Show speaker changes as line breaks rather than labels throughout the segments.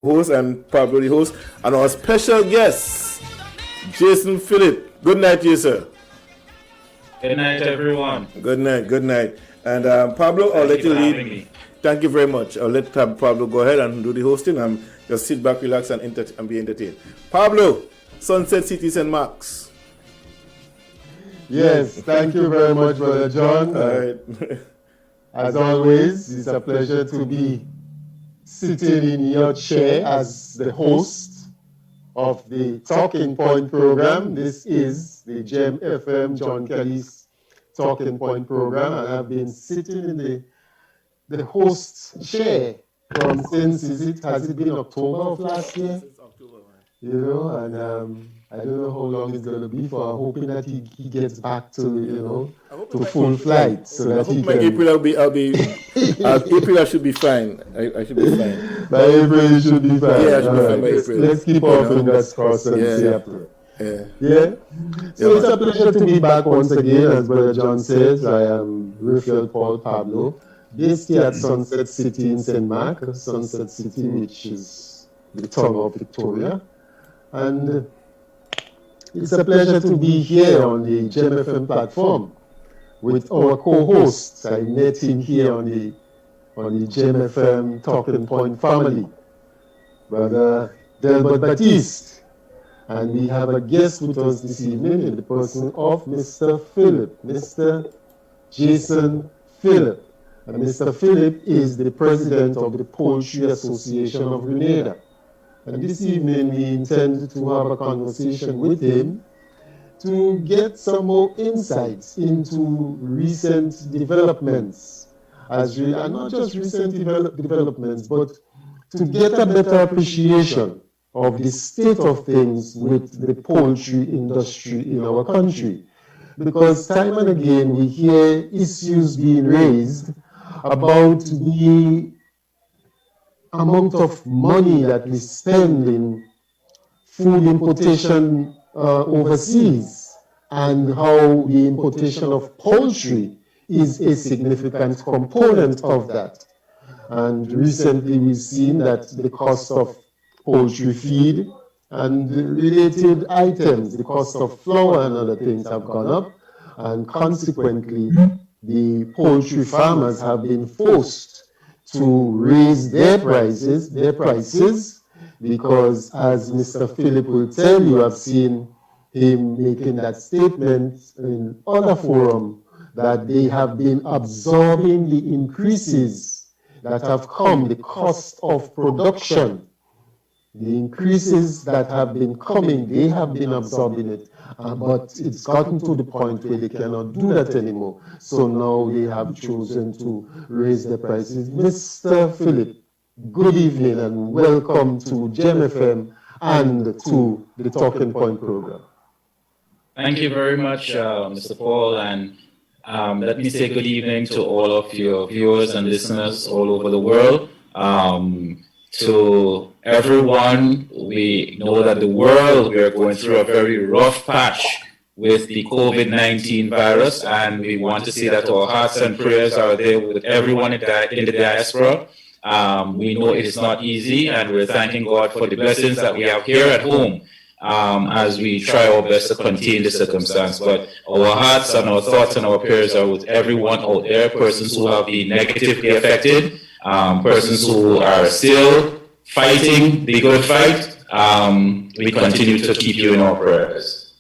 host, and Pablo the host, and our special guest, Jason PHILLIP. Good night, Jason.
Good night, everyone.
Good night. And Pablo, I'll let you lead. Thank you very much. I'll let Pablo go ahead and do the hosting, and just sit back, relax, and be entertained. Pablo, Sunset City, St. Mark's.
Yes, thank you very much, Brother John.
All right.
As always, it's a pleasure to be sitting in your chair as the host of the Talking Point program. This is the GEM FM John Calliste Talking Point program, and I've been sitting in the host chair from since, has it been October of last year?
Since October, man.
You know, and I don't know how long it's going to be for. I'm hoping that he gets back to, to full flight, so that he can.
April, April, I should be fine. I should be fine.
By April, you should be fine.
Yeah, I should be fine by April.
Let's keep our fingers crossed and see April. Yeah. So it's a pleasure to be back once again. As Brother John says, I am Raphael Pablo, based here at Sunset City in St. Mark, Sunset City, which is the town of Victoria. And it's a pleasure to be here on the GEM FM platform with our co-hosts. I met him here on the GEM FM Talking Point family, Brother Delbert Baptiste. And we have a guest with us this evening in the person of Mr. PHILLIP, Mr. Jason PHILLIP. And Mr. PHILLIP is the president of the Poultry Association of Grenada. And this evening we intend to have a conversation with him to get some more insights into recent developments, and not just recent developments, but to get a better appreciation of the state of things with the poultry industry in our country. Because time and again we hear issues being raised about the amount of money that we spend in food importation overseas, and how the importation of poultry is a significant component of that. And recently we've seen that the cost of poultry feed and related items, the cost of flour and other things have gone up, and consequently the poultry farmers have been forced to raise their prices, because as Mr. PHILLIP will tell you, I've seen him making that statement in other forum, that they have been absorbing the increases that have come, the cost of production, the increases that have been coming, they have been absorbing it, but it's gotten to the point where they cannot do that anymore. So now they have chosen to raise the prices. Mr. PHILLIP, good evening and welcome to GEM FM and to the Talking Point program.
Thank you very much, Mr. Paul, and let me say good evening to all of your viewers and listeners all over the world. To everyone, we know that the world, we are going through a very rough patch with the COVID-19 virus, and we want to say that our hearts and prayers are there with everyone in the diaspora. We know it is not easy, and we're thanking God for the blessings that we have here at home as we try our best to contain the circumstance. But our hearts and our thoughts and our prayers are with everyone out there, persons who have been negatively affected, persons who are still fighting the good fight. We continue to keep you in our prayers.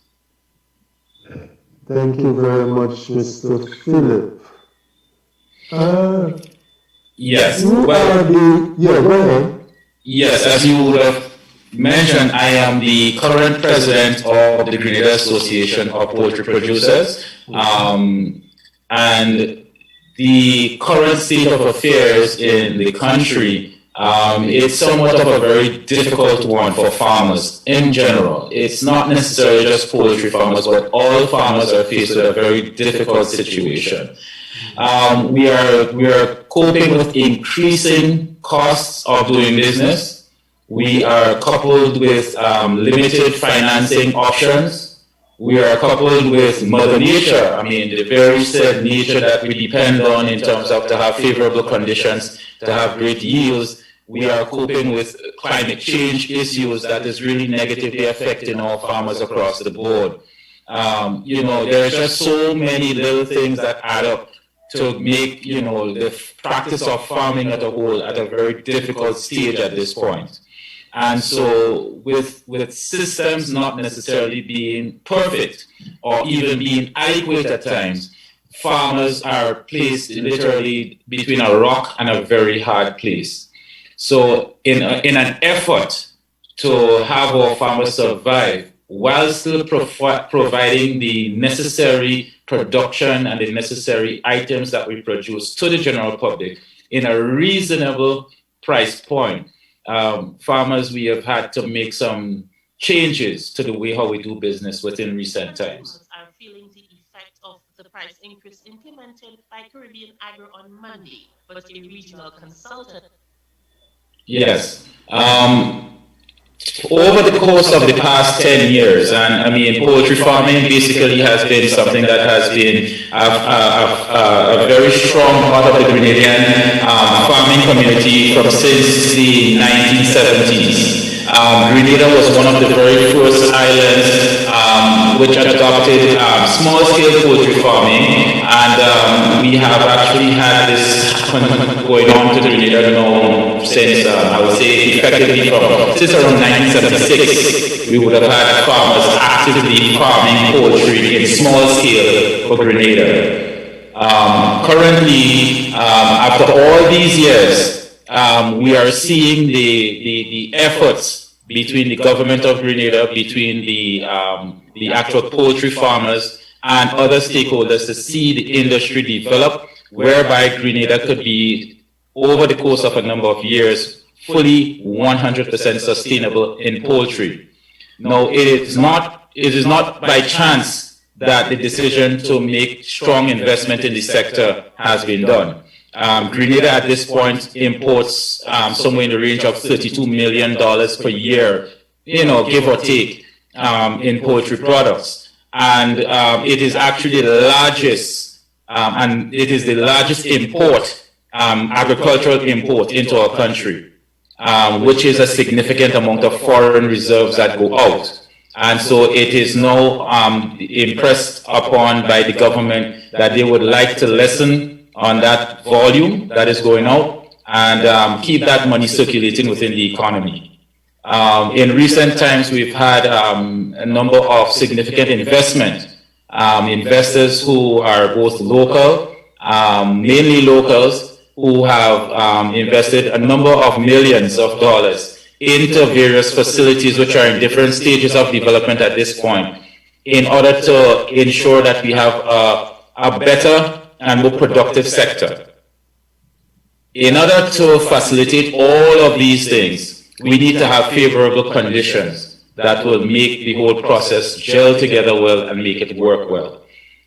Thank you very much, Mr. PHILLIP.
Yes.
Go ahead.
Yes, as you would have mentioned, I am the current president of the Grenada Association of Poultry Producers. And the current state of affairs in the country, it's somewhat of a very difficult one for farmers in general. It's not necessarily just poultry farmers, but all farmers are faced with a very difficult situation. We are coping with increasing costs of doing business. We are coupled with limited financing options. We are coupled with Mother Nature. I mean, the very said nature that we depend on in terms of to have favorable conditions, to have great yields. we are coping with climate change issues that is really negatively affecting our farmers across the board. There's just so many little things that add up to make, the practice of farming as a whole at a very difficult stage at this point. And so with systems not necessarily being perfect or even being adequate at times, farmers are placed literally between a rock and a very hard place. So in an effort to have our farmers survive while still providing the necessary production and the necessary items that we produce to the general public in a reasonable price point, farmers, we have had to make some changes to the way how we do business within recent times.
Are feeling the effect of the price increase implemented by Caribbean Agro on Monday, but a regional consultant.
Yes. Over the course of the past 10 years, and poultry farming basically has been something that has been a very strong part of the Grenadian farming community since the 1970s. Grenada was one of the very first islands which adopted small-scale poultry farming, and we have actually had this going on to Grenada now since, I would say, effectively since around 1976, we would have had farmers actively farming poultry in small scale for Grenada. Currently, after all these years, we are seeing the efforts between the government of Grenada, between the actual poultry farmers and other stakeholders to see the industry develop, whereby Grenada could be, over the course of a number of years, fully 100% sustainable in poultry. Now, it is not by chance that the decision to make strong investment in the sector has been done. Grenada at this point imports somewhere in the range of $32 million per year, give or take, in poultry products. And it is actually the largest, import, agricultural import into our country, which is a significant amount of foreign reserves that go out. And so it is now impressed upon by the government that they would like to lessen on that volume that is going out and keep that money circulating within the economy. In recent times, we've had a number of significant investors who are both local, mainly locals, who have invested a number of millions of dollars into various facilities which are in different stages of development at this point in order to ensure that we have a better and more productive sector. In order to facilitate all of these things, we need to have favorable conditions that will make the whole process gel together well and make it work well.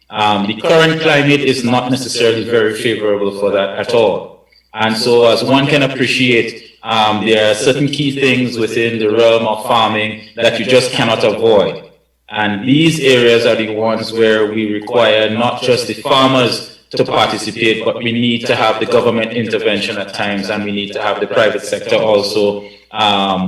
The current climate is not necessarily very favorable for that at all. And so, as one can appreciate, there are certain key things within the realm of farming that you just cannot avoid. And these areas are the ones where we require not just the farmers to participate, but we need to have the government intervention at times, and we need to have the private sector also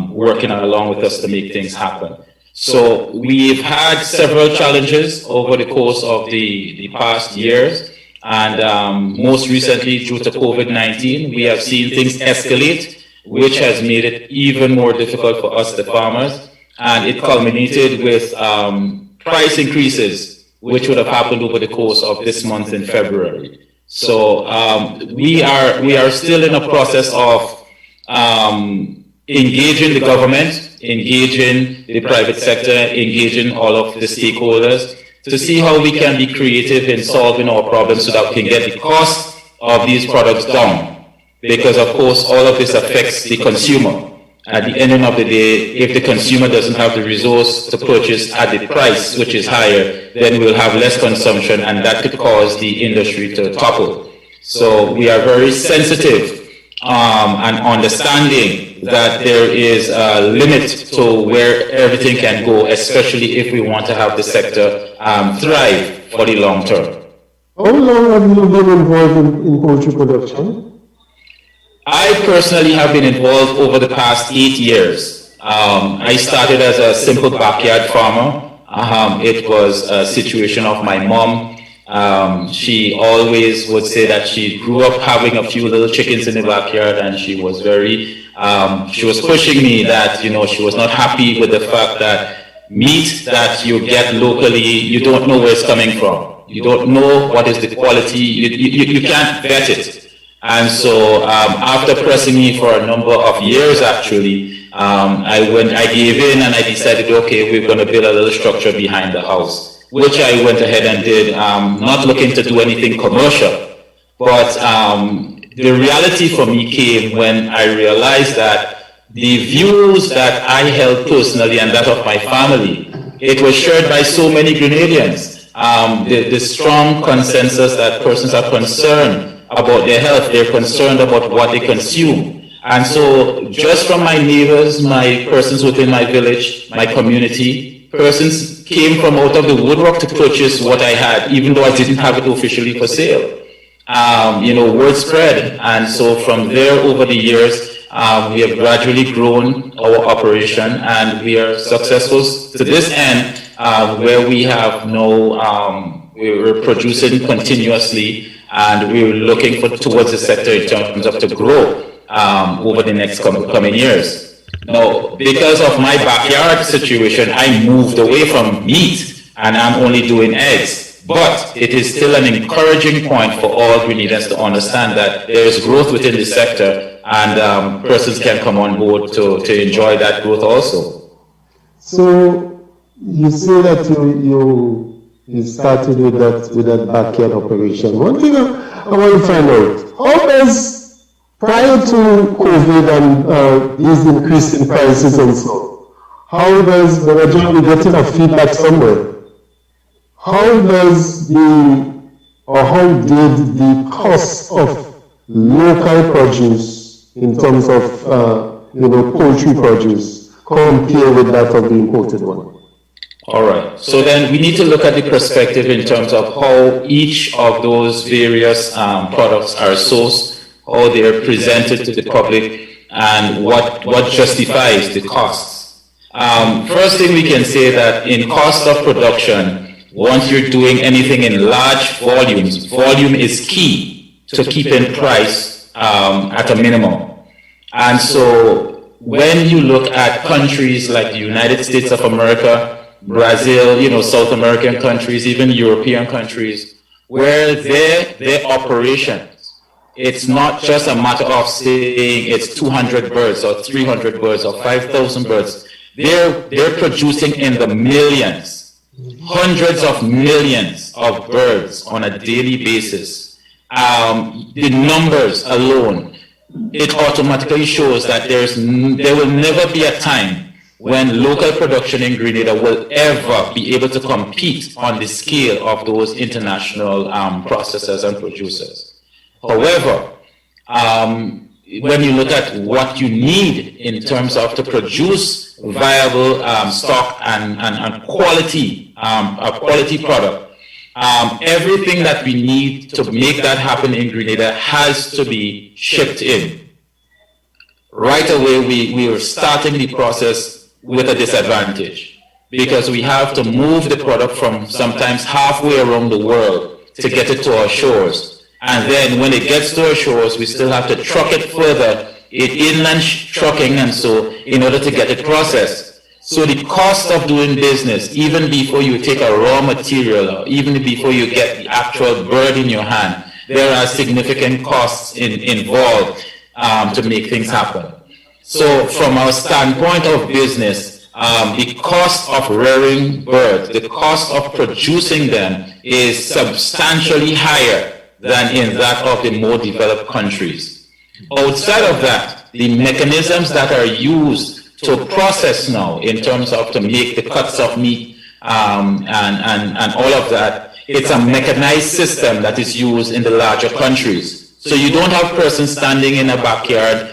working along with us to make things happen. So we've had several challenges over the course of the past years, and most recently due to COVID-19, we have seen things escalate, which has made it even more difficult for us, the farmers, and it culminated with price increases which would have happened over the course of this month in February. So we are still in a process of engaging the government, engaging the private sector, engaging all of the stakeholders to see how we can be creative in solving our problems so that we can get the cost of these products down. Because of course, all of this affects the consumer. At the end of the day, if the consumer doesn't have the resource to purchase at the price which is higher, then we'll have less consumption, and that could cause the industry to topple. So we are very sensitive and understanding that there is a limit to where everything can go, especially if we want to have the sector thrive for the long term.
How long have you been involved in poultry production?
I personally have been involved over the past 8 years. I started as a simple backyard farmer. It was a situation of my mom. She always would say that she grew up having a few little chickens in the backyard, and she was she was pushing me that, you know, she was not happy with the fact that meat that you get locally, you don't know where it's coming from. You don't know what is the quality, you can't vet it. And so after pressing me for a number of years, actually, I gave in and I decided, okay, we're going to build a little structure behind the house, which I went ahead and did, not looking to do anything commercial. But the reality for me came when I realized that the views that I held personally and that of my family, it was shared by so many Grenadians. The strong consensus that persons are concerned about their health, they're concerned about what they consume. And so just from my neighbors, my persons within my village, my community, persons came from out of the woodwork to purchase what I had, even though I didn't have it officially for sale. You know, word spread. And so from there, over the years, we have gradually grown our operation, and we are successful to this end, where we have we're producing continuously, and we're looking towards the sector in terms of to grow over the next coming years. Now, because of my backyard situation, I moved away from meat, and I'm only doing eggs. But it is still an encouraging point for all Grenadians to understand that there is growth within the sector, and persons can come on board to enjoy that growth also.
So you say that you started with that backyard operation. One thing I want to find out, how does, prior to COVID and these increasing prices and so, how does, when we're getting a feedback somewhere, how does how did the cost of local produce in terms of poultry produce compare with that of the imported one?
All right. So then we need to look at the perspective in terms of how each of those various products are sourced, how they're presented to the public, and what justifies the costs. First thing we can say that in cost of production, once you're doing anything in large volumes, volume is key to keeping price at a minimum. And so when you look at countries like the United States of America, Brazil, South American countries, even European countries, where their operations, it's not just a matter of saying it's 200 birds or 300 birds or 5,000 birds. They're producing in the millions, hundreds of millions of birds on a daily basis. The numbers alone, it automatically shows that there will never be a time when local production in Grenada will ever be able to compete on the scale of those international processors and producers. However, when you look at what you need in terms of to produce viable stock and quality, a quality product, everything that we need to make that happen in Grenada has to be shipped in. Right away, we are starting the process with a disadvantage, because we have to move the product from sometimes halfway around the world to get it to our shores. And then when it gets to our shores, we still have to truck it further, inland trucking, and so in order to get it processed. So the cost of doing business, even before you take a raw material, or even before you get the actual bird in your hand, there are significant costs involved to make things happen. So from our standpoint of business, the cost of rearing birds, the cost of producing them is substantially higher than in that of the more developed countries. Outside of that, the mechanisms that are used to process now in terms of to make the cuts of meat and all of that, it's a mechanized system that is used in the larger countries. So you don't have persons standing in a backyard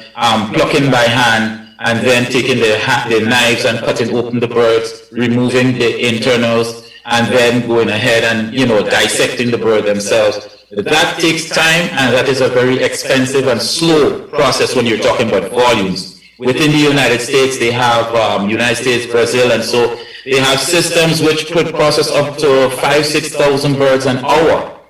plucking by hand and then taking their knives and cutting open the birds, removing the internals, and then going ahead and dissecting the bird themselves. That takes time, and that is a very expensive and slow process when you're talking about volumes. Within the United States, they have United States, Brazil, and so they have systems which could process up to 5,000-6,000 birds an hour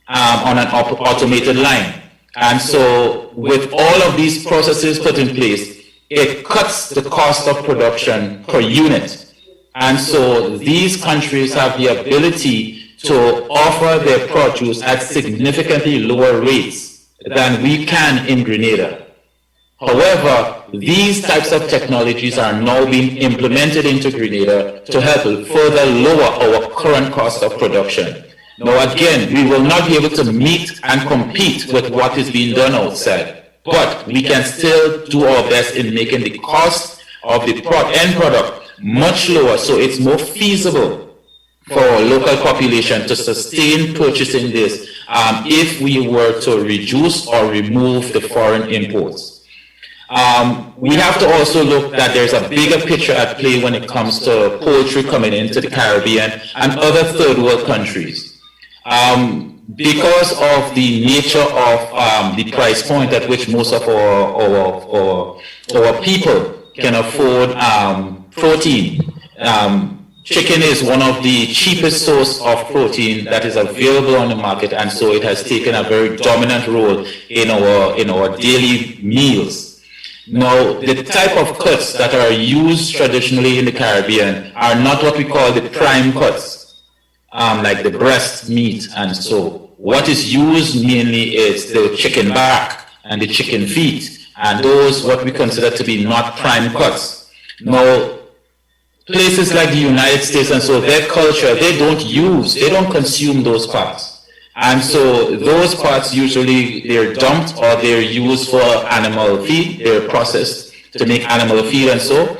on an automated line. And so with all of these processes put in place, it cuts the cost of production per unit. And so these countries have the ability to offer their produce at significantly lower rates than we can in Grenada. However, these types of technologies are now being implemented into Grenada to help further lower our current cost of production. Now again, we will not be able to meet and compete with what is being done outside, but we can still do our best in making the cost of the end product much lower, so it's more feasible for our local population to sustain purchasing this if we were to reduce or remove the foreign imports. We have to also look that there's a bigger picture at play when it comes to poultry coming into the Caribbean and other third world countries. Because of the nature of the price point at which most of our people can afford protein, chicken is one of the cheapest source of protein that is available on the market, and so it has taken a very dominant role in our daily meals. Now, the type of cuts that are used traditionally in the Caribbean are not what we call the prime cuts, like the breast meat and so. What is used mainly is the chicken back and the chicken feet, and those what we consider to be not prime cuts. Now, places like the United States and so, their culture, they don't consume those parts. And so those parts usually they're dumped or they're used for animal feed, they're processed to make animal feed and so.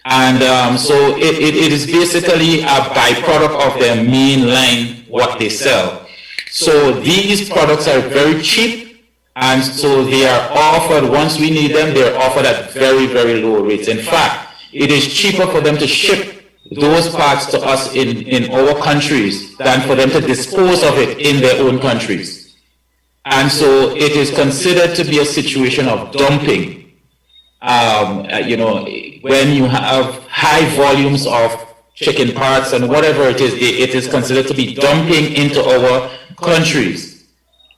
And so it is basically a byproduct of their main line, what they sell. So these products are very cheap, and so they are offered, once we need them, they're offered at very, very low rates. In fact, it is cheaper for them to ship those parts to us in our countries than for them to dispose of it in their own countries. And so it is considered to be a situation of dumping. When you have high volumes of chicken parts and whatever it is considered to be dumping into our countries.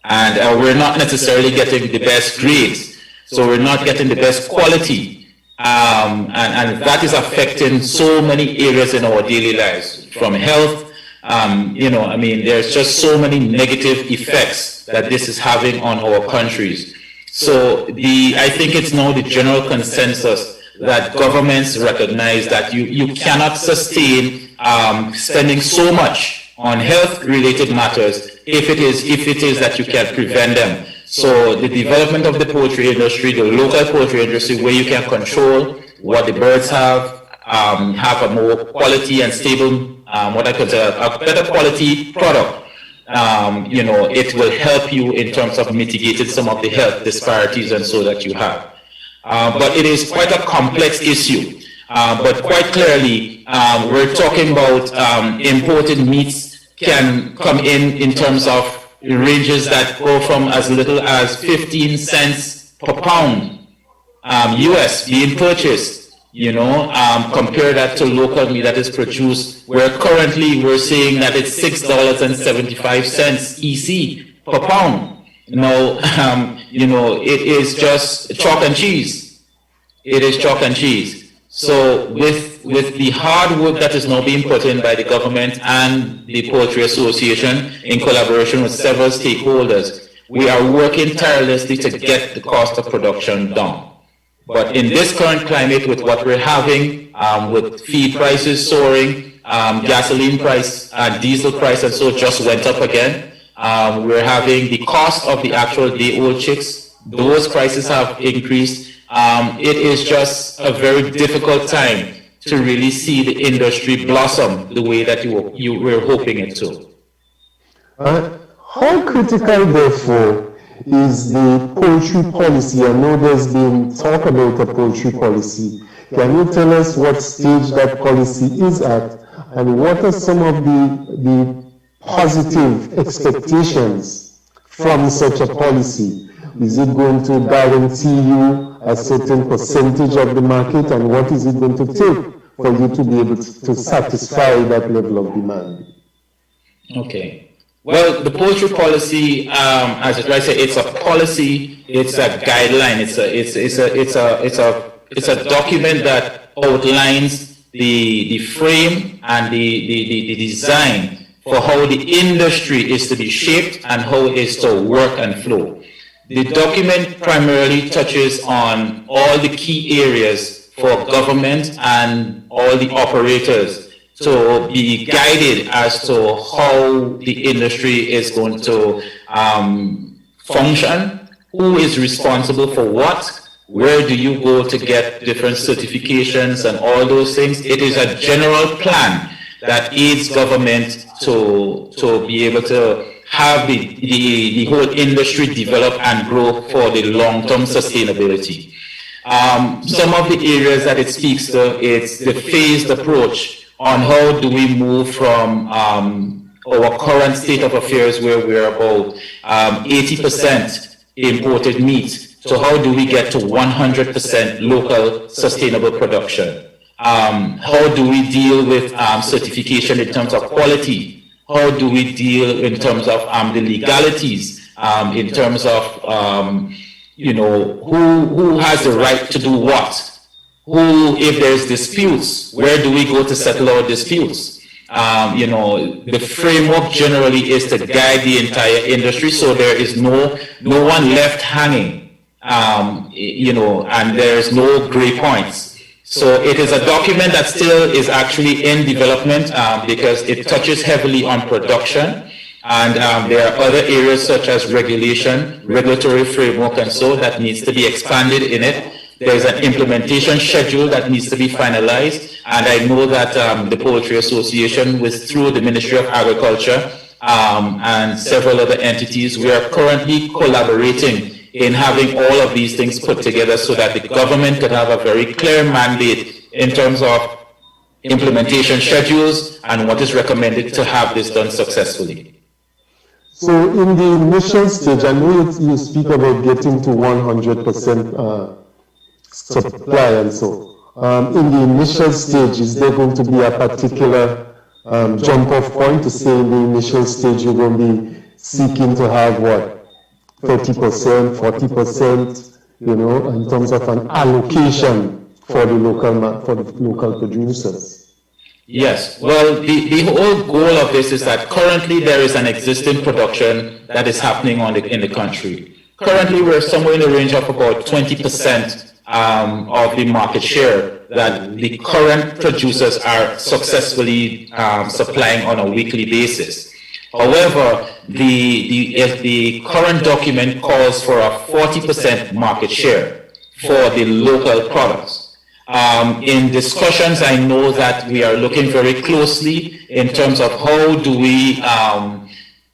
And we're not necessarily getting the best grades, so we're not getting the best quality. And that is affecting so many areas in our daily lives, from health, there's just so many negative effects that this is having on our countries. So I think it's now the general consensus that governments recognize that you cannot sustain spending so much on health-related matters if it is that you can prevent them. So the development of the poultry industry, the local poultry industry, where you can control what the birds have a more quality and stable, what I consider a better quality product. It will help you in terms of mitigating some of the health disparities and so that you have. But it is quite a complex issue. But quite clearly, we're talking about imported meats can come in terms of ranges that go from as little as 15 cents per pound US being purchased, compare that to local meat that is produced, where currently we're saying that it's $6.75 EC per pound. Now, it is just chalk and cheese. It is chalk and cheese. So with the hard work that is now being put in by the government and the Poultry Association in collaboration with several stakeholders, we are working tirelessly to get the cost of production down. But in this current climate, with what we're having, with feed prices soaring, gasoline price, diesel price, and so just went up again, we're having the cost of the actual day-old chicks, those prices have increased. It is just a very difficult time to really see the industry blossom the way that you were hoping it to.
How critical, therefore, is the poultry policy? I know there's been talk about a poultry policy. Can you tell us what stage that policy is at, and what are some of the positive expectations from such a policy? Is it going to guarantee you a certain percentage of the market, and what is it going to take for you to be able to satisfy that level of demand?
Okay. Well, the poultry policy, as I said, it's a policy, it's a guideline, it's a document that outlines the frame and the design for how the industry is to be shaped and how it is to work and flow. The document primarily touches on all the key areas for government and all the operators to be guided as to how the industry is going to function, who is responsible for what, where do you go to get different certifications and all those things. It is a general plan that aids government to be able to have the whole industry develop and grow for the long-term sustainability. Some of the areas that it speaks to is the phased approach on how do we move from our current state of affairs where we're about 80% imported meat, so how do we get to 100% local sustainable production? How do we deal with certification in terms of quality? How do we deal in terms of the legalities, in terms of, who has the right to do what? Who, if there's disputes, where do we go to settle our disputes? The framework generally is to guide the entire industry so there is no one left hanging, and there's no gray points. So it is a document that still is actually in development because it touches heavily on production, and there are other areas such as regulatory framework and so that needs to be expanded in it. There's an implementation schedule that needs to be finalized, and I know that the Poultry Association, through the Ministry of Agriculture and several other entities, we are currently collaborating in having all of these things put together so that the government could have a very clear mandate in terms of implementation schedules and what is recommended to have this done successfully.
So in the initial stage, I know you speak about getting to 100% supply and so. In the initial stage, is there going to be a particular jump-off point to say in the initial stage you're going to be seeking to have what? 30%, 40%, in terms of an allocation for the local producers.
Yes, well, the whole goal of this is that currently there is an existing production that is happening in the country. Currently, we're somewhere in the range of about 20% of the market share that the current producers are successfully supplying on a weekly basis. However, the current document calls for a 40% market share for the local products. In discussions, I know that we are looking very closely in terms of how do we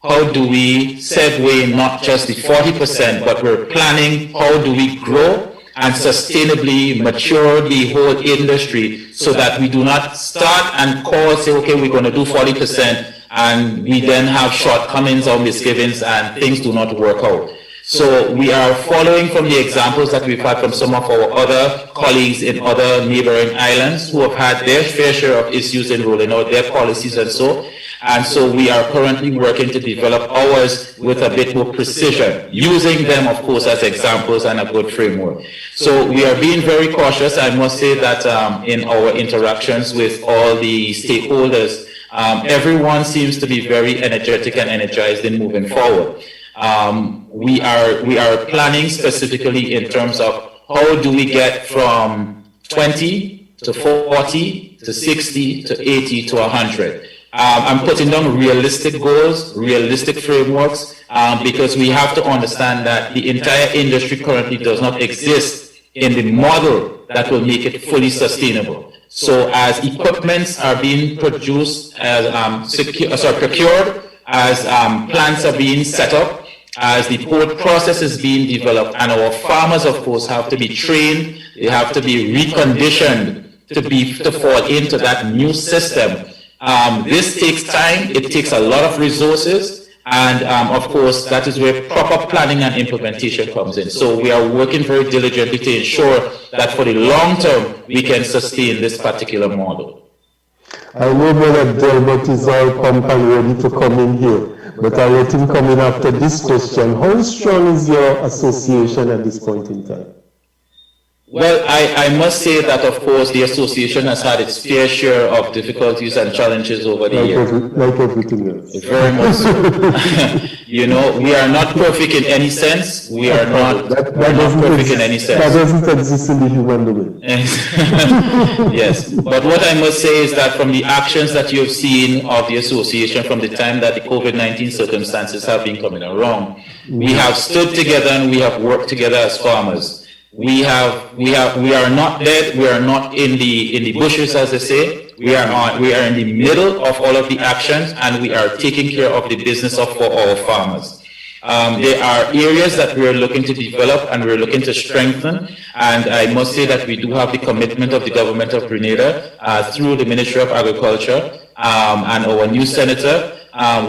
segue not just the 40%, but we're planning how do we grow and sustainably mature the whole industry so that we do not start and say, okay, we're going to do 40%, and we then have shortcomings or misgivings and things do not work out. So we are following from the examples that we've had from some of our other colleagues in other neighboring islands who have had their fair share of issues in rolling out their policies and so. And so we are currently working to develop ours with a bit more precision, using them, of course, as examples and a good framework. So we are being very cautious. I must say that in our interactions with all the stakeholders, everyone seems to be very energetic and energized in moving forward. We are planning specifically in terms of how do we get from 20 to 40 to 60 to 80 to 100. I'm putting down realistic goals, realistic frameworks, because we have to understand that the entire industry currently does not exist in the model that will make it fully sustainable. So as equipments are being produced, procured, as plants are being set up, as the whole process is being developed, and our farmers, of course, have to be trained, they have to be reconditioned to fall into that new system. This takes time, it takes a lot of resources, And of course, that is where proper planning and implementation comes in. So we are working very diligently to ensure that for the long term, we can sustain this particular model.
I know that Delbert is all pumped and ready to come in here, but I'll let him come in after this question. How strong is your association at this point in time?
Well, I must say that, of course, the association has had its fair share of difficulties and challenges over the years.
Like everything else.
Very much so. You know, we are not perfect in any sense. We are not, we're not perfect in any sense.
That doesn't exist in the human domain.
Yes. But what I must say is that from the actions that you've seen of the association from the time that the COVID-19 circumstances have been coming around, we have stood together and we have worked together as farmers. We are not dead. We are not in the bushes, as they say. We are in the middle of all of the actions, and we are taking care of the business for our farmers. There are areas that we are looking to develop and we're looking to strengthen, and I must say that we do have the commitment of the government of Grenada through the Ministry of Agriculture and our new senator.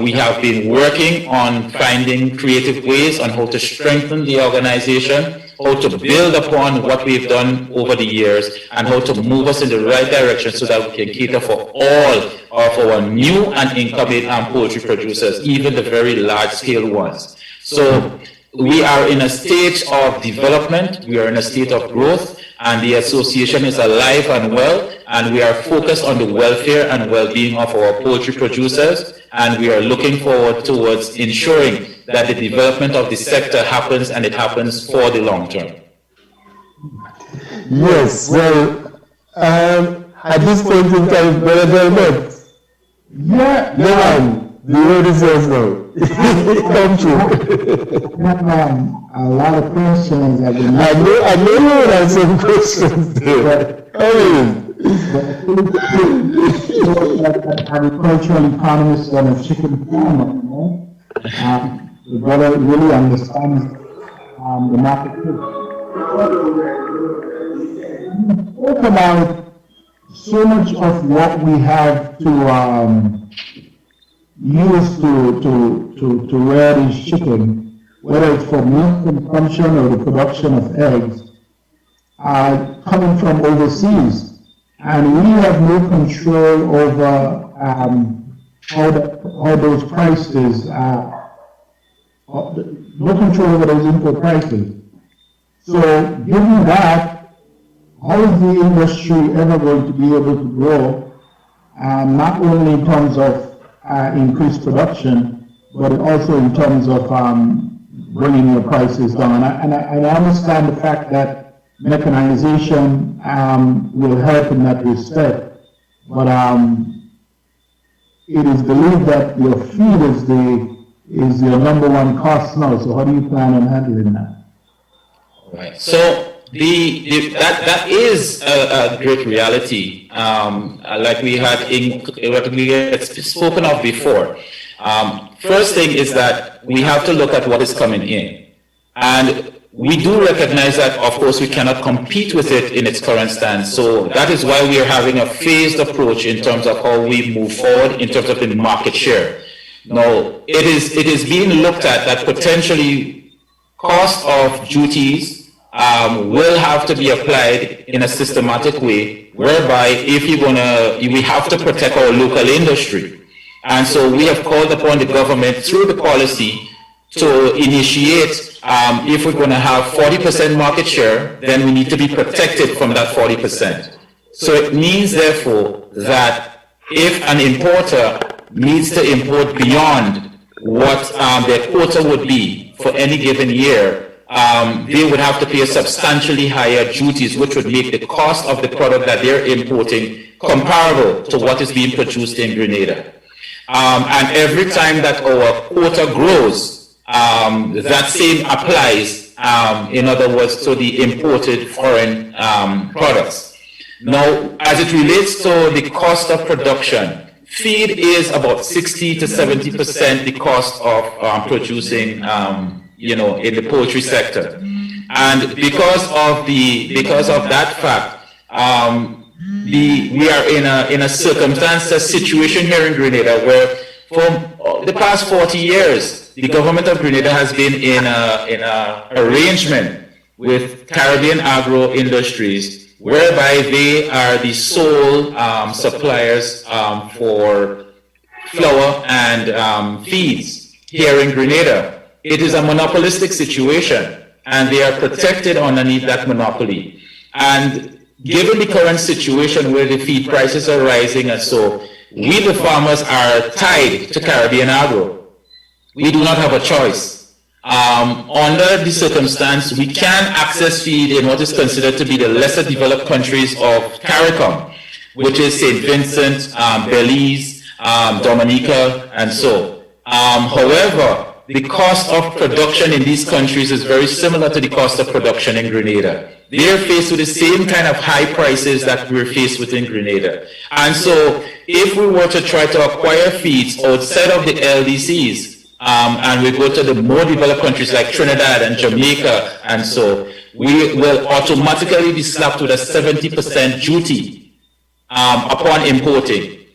We have been working on finding creative ways on how to strengthen the organization, how to build upon what we've done over the years, and how to move us in the right direction so that we can cater for all of our new and incoming poultry producers, even the very large-scale ones. So we are in a state of development, we are in a state of growth, and the association is alive and well, and we are focused on the welfare and well-being of our poultry producers, and we are looking forward towards ensuring that the development of the sector happens, and it happens for the long term.
Yes, well, at this point in time, Brother Delbert, the word is yours now. Come true.
A lot of questions have been
I know you will have some questions there.
Agricultural economist and a chicken farmer, you know? The brother really understands the market. We spoke about so much of what we have to use to rear these chicken, whether it's for meat consumption or the production of eggs, are coming from overseas. And we have no control over how those prices no control over those import prices. So given that, how is the industry ever going to be able to grow, not only in terms of increased production, but also in terms of bringing your prices down? And I understand the fact that mechanization will help in that respect, but it is believed that your feed is your number one cost now. So how do you plan on handling that?
Right. So that is a great reality, like we had spoken of before. First thing is that we have to look at what is coming in, and we do recognize that, of course, we cannot compete with it in its current stance. So that is why we are having a phased approach in terms of how we move forward in terms of the market share. Now, it is being looked at that potentially cost of duties will have to be applied in a systematic way, whereby we have to protect our local industry. And so we have called upon the government through the policy to initiate, if we're going to have 40% market share, then we need to be protected from that 40%. So it means, therefore, that if an importer needs to import beyond what their quota would be for any given year, they would have to pay substantially higher duties, which would make the cost of the product that they're importing comparable to what is being produced in Grenada. And every time that our quota grows, that same applies, in other words, to the imported foreign products. Now, as it relates to the cost of production, feed is about 60 to 70% the cost of producing, in the poultry sector. And because of that fact, we are in a situation here in Grenada where For the past 40 years, the government of Grenada has been in a arrangement with Caribbean Agro Industries, whereby they are the sole suppliers for flour and feeds here in Grenada. It is a monopolistic situation, and they are protected underneath that monopoly. And given the current situation where the feed prices are rising, and so we the farmers are tied to Caribbean Agro. We do not have a choice. Under the circumstance, we can access feed in what is considered to be the lesser developed countries of CARICOM, which is St. Vincent, Belize, Dominica, and so. However, the cost of production in these countries is very similar to the cost of production in Grenada. They are faced with the same kind of high prices that we're faced with in Grenada. And so if we were to try to acquire feeds outside of the LDCs, and we go to the more developed countries like Trinidad and Jamaica, and so we will automatically be slapped with a 70% duty upon importing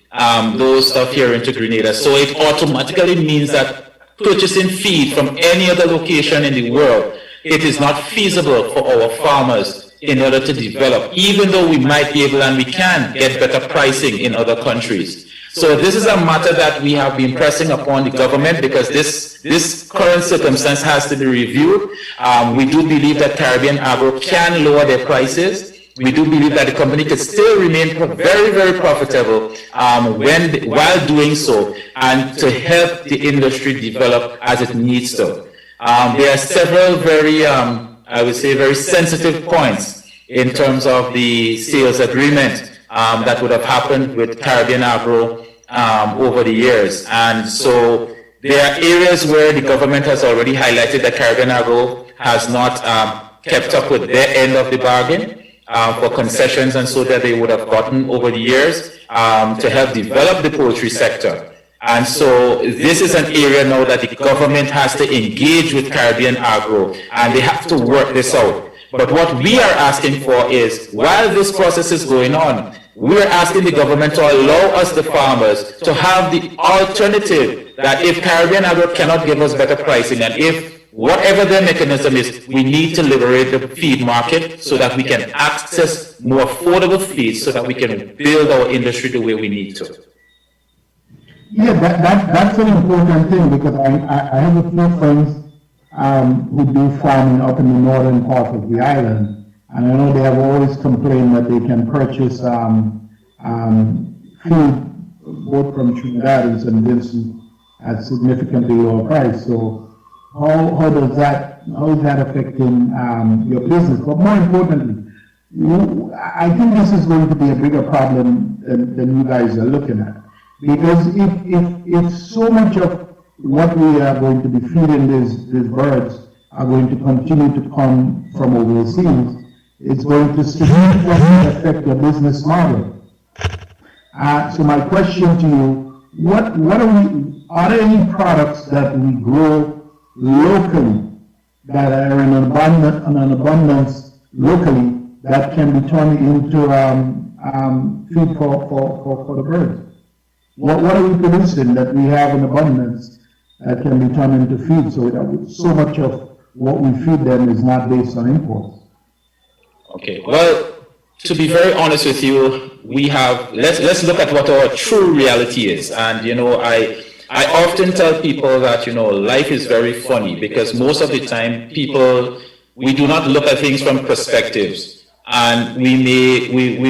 those stuff here into Grenada. So it automatically means that purchasing feed from any other location in the world, it is not feasible for our farmers in order to develop, even though we might be able and we can get better pricing in other countries. So this is a matter that we have been pressing upon the government, because this current circumstance has to be reviewed. We do believe that Caribbean Agro can lower their prices. We do believe that the company could still remain very, very profitable while doing so, and to help the industry develop as it needs to. There are several very, I would say, very sensitive points in terms of the sales agreement that would have happened with Caribbean Agro over the years. And so there are areas where the government has already highlighted that Caribbean Agro has not kept up with their end of the bargain. For concessions and so that they would have gotten over the years to help develop the poultry sector. And so this is an area now that the government has to engage with Caribbean Agro, and they have to work this out. But what we are asking for is, while this process is going on, we are asking the government to allow us, the farmers, to have the alternative that if Caribbean Agro cannot give us better pricing, and if whatever their mechanism is, we need to liberate the feed market so that we can access more affordable feed, so that we can build our industry the way we need to.
Yeah, that's an important thing, because I have a few friends who do farming up in the northern part of the island, and I know they have always complained that they can purchase food both from Trinidad and St. Vincent at significantly lower price. So how is that affecting your business? But more importantly, I think this is going to be a bigger problem than you guys are looking at. Because if so much of what we are going to be feeding these birds are going to continue to come from overseas, it's going to significantly affect your business model. So my question to you, are there any products that we grow locally that are in an abundance locally that can be turned into feed for the birds? What are we producing that we have in abundance that can be turned into feed, so that so much of what we feed them is not based on imports?
Okay, well, to be very honest with you, we have, let's look at what our true reality is. And I often tell people that, life is very funny, because most of the time we do not look at things from perspectives, and we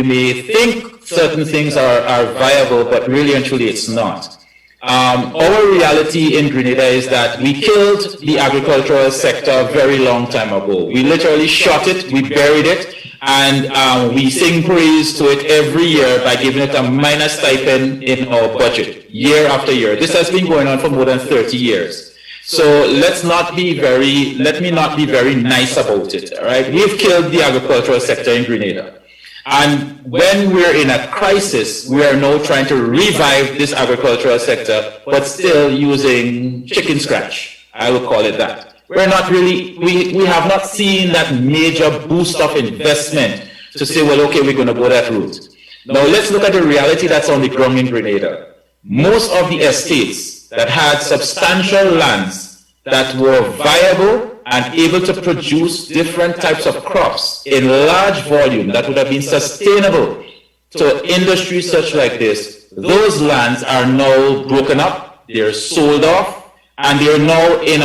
may think certain things are viable, but really and truly it's not. Our reality in Grenada is that we killed the agricultural sector a very long time ago. We literally shot it, we buried it, and we sing praise to it every year by giving it a minor stipend in our budget, year after year. This has been going on for more than 30 years. So let me not be very nice about it, all right? We've killed the agricultural sector in Grenada. And when we're in a crisis, we are now trying to revive this agricultural sector, but still using chicken scratch, I will call it that. We're not really, we have not seen that major boost of investment to say, well, okay, we're going to go that route. Now let's look at the reality that's on the ground in Grenada. Most of the estates states that had substantial lands that were viable and able to produce different types of crops in large volume that would have been sustainable to industries such like this, those lands are now broken up, they're sold off, and they're now in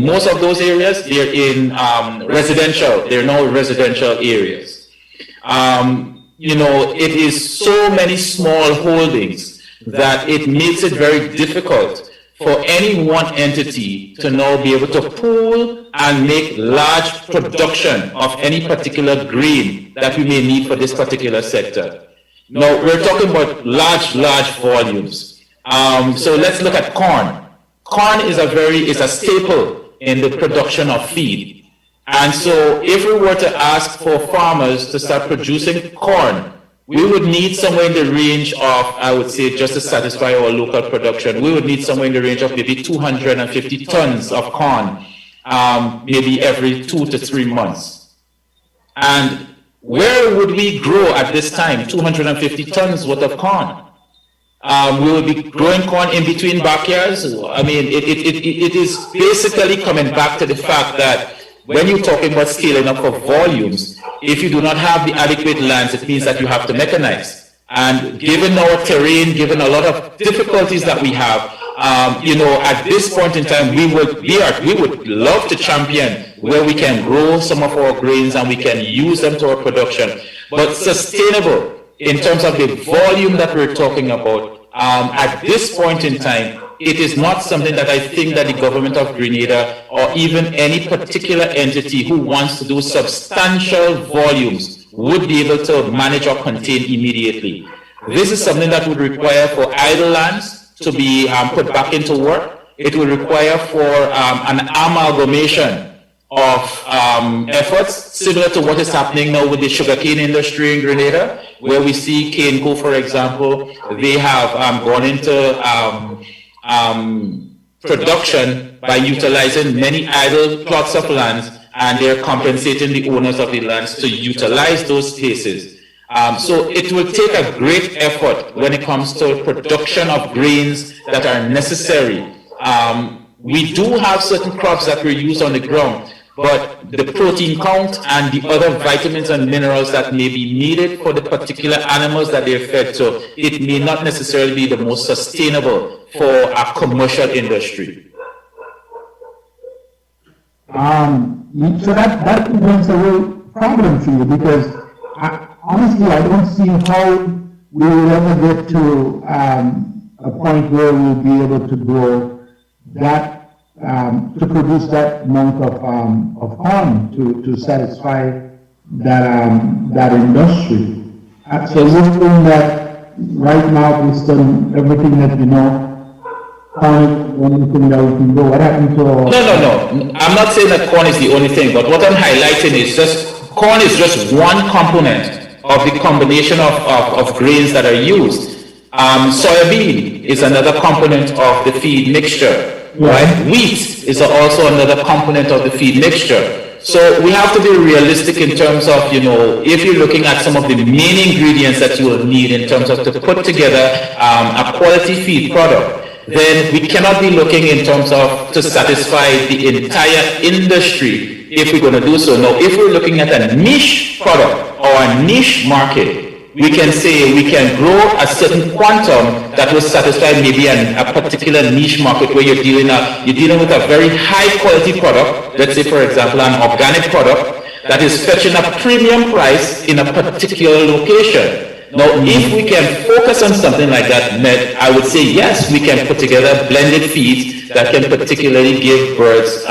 most of those areas, they're in they're now residential areas. It is so many small holdings that it makes it very difficult for any one entity to now be able to pool and make large production of any particular grain that we may need for this particular sector. Now, we're talking about large volumes. So let's look at corn. Corn is a staple in the production of feed. And so if we were to ask for farmers to start producing corn, we would need somewhere in the range of, I would say, just to satisfy our local production, we would need somewhere in the range of maybe 250 tons of corn, maybe every 2 to 3 months. And where would we grow at this time 250 tons worth of corn? We will be growing corn in between backyards. I mean, it is basically coming back to the fact that when you're talking about scaling up of volumes, if you do not have the adequate lands, it means that you have to mechanize. And given our terrain, given a lot of difficulties that we have, at this point in time, we would love to champion where we can grow some of our grains and we can use them to our production. But sustainable in terms of the volume that we're talking about, at this point in time, it is not something that I think that the government of Grenada or even any particular entity who wants to do substantial volumes would be able to manage or contain immediately. This is something that would require for idle lands to be put back into work. It will require for an amalgamation of efforts similar to what is happening now with the sugarcane industry in Grenada, where we see Caneco, for example, they have gone into production by utilizing many idle plots of land, and they're compensating the owners of the lands to utilize those spaces. So it will take a great effort when it comes to production of grains that are necessary. We do have certain crops that we use on the ground, but the protein count and the other vitamins and minerals that may be needed for the particular animals that they're fed to, it may not necessarily be the most sustainable for a commercial industry.
So that presents a real problem for you, because honestly, I don't see how we will ever get to a point where we'll be able to grow that, to produce that amount of corn to satisfy that industry. So you're saying that right now, based on everything that you know, corn is the only thing that we can do. What happened to...
No. I'm not saying that corn is the only thing, but what I'm highlighting is corn is just one component of the combination of grains that are used. Soybean is another component of the feed mixture. Right? Wheat is also another component of the feed mixture. So we have to be realistic in terms of, if you're looking at some of the main ingredients that you will need in terms of to put together a quality feed product, then we cannot be looking in terms of to satisfy the entire industry if we're going to do so. Now, if we're looking at a niche product or a niche market, we can say we can grow a certain quantum that will satisfy maybe a particular niche market where you're dealing with a very high quality product, let's say for example an organic product that is fetching a premium price in a particular location. Now if we can focus on something like that, I would say yes, we can put together blended feeds that can particularly give birds,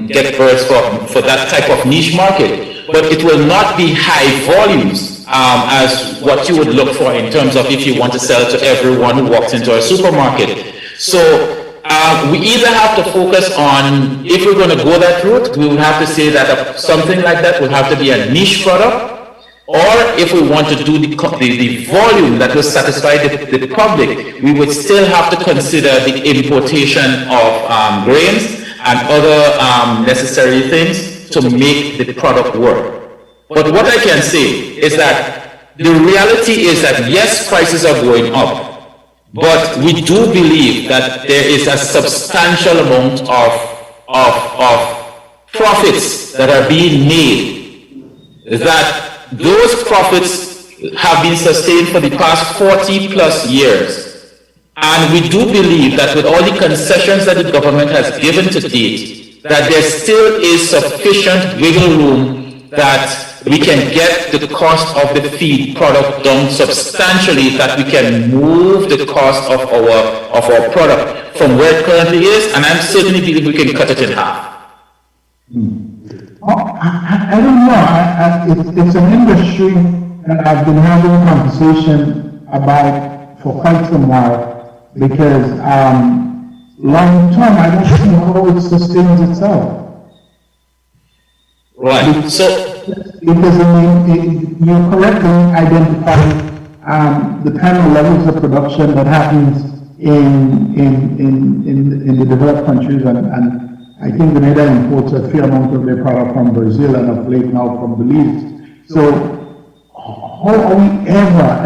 get birds for that type of niche market, but it will not be high volumes as what you would look for in terms of if you want to sell to everyone who walks into a supermarket. So we either have to focus on, if we're going to go that route, we would have to say that something like that would have to be a niche product, or if we want to do the volume that will satisfy the public, we would still have to consider the importation of grains and other necessary things to make the product work. But what I can say is that the reality is that yes, prices are going up, But we do believe that there is a substantial amount of profits that are being made, that those profits have been sustained for the past 40 plus years. And we do believe that with all the concessions that the government has given to date, that there still is sufficient wiggle room that we can get the cost of the feed product down substantially, that we can move the cost of our product from where it currently is, and I certainly believe we can cut it in half.
I don't know. It's an industry that I've been having a conversation about for quite some while, because long term, I don't see how it sustains itself.
Right. So,
because you correctly identify the kind of levels of production that happens in the developed countries, and I think Grenada imports a fair amount of their product from Brazil and of late now from Belize. So how are we ever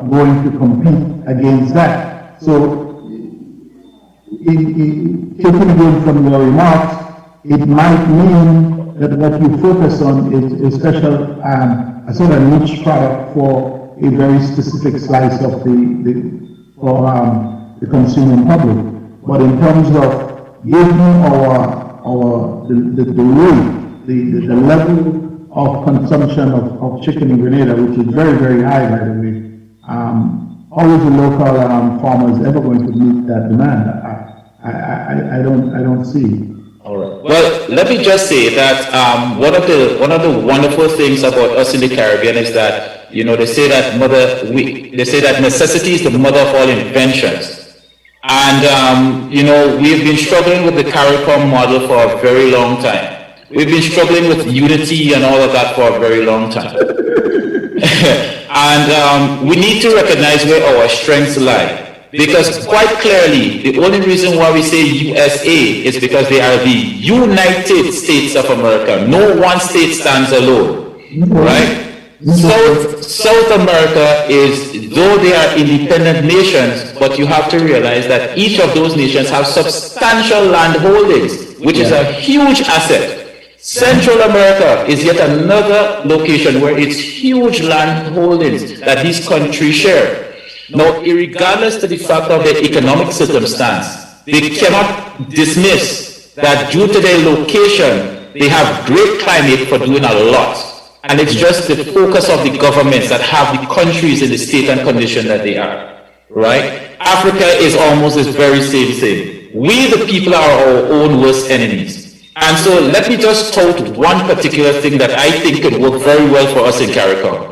going to compete against that? So taking again from your remarks, it might mean that what you focus on is a special, a sort of niche product for a very specific slice of the consuming public. But in terms of giving the level of consumption of chicken in Grenada, which is very, very high, by the way, how is the local farmers ever going to meet that demand? I don't see.
All right. Well, let me just say that one of the wonderful things about us in the Caribbean is that, they say that necessity is the mother of all inventions. And we've been struggling with the CARICOM model for a very long time. We've been struggling with unity and all of that for a very long time. And we need to recognize where our strengths lie. Because quite clearly, the only reason why we say USA is because they are the United States of America. No one state stands alone, right? South America is, though they are independent nations, but you have to realize that each of those nations have substantial land holdings, which is a huge asset. Central America is yet another location where it's huge land holdings that these countries share. Now, regardless of the fact of their economic circumstance, they cannot dismiss that due to their location, they have great climate for doing a lot. And it's just the focus of the governments that have the countries in the state and condition that they are, right? Africa is almost this very same thing. We, the people, are our own worst enemies. And so let me just tout one particular thing that I think could work very well for us in CARICOM.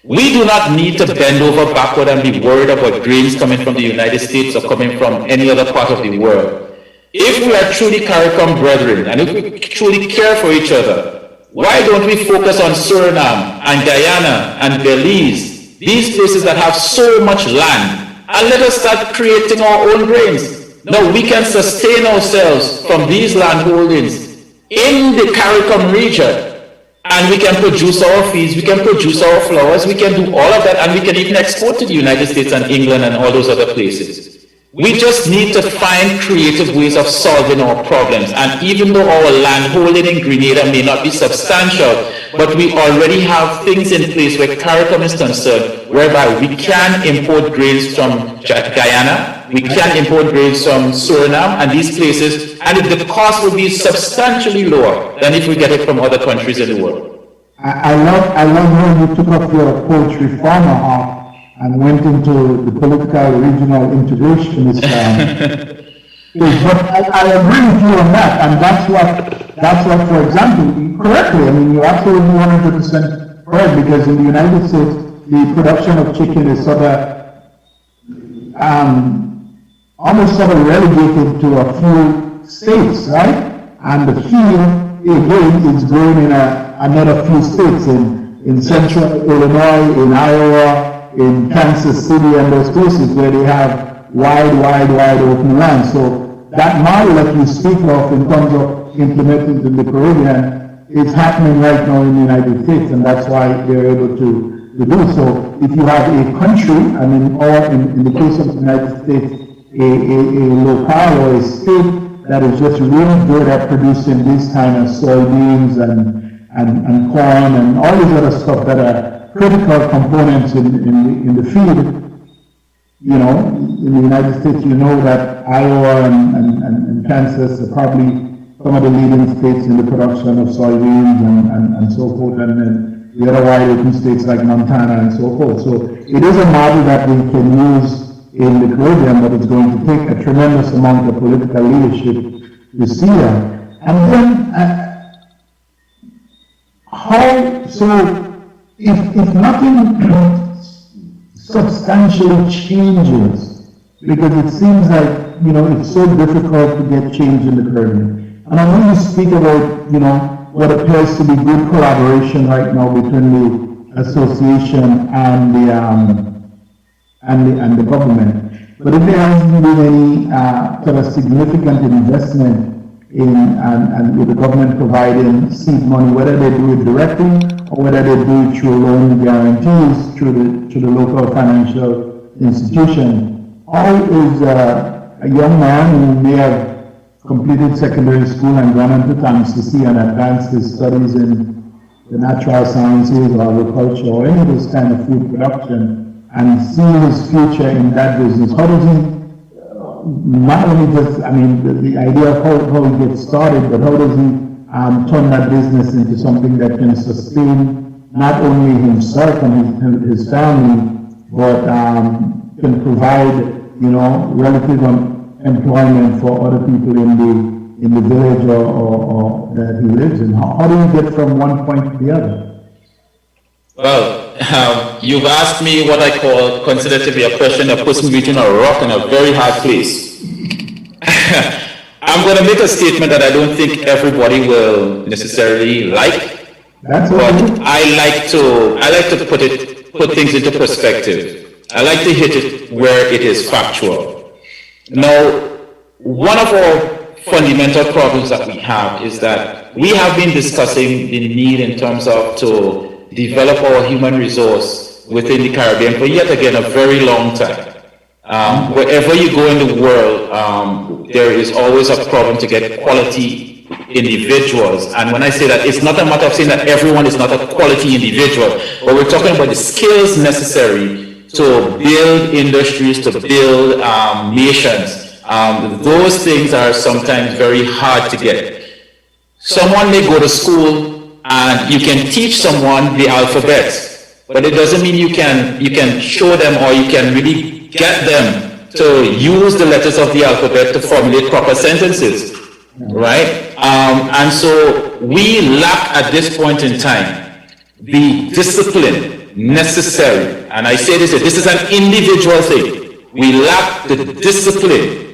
We do not need to bend over backward and be worried about grains coming from the United States or coming from any other part of the world. If we are truly CARICOM brethren, and if we truly care for each other, why don't we focus on Suriname and Guyana and Belize, these places that have so much land, and let us start creating our own grains. Now we can sustain ourselves from these land holdings in the CARICOM region. And we can produce our feeds, we can produce our flowers, we can do all of that, and we can even export to the United States and England and all those other places. We just need to find creative ways of solving our problems. And even though our land holding in Grenada may not be substantial, but we already have things in place where CARICOM is concerned, whereby we can import grains from Guyana, we can import grains from Suriname and these places, and the cost will be substantially lower than if we get it from other countries in the world.
I love how you took up your poultry farmer hat and went into the political regional integrationist. But I agree with you on that, and that's what, for example, correctly, I mean, you're absolutely 100% correct, because in the United States, the production of chicken is sort of, almost sort of relegated to a few states, right? And the field, again, is growing in another few states, in central Illinois, in Iowa, in Kansas City, and those places where they have wide open land. So that model that you speak of in terms of implementing in the Caribbean is happening right now in the United States, and that's why they're able to to do. So if you have a country, I mean, or in the case of the United States, a locale or a state that is just really good at producing this kind of soybeans and corn and all these other stuff that are critical components in the feed. You know, in the United States, you know that Iowa and Kansas are probably some of the leading states in the production of soybeans and so forth, and then the other wide open states like Montana and so forth. So it is a model that we can use in the Caribbean, but it's going to take a tremendous amount of political leadership to see that. And then, if nothing substantially changes, because it seems like, you know, it's so difficult to get change in the Caribbean. And I know you speak about, you know, what appears to be good collaboration right now between the association and the government. But if there hasn't been any sort of significant investment in and with the government providing seed money, whether they do it directly or whether they do it through loan guarantees through the local financial institution, how is a young man who may have completed secondary school and gone on to Calliste and advanced his studies in the natural sciences or agriculture or any of those kind of food production and see his future in that business? How does he not only just, I mean, the idea of how he gets started, but how does he turn that business into something that can sustain not only himself and his family, but can provide, you know, relative employment for other people in the village or that he lives in? How do you get from one point to the other?
Well, you've asked me what I consider to be a question that puts me between a rock and a very hard place. I'm going to make a statement that I don't think everybody will necessarily like, but I like to put things into perspective. I like to hit it where it is factual. Now, one of our fundamental problems that we have is that we have been discussing the need in terms of to develop our human resource within the Caribbean for yet again a very long time. Wherever you go in the world, there is always a problem to get quality individuals. And when I say that, it's not a matter of saying that everyone is not a quality individual, but we're talking about the skills necessary to build industries, to build nations. Those things are sometimes very hard to get. Someone may go to school and you can teach someone the alphabet, but it doesn't mean you can show them or you can really get them to use the letters of the alphabet to formulate proper sentences, right? And so we lack at this point in time the discipline necessary, and I say this is an individual thing. We lack the discipline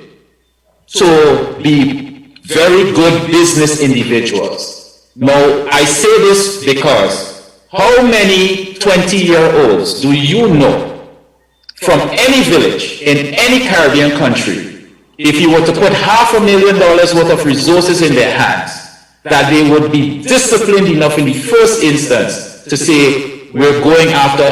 to be very good business individuals. Now, I say this because how many 20-year-olds do you know from any village in any Caribbean country, if you were to put $500,000 worth of resources in their hands, that they would be disciplined enough in the first instance to say, we're going after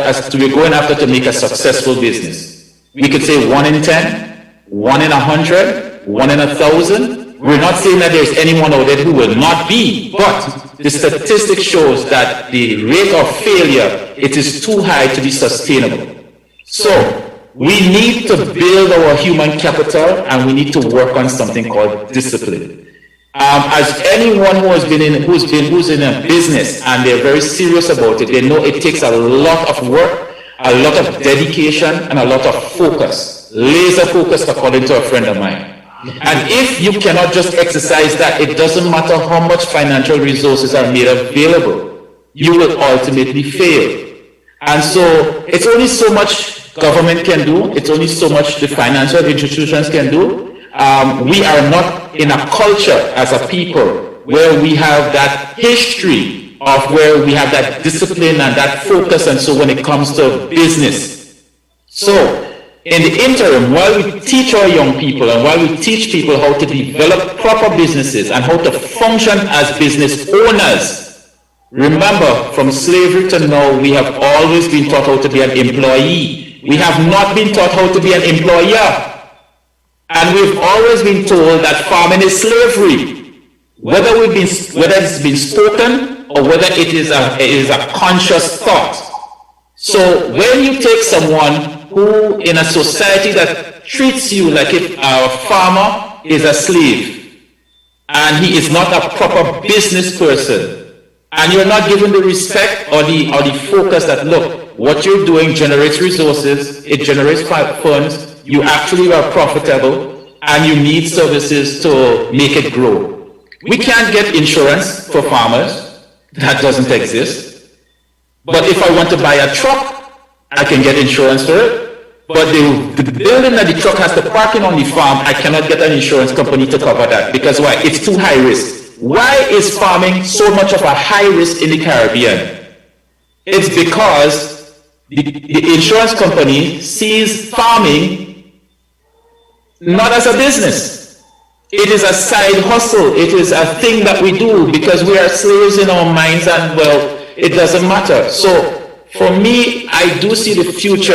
to make a successful business? We could say 1 in 10, 1 in 100, 1 in 1,000. We're not saying that there's anyone out there who will not be, but the statistic shows that the rate of failure, it is too high to be sustainable. So we need to build our human capital, and we need to work on something called discipline. As anyone who's in a business and they're very serious about it, they know it takes a lot of work, a lot of dedication, and a lot of focus, laser focus, according to a friend of mine. And if you cannot just exercise that, it doesn't matter how much financial resources are made available, you will ultimately fail. And so it's only so much government can do, it's only so much the financial institutions can do. We are not in a culture as a people where we have that history of where we have that discipline and that focus, and so when it comes to business. So in the interim, while we teach our young people and while we teach people how to develop proper businesses and how to function as business owners, Remember, from slavery to now, we have always been taught how to be an employee. We have not been taught how to be an employer. And we've always been told that farming is slavery. Whether it's been spoken or whether it is a conscious thought. So when you take someone who in a society that treats you like if a farmer is a slave and he is not a proper business person, and you're not given the respect or the focus that, look, what you're doing generates resources, it generates funds, you actually are profitable, and you need services to make it grow. We can't get insurance for farmers. That doesn't exist. But if I want to buy a truck, I can get insurance for it. But the building that the truck has, the parking on the farm, I cannot get an insurance company to cover that. Because why? It's too high risk. Why is farming so much of a high risk in the Caribbean? It's because the insurance company sees farming not as a business. It is a side hustle. It is a thing that we do because we are slaves in our minds, and well, it doesn't matter. So for me, I do see the future.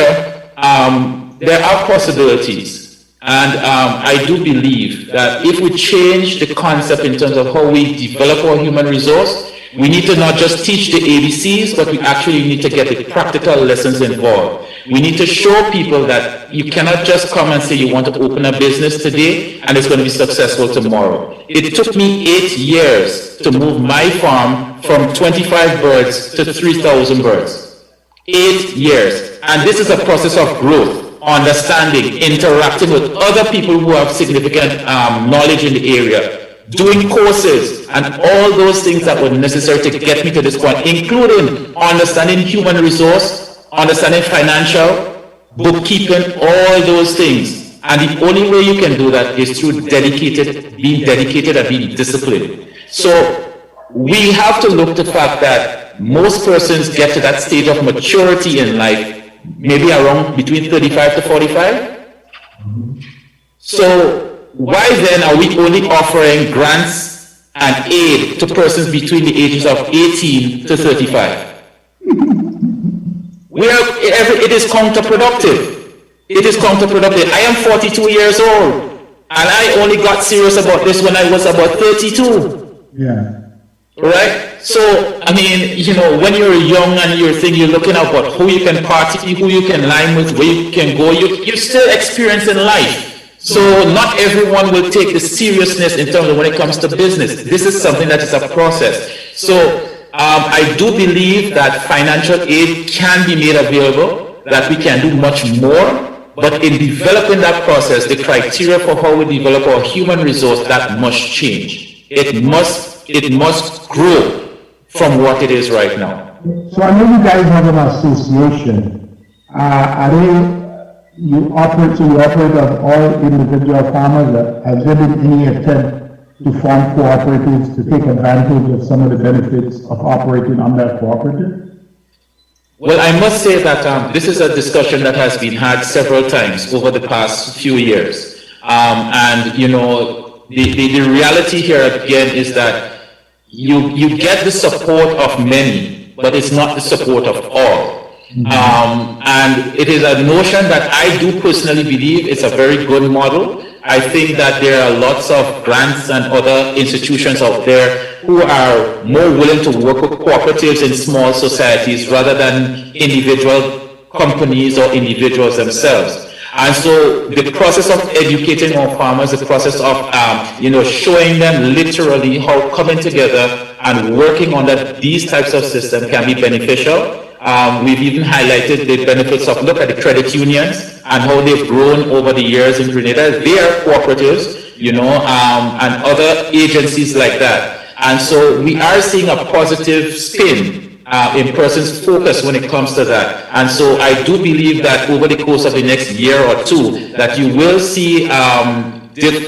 There are possibilities. And I do believe that if we change the concept in terms of how we develop our human resource, we need to not just teach the ABCs, but we actually need to get the practical lessons involved. We need to show people that you cannot just come and say you want to open a business today and it's going to be successful tomorrow. It took me 8 years to move my farm from 25 birds to 3,000 birds. 8 years. And this is a process of growth. Understanding, interacting with other people who have significant knowledge in the area, doing courses, and all those things that were necessary to get me to this point, including understanding human resource, understanding financial, bookkeeping, all those things. And the only way you can do that is through being dedicated and being disciplined. So we have to look at the fact that most persons get to that stage of maturity in life maybe around between 35 to 45. So why then are we only offering grants and aid to persons between the ages of 18 to 35? It is counterproductive. It is counterproductive. I am 42 years old, and I only got serious about this when I was about 32.
Yeah.
Right? So, I mean, you know, when you're young and you're looking at what, who you can party, who you can line with, where you can go, you're still experiencing life. So not everyone will take the seriousness in terms of when it comes to business. This is something that is a process. So I do believe that financial aid can be made available, that we can do much more, but in developing that process, the criteria for how we develop our human resource, that must change. It must grow from what it is right now.
So I know you guys have an association. You operate of all individual farmers. Has there been any attempt to form cooperatives to take advantage of some of the benefits of operating under a cooperative?
Well, I must say that this is a discussion that has been had several times over the past few years. And, you know, the reality here again is that you get the support of many, but it's not the support of all. And it is a notion that I do personally believe is a very good model. I think that there are lots of grants and other institutions out there who are more willing to work with cooperatives in small societies rather than individual companies or individuals themselves. And so the process of educating our farmers, the process of showing them literally how coming together and working on these types of systems can be beneficial. We've even highlighted the benefits of, look at the credit unions and how they've grown over the years in Grenada. They are cooperatives, and other agencies like that. And so we are seeing a positive spin in persons' focus when it comes to that. And so I do believe that over the course of the next year or two, that you will see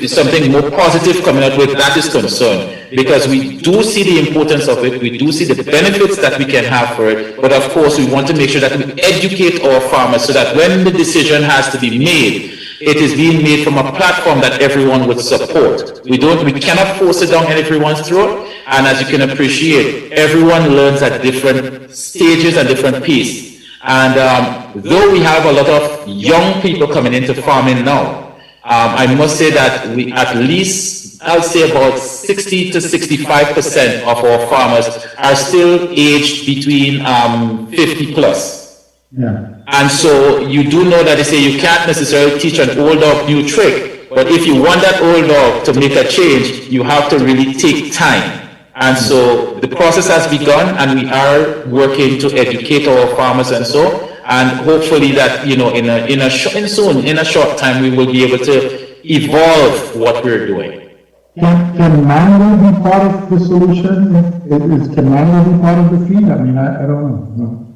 something more positive coming out with that is concerned. Because we do see the importance of it, we do see the benefits that we can have for it, but of course we want to make sure that we educate our farmers so that when the decision has to be made it is being made from a platform that everyone would support. We cannot force it down everyone's throat, and as you can appreciate, everyone learns at different stages and different pace. And though we have a lot of young people coming into farming now, I must say that we at least, I'll say about 60 to 65% of our farmers are still aged between 50 plus.
Yeah.
And so you do know that they say you can't necessarily teach an old dog new trick, but if you want that old dog to make a change, you have to really take time. And so the process has begun, and we are working to educate our farmers and so, and hopefully that, you know, in a short time, we will be able to evolve what we're doing.
Can mango be part of the solution? Can mango be part of the feed? I mean, I don't know. No.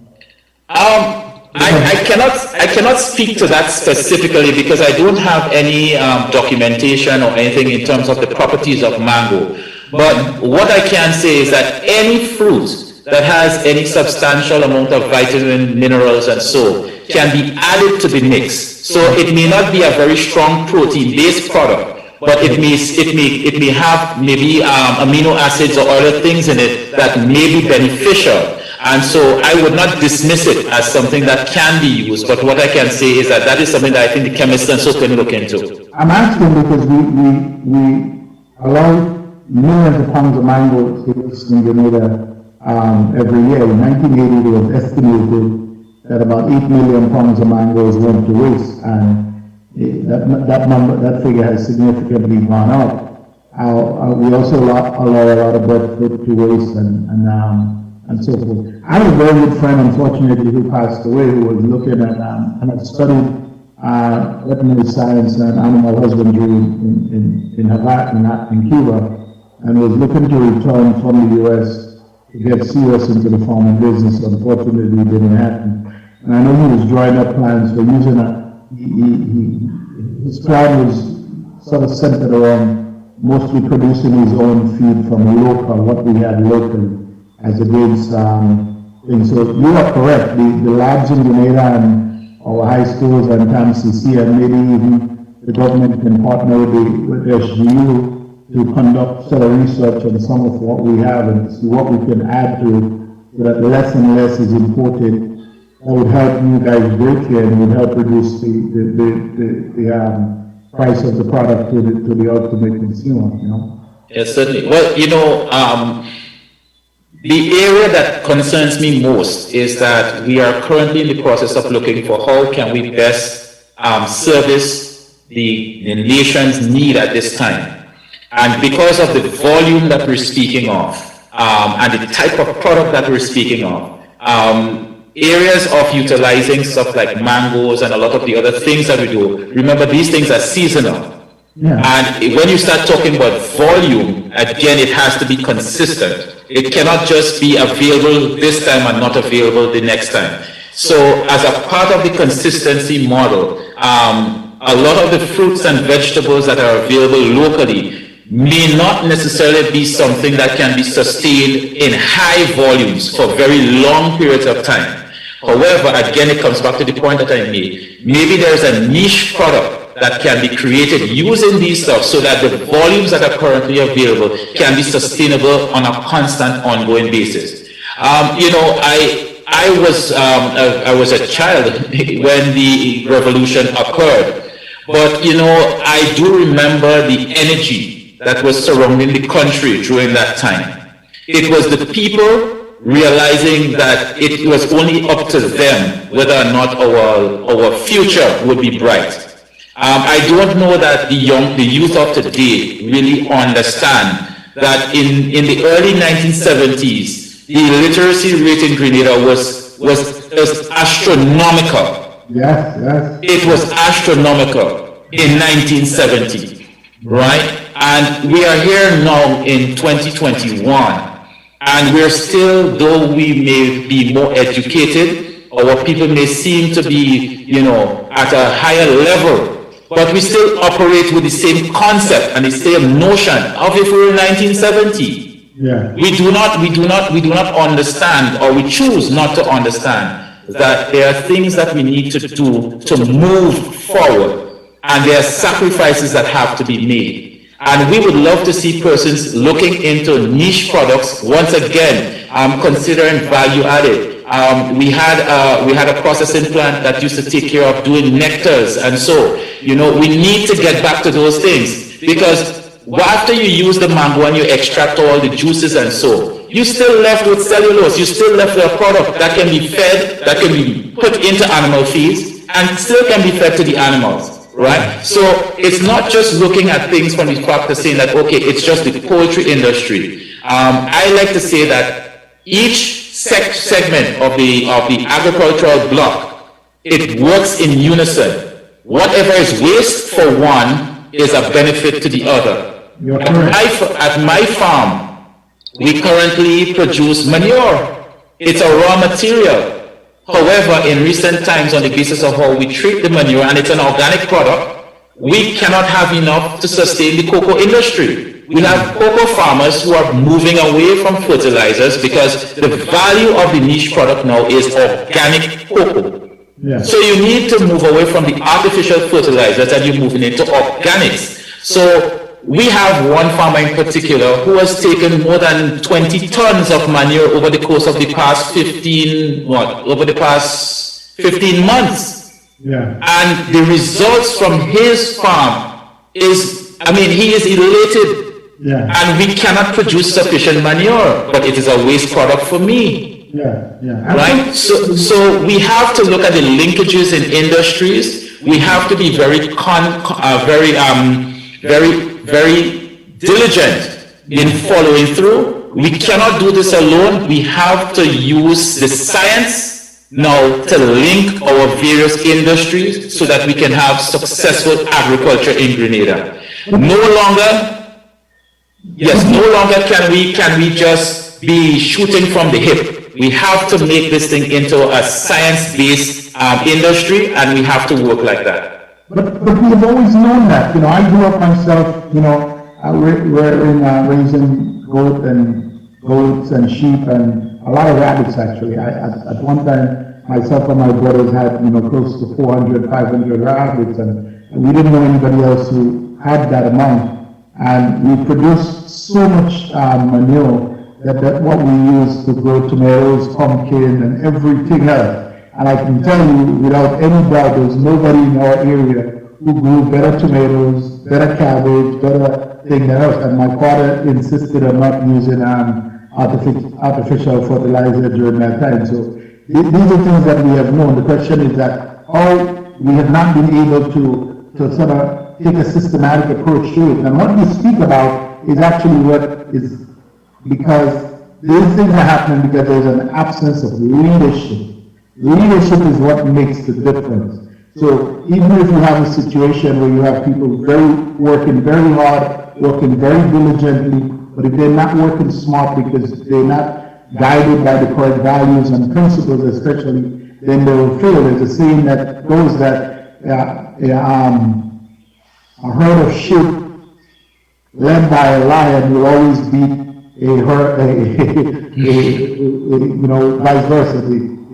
I cannot speak to that specifically because I don't have any documentation or anything in terms of the properties of mango. But what I can say is that any fruit that has any substantial amount of vitamin, minerals, and so can be added to the mix. So it may not be a very strong protein-based product, but it may have maybe amino acids or other things in it that may be beneficial. And so I would not dismiss it as something that can be used, but what I can say is that that is something that I think the chemists and so can look into.
I'm asking because we allow millions of pounds of mango to waste in Grenada every year. In 1980, it was estimated that about 8 million pounds of mangoes went to waste, and that figure has significantly gone up. We also allow a lot of breadfruit to waste and so forth. I have a very good friend, unfortunately, who passed away, who was looking at and had studied veterinary science and animal husbandry in Havana, in Cuba, and was looking to return from the U.S. to get serious into the farming business. Unfortunately, it didn't happen. And I know he was drawing up plans for using his plan was sort of centered around mostly producing his own feed from local, what we had locally, as against things. So you are correct. The labs in Grenada and our high schools and TAMCC, and maybe even the government can partner with SGU to conduct sort of research on some of what we have and see what we can add to it, so that less and less is imported. That would help you guys break here and would help reduce the price of the product to the ultimate consumer, you know?
Yes, certainly. Well, you know, the area that concerns me most is that we are currently in the process of looking for how can we best service the nation's need at this time. And because of the volume that we're speaking of, and the type of product that we're speaking of, areas of utilizing stuff like mangoes and a lot of the other things that we do, remember these things are seasonal.
Yeah.
And when you start talking about volume, again, it has to be consistent. It cannot just be available this time and not available the next time. So as a part of the consistency model, a lot of the fruits and vegetables that are available locally may not necessarily be something that can be sustained in high volumes for very long periods of time. However, again, it comes back to the point that I made. Maybe there's a niche product that can be created using these stuff so that the volumes that are currently available can be sustainable on a constant, ongoing basis. You know, I was a child when the revolution occurred, but you know, I do remember the energy that was surrounding the country during that time. It was the people realizing that it was only up to them whether or not our future would be bright. I don't know that the youth of today really understand that in the early 1970s, the literacy rate in Grenada was astronomical.
Yes.
It was astronomical in 1970, right? And we are here now in 2021, and we're still, though we may be more educated, our people may seem to be, you know, at a higher level, but we still operate with the same concept and the same notion of if we were in 1970.
Yeah.
We do not understand, or we choose not to understand, that there are things that we need to do to move forward. and there are sacrifices that have to be made. And we would love to see persons looking into niche products, once again, considering value added. We had a processing plant that used to take care of doing nectars, and so, you know, we need to get back to those things, because after you use the mango and you extract all the juices and so, you're still left with cellulose, you're still left with a product that can be fed, that can be put into animal feeds, and still can be fed to the animals, right? So it's not just looking at things from the factor saying that, okay, it's just the poultry industry. I like to say that each segment of the agricultural block, it works in unison. Whatever is waste for one is a benefit to the other. At my farm, we currently produce manure. It's a raw material. However, in recent times, on the basis of how we treat the manure, and it's an organic product, we cannot have enough to sustain the cocoa industry. We have cocoa farmers who are moving away from fertilizers because the value of the niche product now is organic cocoa. Yeah. So you need to move away from the artificial fertilizers and you're moving into organics. So we have one farmer in particular who has taken more than 20 tons of manure over the course of the past 15 months. Yeah. And the results from his farm is, I mean, he is elated. Yeah. And we cannot produce sufficient manure, but it is a waste product for me. Yeah, yeah. Right? So we have to look at the linkages in industries. We have to be very diligent in following through. We cannot do this alone. We have to use the science now to link our various industries so that we can have successful agriculture in Grenada. No longer can we just be shooting from the hip. We have to make this thing into a science-based industry, and we have to work like that.
But we have always known that. You know, I grew up myself. You know, we're in raising goats and sheep and a lot of rabbits actually. At one time, myself and my brothers had close to 400, 500 rabbits, and we didn't know anybody else who had that amount. And we produced so much manure that what we use to grow tomatoes, pumpkin, and everything else. And I can tell you, without any doubt, there's nobody in our area who grew better tomatoes, better cabbage, better thing than us. And my father insisted on not using artificial fertilizer during that time. So these are things that we have known. The question is that how we have not been able to sort of take a systematic approach to it. And what we speak about is actually what is, because these things are happening because there's an absence of leadership. Leadership is what makes the difference. So even if you have a situation where you have people working very hard, working very diligently, but if they're not working smart because they're not guided by the correct values and principles especially, then they will fail. There's a saying that goes that a herd of sheep led by a lion will always beat vice versa.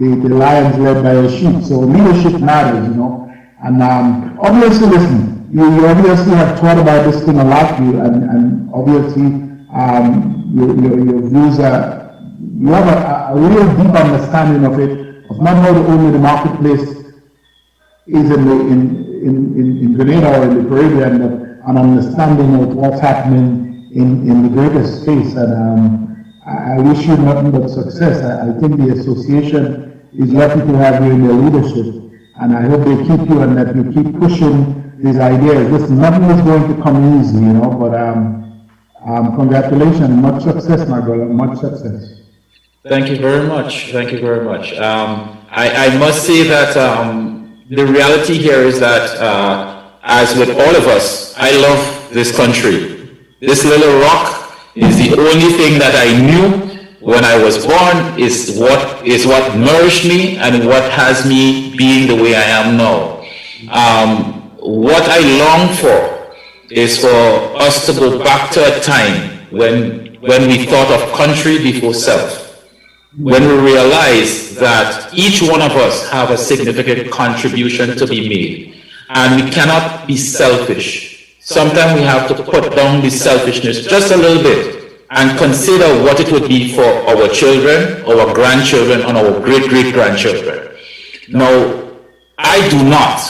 The lions led by a sheep. So leadership matters, And obviously, listen, you obviously have thought about this thing a lot, and obviously your views are, you have a real deep understanding of it, of not only the marketplace is in Grenada or in the Caribbean, but an understanding of what's happening in the greater space. And I wish you nothing but success. I think the association is lucky to have you in their leadership, and I hope they keep you and that you keep pushing these ideas. Listen, nothing is going to come easy, but congratulations, much success, my brother, much success.
Thank you very much. Thank you very much. I must say that the reality here is that, as with all of us, I love this country. This little rock is the only thing that I knew when I was born is what nourished me and what has me being the way I am now. What I long for is for us to go back to a time when we thought of country before self, when we realized that each one of us have a significant contribution to be made. and we cannot be selfish. Sometimes we have to put down the selfishness just a little bit and consider what it would be for our children, our grandchildren, and our great-great-grandchildren. Now, I do not,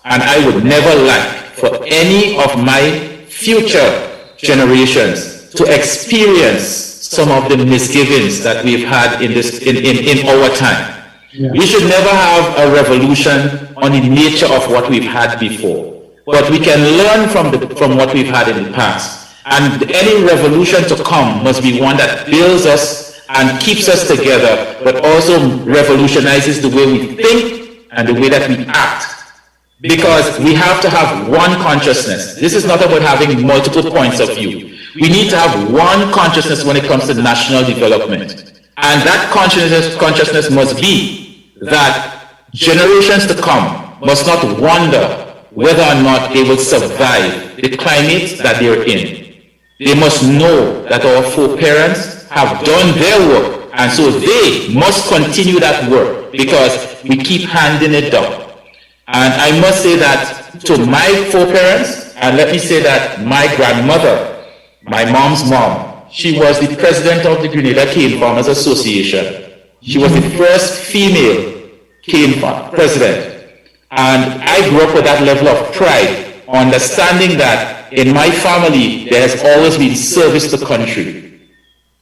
and I would never like for any of my future generations to experience some of the misgivings that we've had in our time. Yeah. We should never have a revolution on the nature of what we've had before, but we can learn from what we've had in the past. And any revolution to come must be one that builds us and keeps us together, but also revolutionizes the way we think and the way that we act. Because we have to have one consciousness. This is not about having multiple points of view. We need to have one consciousness when it comes to national development. And that consciousness must be that generations to come must not wonder whether or not they will survive the climate that they're in. They must know that our foreparents have done their work, and so they must continue that work because we keep handing it down. And I must say that to my foreparents, and let me say that my grandmother, my mom's mom, she was the president of the Grenada Cane Farmers Association. She was the first female cane president. And I grew up with that level of pride, understanding that in my family, there has always been service to country.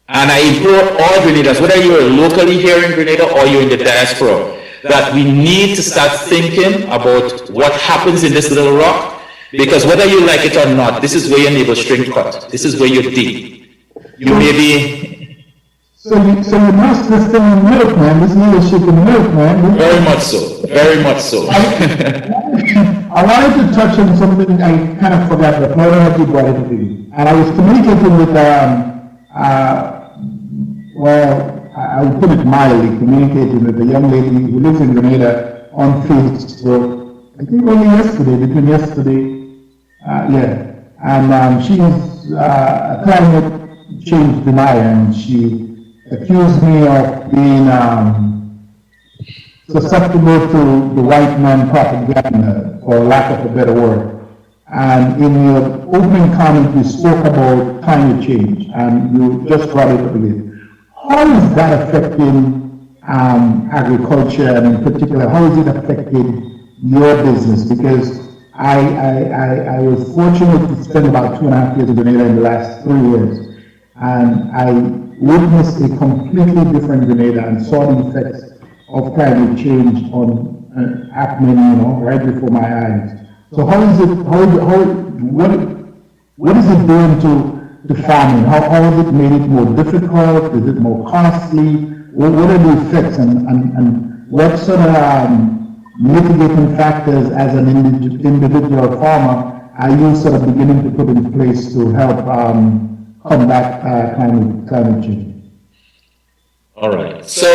And I implore all Grenadans, whether you are locally here in Grenada or you're in the diaspora, that we need to start thinking about what happens in this little rock, because whether you like it or not, this is where your navel string cut. This is where you're deep. You may be...
So you must listen in milk, man. This leadership in milk, man.
Very much so. Very much so.
I wanted to touch on something I kind of forgot, but now that you brought it to me. And I was communicating with, I would put it mildly, communicating with a young lady who lives in Grenada on Facebook, I think only yesterday, between yesterday, and she's a climate change denier, and she accused me of being susceptible to the white man propaganda, for lack of a better word. And in your opening comment, you spoke about climate change, and you just brought it up again. How is that affecting agriculture, and in particular, how is it affecting your business? Because I was fortunate to spend about 2.5 years in Grenada in the last 3 years, and I witnessed a completely different Grenada and saw the effects of climate change on happening, right before my eyes. So how is it? What is it doing to farming? How has it made it more difficult? Is it more costly? What are the effects, and what sort of mitigating factors as an individual farmer are you sort of beginning to put in place to help combat climate change?
All right. So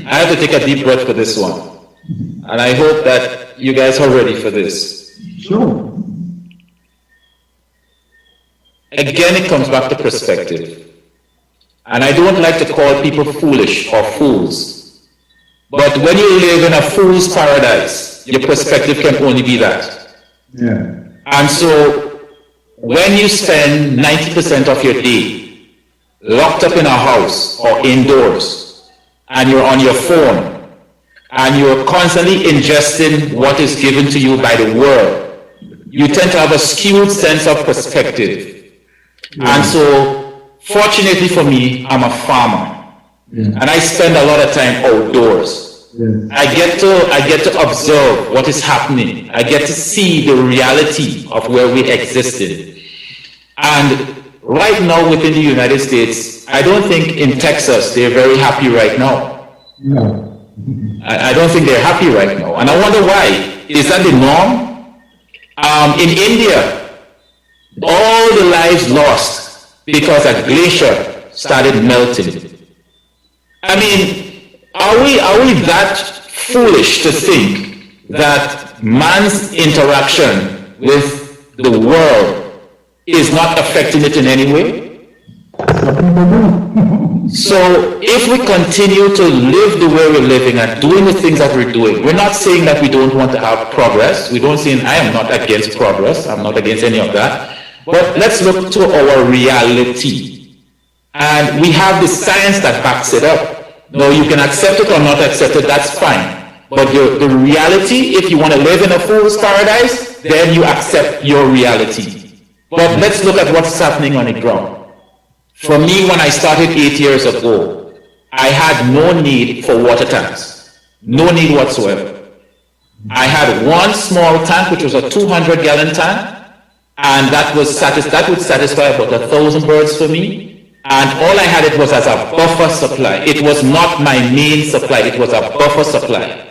I have to take a deep breath for this one. And I hope that you guys are ready for this.
Sure.
Again, it comes back to perspective. And I don't like to call people foolish or fools. But when you live in a fool's paradise, your perspective can only be that.
Yeah.
And so when you spend 90% of your day locked up in a house or indoors, and you're on your phone, and you're constantly ingesting what is given to you by the world, you tend to have a skewed sense of perspective. Yeah. And so, fortunately for me, I'm a farmer. Yeah. And I spend a lot of time outdoors. Yeah. I get to observe what is happening. I get to see the reality of where we existed. And right now within the United States, I don't think in Texas they're very happy right now.
No.
I don't think they're happy right now. And I wonder why. Is that the norm? In India, all the lives lost because a glacier started melting. I mean, are we that foolish to think that man's interaction with the world is not affecting it in any way?
Some people do.
So if we continue to live the way we're living and doing the things that we're doing, we're not saying that we don't want to have progress. We don't say, I am not against progress. I'm not against any of that. But let's look to our reality. And we have the science that backs it up. Now, you can accept it or not accept it, that's fine. But the reality, if you want to live in a fool's paradise, then you accept your reality. But let's look at what's happening on the ground. For me, when I started 8 years ago, I had no need for water tanks. No need whatsoever. I had one small tank, which was a 200-gallon tank, and that would satisfy about 1,000 birds for me. And all I had it was as a buffer supply. It was not my main supply, it was a buffer supply.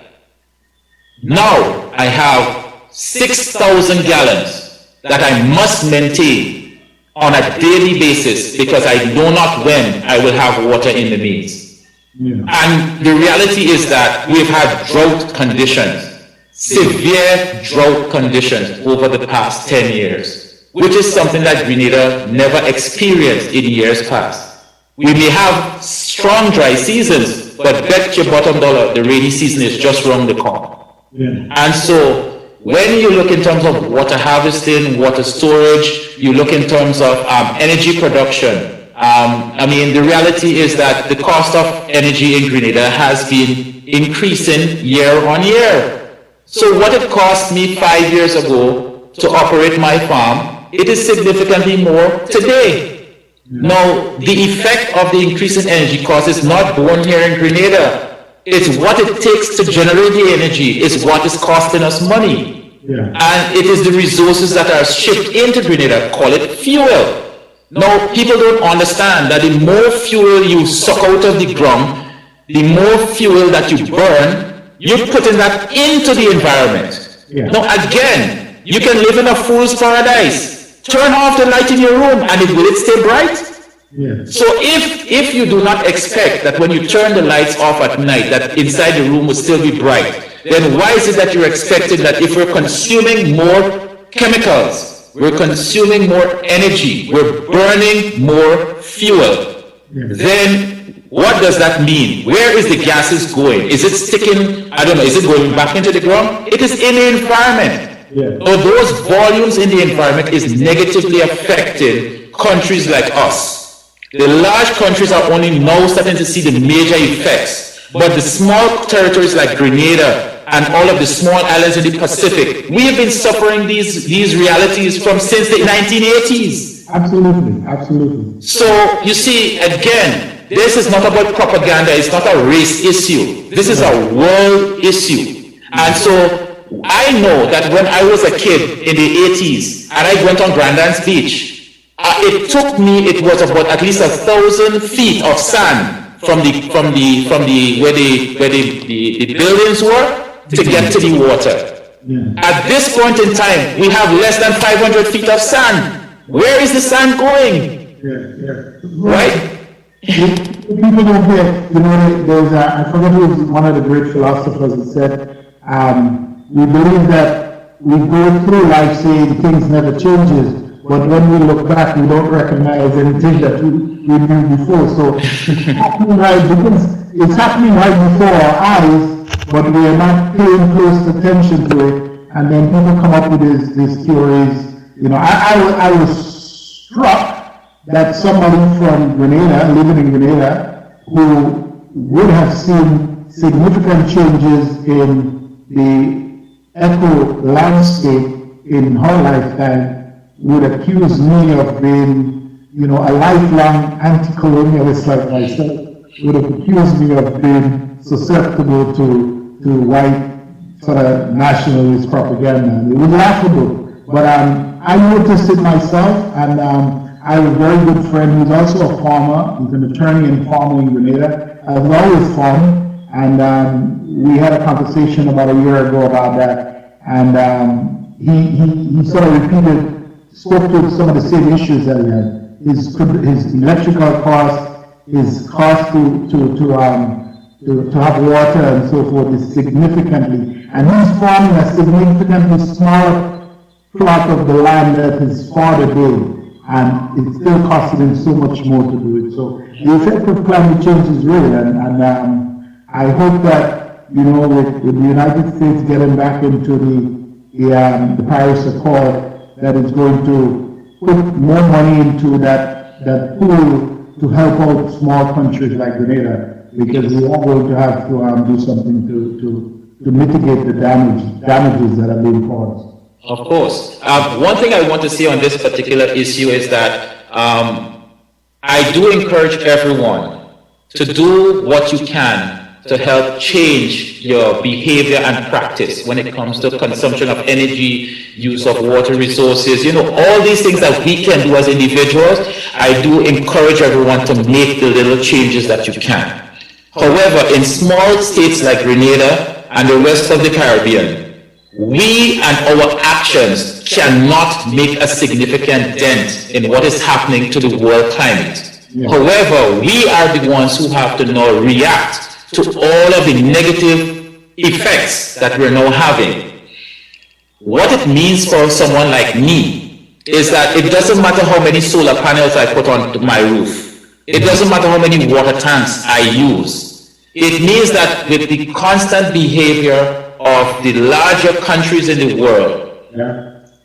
Now I have 6,000 gallons that I must maintain on a daily basis because I know not when I will have water in the mains. Yeah. And the reality is that we've had drought conditions, severe drought conditions over the past 10 years, which is something that Grenada never experienced in years past. We may have strong dry seasons, but bet your bottom dollar the rainy season is just around the corner. Yeah. And so when you look in terms of water harvesting, water storage, you look in terms of energy production, I mean, the reality is that the cost of energy in Grenada has been increasing year on year. So what it cost me 5 years ago to operate my farm, it is significantly more today. Now, the effect of the increase in energy cost is not born here in Grenada. It's what it takes to generate the energy is what is costing us money. Yeah. And it is the resources that are shipped into Grenada, call it fuel. Now, people don't understand that the more fuel you suck out of the ground, the more fuel that you burn, you're putting that into the environment. Yeah. Now, again, you can live in a fool's paradise. Turn off the light in your room and will it stay bright? Yeah. So if you do not expect that when you turn the lights off at night that inside the room will still be bright, then why is it that you're expecting that if we're consuming more chemicals, we're consuming more energy, we're burning more fuel, then what does that mean? Where is the gases going? Is it sticking, I don't know, is it going back into the ground? It is in the environment. Yeah. So those volumes in the environment is negatively affecting countries like us. The large countries are only now starting to see the major effects, but the small territories like Grenada and all of the small islands in the Pacific, we have been suffering these realities from since the 1980s.
Absolutely, absolutely.
So you see, again, this is not about propaganda, it's not a race issue. This is a world issue. And so I know that when I was a kid in the 80s and I went on Grandad's Beach, it was about at least 1,000 feet of sand from where the buildings were to get to the water. Yeah. At this point in time, we have less than 500 feet of sand. Where is the sand going? Right?
People don't get, there's I forget who was one of the great philosophers that said, we believe that we go through life saying things never changes, but when we look back, we don't recognize anything that we knew before. So it's happening right before our eyes, but we are not paying close attention to it. And then people come up with these theories. I was struck that somebody from Grenada, living in Grenada, who would have seen significant changes in the eco landscape in her lifetime would accuse me of being, a lifelong anti-colonialist like myself, would have accused me of being susceptible to white sort of nationalist propaganda. It was laughable, but I noticed it myself, and I have a very good friend who's also a farmer. He's an attorney and farmer in Grenada. I've always farmed, and we had a conversation about a year ago about that, and he sort of spoke to some of the same issues that we had. His electrical cost, his cost to have water and so forth is significantly, and he's farming a significantly smaller plot of the land that his father did. and it's still costing them so much more to do it. So the effect of climate change is real, and I hope that, you know, with the United States getting back into the Paris Accord, that it's going to put more money into that pool to help out small countries like Grenada, because we are going to have to do something to mitigate the damages that are being caused.
Of course. One thing I want to say on this particular issue is that I do encourage everyone to do what you can to help change your behavior and practice when it comes to consumption of energy, use of water resources, you know, all these things that we can do as individuals. I do encourage everyone to make the little changes that you can. However, in small states like Grenada and the rest of the Caribbean, we and our actions cannot make a significant dent in what is happening to the world climate. Yeah. However, we are the ones who have to now react to all of the negative effects that we're now having. What it means for someone like me is that it doesn't matter how many solar panels I put on my roof. It doesn't matter how many water tanks I use. It means that with the constant behavior of the larger countries in the world,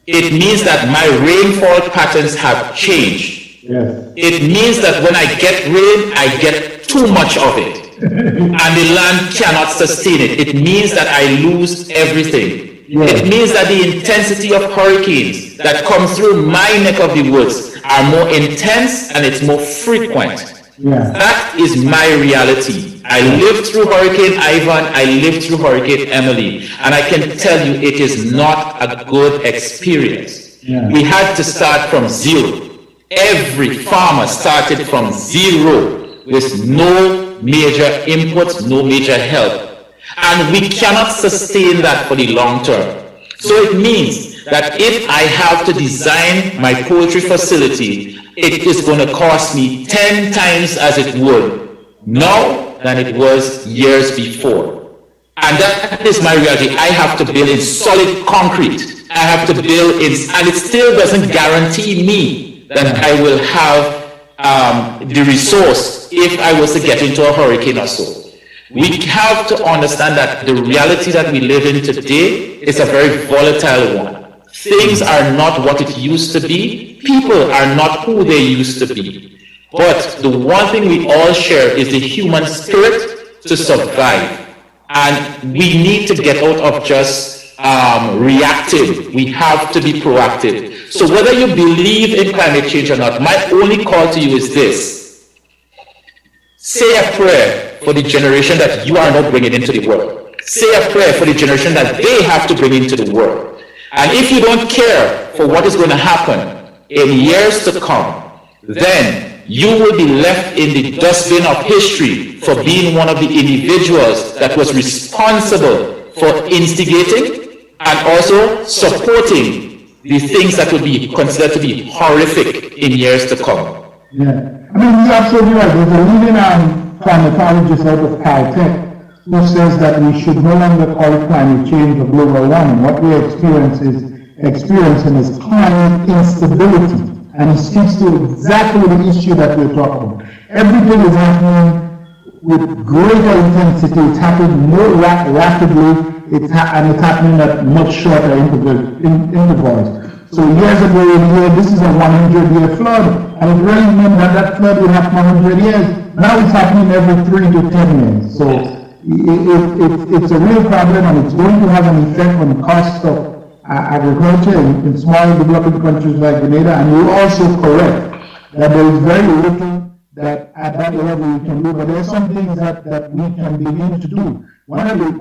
it means that my rainfall patterns have changed.
Yes.
It means that when I get rain, I get too much of it. And the land cannot sustain it. It means that I lose everything. Yes. It means that the intensity of hurricanes that come through my neck of the woods are more intense and it's more frequent.
Yeah.
That is my reality. I lived through Hurricane Ivan, I lived through Hurricane Emily, and I can tell you it is not a good experience.
Yeah.
We had to start from zero. Every farmer started from zero with no major inputs, no major help. And we cannot sustain that for the long term. So it means that if I have to design my poultry facility, it is going to cost me 10 times as it would now than it was years before. And that is my reality. I have to build in solid concrete. I have to build in, and it still doesn't guarantee me that I will have the resource if I was to get into a hurricane or so. We have to understand that the reality that we live in today is a very volatile one. Things are not what it used to be. People are not who they used to be. But the one thing we all share is the human spirit to survive. And we need to get out of just reactive. We have to be proactive. So whether you believe in climate change or not, my only call to you is this. Say a prayer for the generation that you are not bringing into the world. Say a prayer for the generation that they have to bring into the world. And if you don't care for what is going to happen in years to come, then you will be left in the dustbin of history for being one of the individuals that was responsible for instigating and also supporting the things that would be considered to be horrific in years to come.
Yeah, I mean, you're absolutely right. There's a leading climatologist out of Caltech who says that we should no longer call it climate change or global warming. What we're experiencing is climate instability. And it speaks to exactly the issue that we're talking about. Everything is happening with greater intensity. It's happening more rapidly. It's happening at much shorter intervals. So years ago in here, this is a 100-year flood, and it really meant that flood would happen 100 years. Now it's happening every 3 to 10 years. So it's a real problem, and it's going to have an effect on the cost of agriculture in small developing countries like Grenada. And you're also correct that there is very little that at that level we can do, but there are some things that we can begin to do. One of the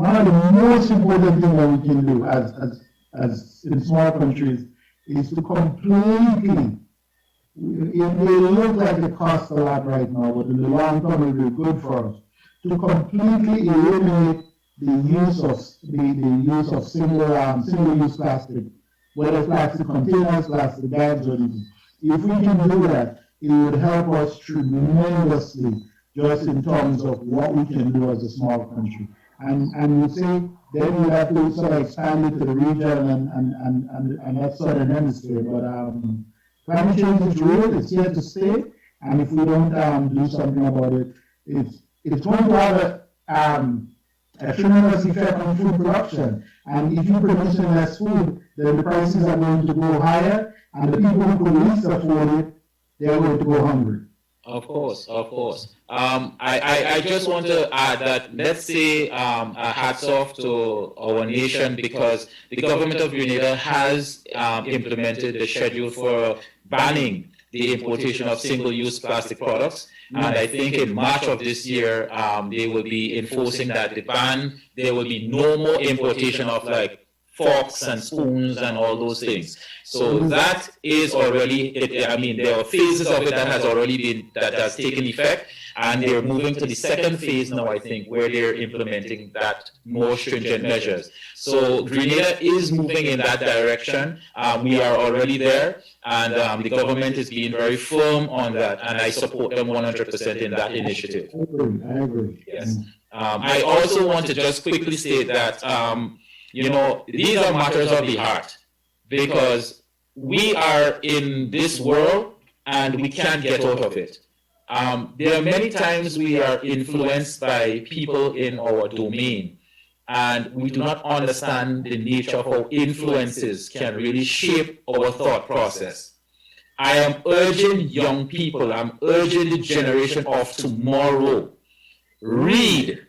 most important things that we can do as in small countries is to completely, it may look like it costs a lot right now, but in the long term it will be good for us, to completely eliminate the use of single-use plastic, whether plastic containers, plastic bags, or anything. If we can do that, it would help us tremendously, just in terms of what we can do as a small country. And you say then we have to sort of expand it to the region and that sort of hemisphere. But Climate change is real, it's here to stay, and if we don't do something about it, it's going to have a tremendous effect on food production. And if you're producing less food, then the prices are going to go higher, and the people who can least afford it, they're going to go hungry.
Of course, of course. I just want to add that, let's say a hats off to our nation, because the government of Grenada has implemented the schedule for banning the importation of single-use plastic products. And I think in March of this year, they will be enforcing that. The ban, there will be no more importation of like forks and spoons and all those things. So that is already, I mean, there are phases of it that has already been, that has taken effect, and they're moving to the second phase now, I think, where they're implementing that more stringent measures. So Grenada is moving in that direction. We are already there, and the government is being very firm on that, and I support them 100% in that initiative.
I agree.
Yes. I also want to just quickly state that, you know, these are matters of the heart, because we are in this world and we can't get out of it. There are many times we are influenced by people in our domain, and we do not understand the nature of how influences can really shape our thought process. I am urging young people, I'm urging the generation of tomorrow, read.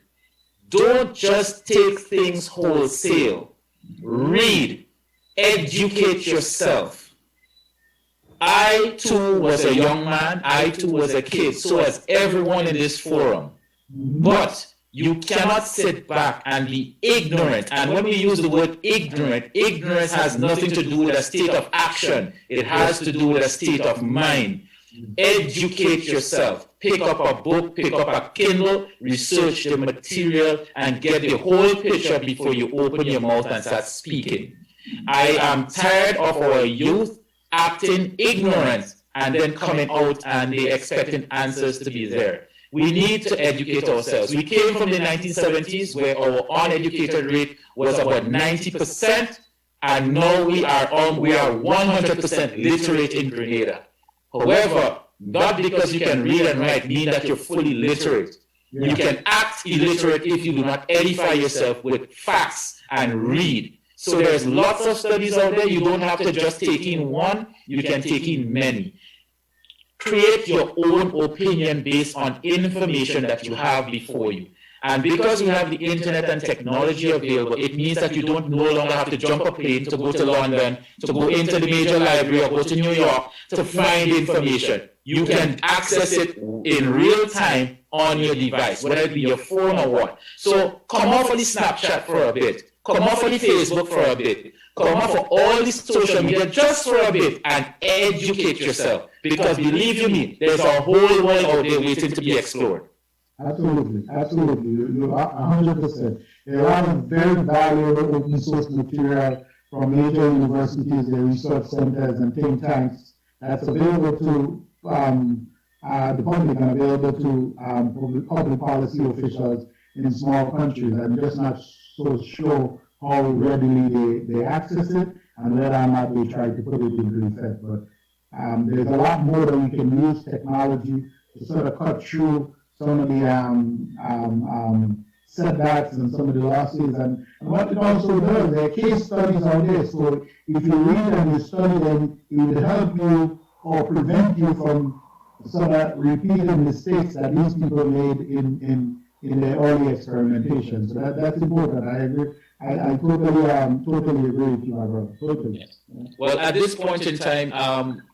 Don't just take things wholesale. Read. Educate yourself. I too was a young man. I too was a kid. So as everyone in this forum. But you cannot sit back and be ignorant. And when we use the word ignorant, ignorance has nothing to do with a state of action. It has to do with a state of mind. Educate yourself. Pick up a book, pick up a Kindle, research the material, and get the whole picture before you open your mouth and start speaking. I am tired of our youth acting ignorant and then coming out and they expecting answers to be there. We need to educate ourselves. We came from the 1970s where our uneducated rate was about 90%, and now we are 100% literate in Grenada. However, not because you can read and write mean that you're fully literate. You can act illiterate if you do not edify yourself with facts and read. So there's lots of studies out there. You don't have to just take in one, you can take in many. Create your own opinion based on information that you have before you. And because we have the internet and technology available, it means that you don't no longer have to jump a plane to go to London, to go into the major library or go to New York to find information. You can access it in real time on your device, whether it be your phone or what. So come off of the Snapchat for a bit. Come off of the Facebook for a bit. Come off of all this social media just for a bit and educate yourself. Because believe you me, there's a whole world out there waiting to be explored.
Absolutely, absolutely. You're 100%. There are a lot of very valuable open source material from major universities and research centers and think tanks that's available to the public and available to public policy officials in small countries. I'm just not so sure how readily they access it and whether or not they try to put it into effect. But there's a lot more that we can use technology to sort of cut through some of the setbacks and some of the losses, and what it also does, there are case studies out there, so if you read and you study them, it will help you or prevent you from sort of repeating mistakes that these people made in their early experimentation. So that's important. I agree. I totally agree with you, my brother. Totally.
Yes. Well, at this point in time,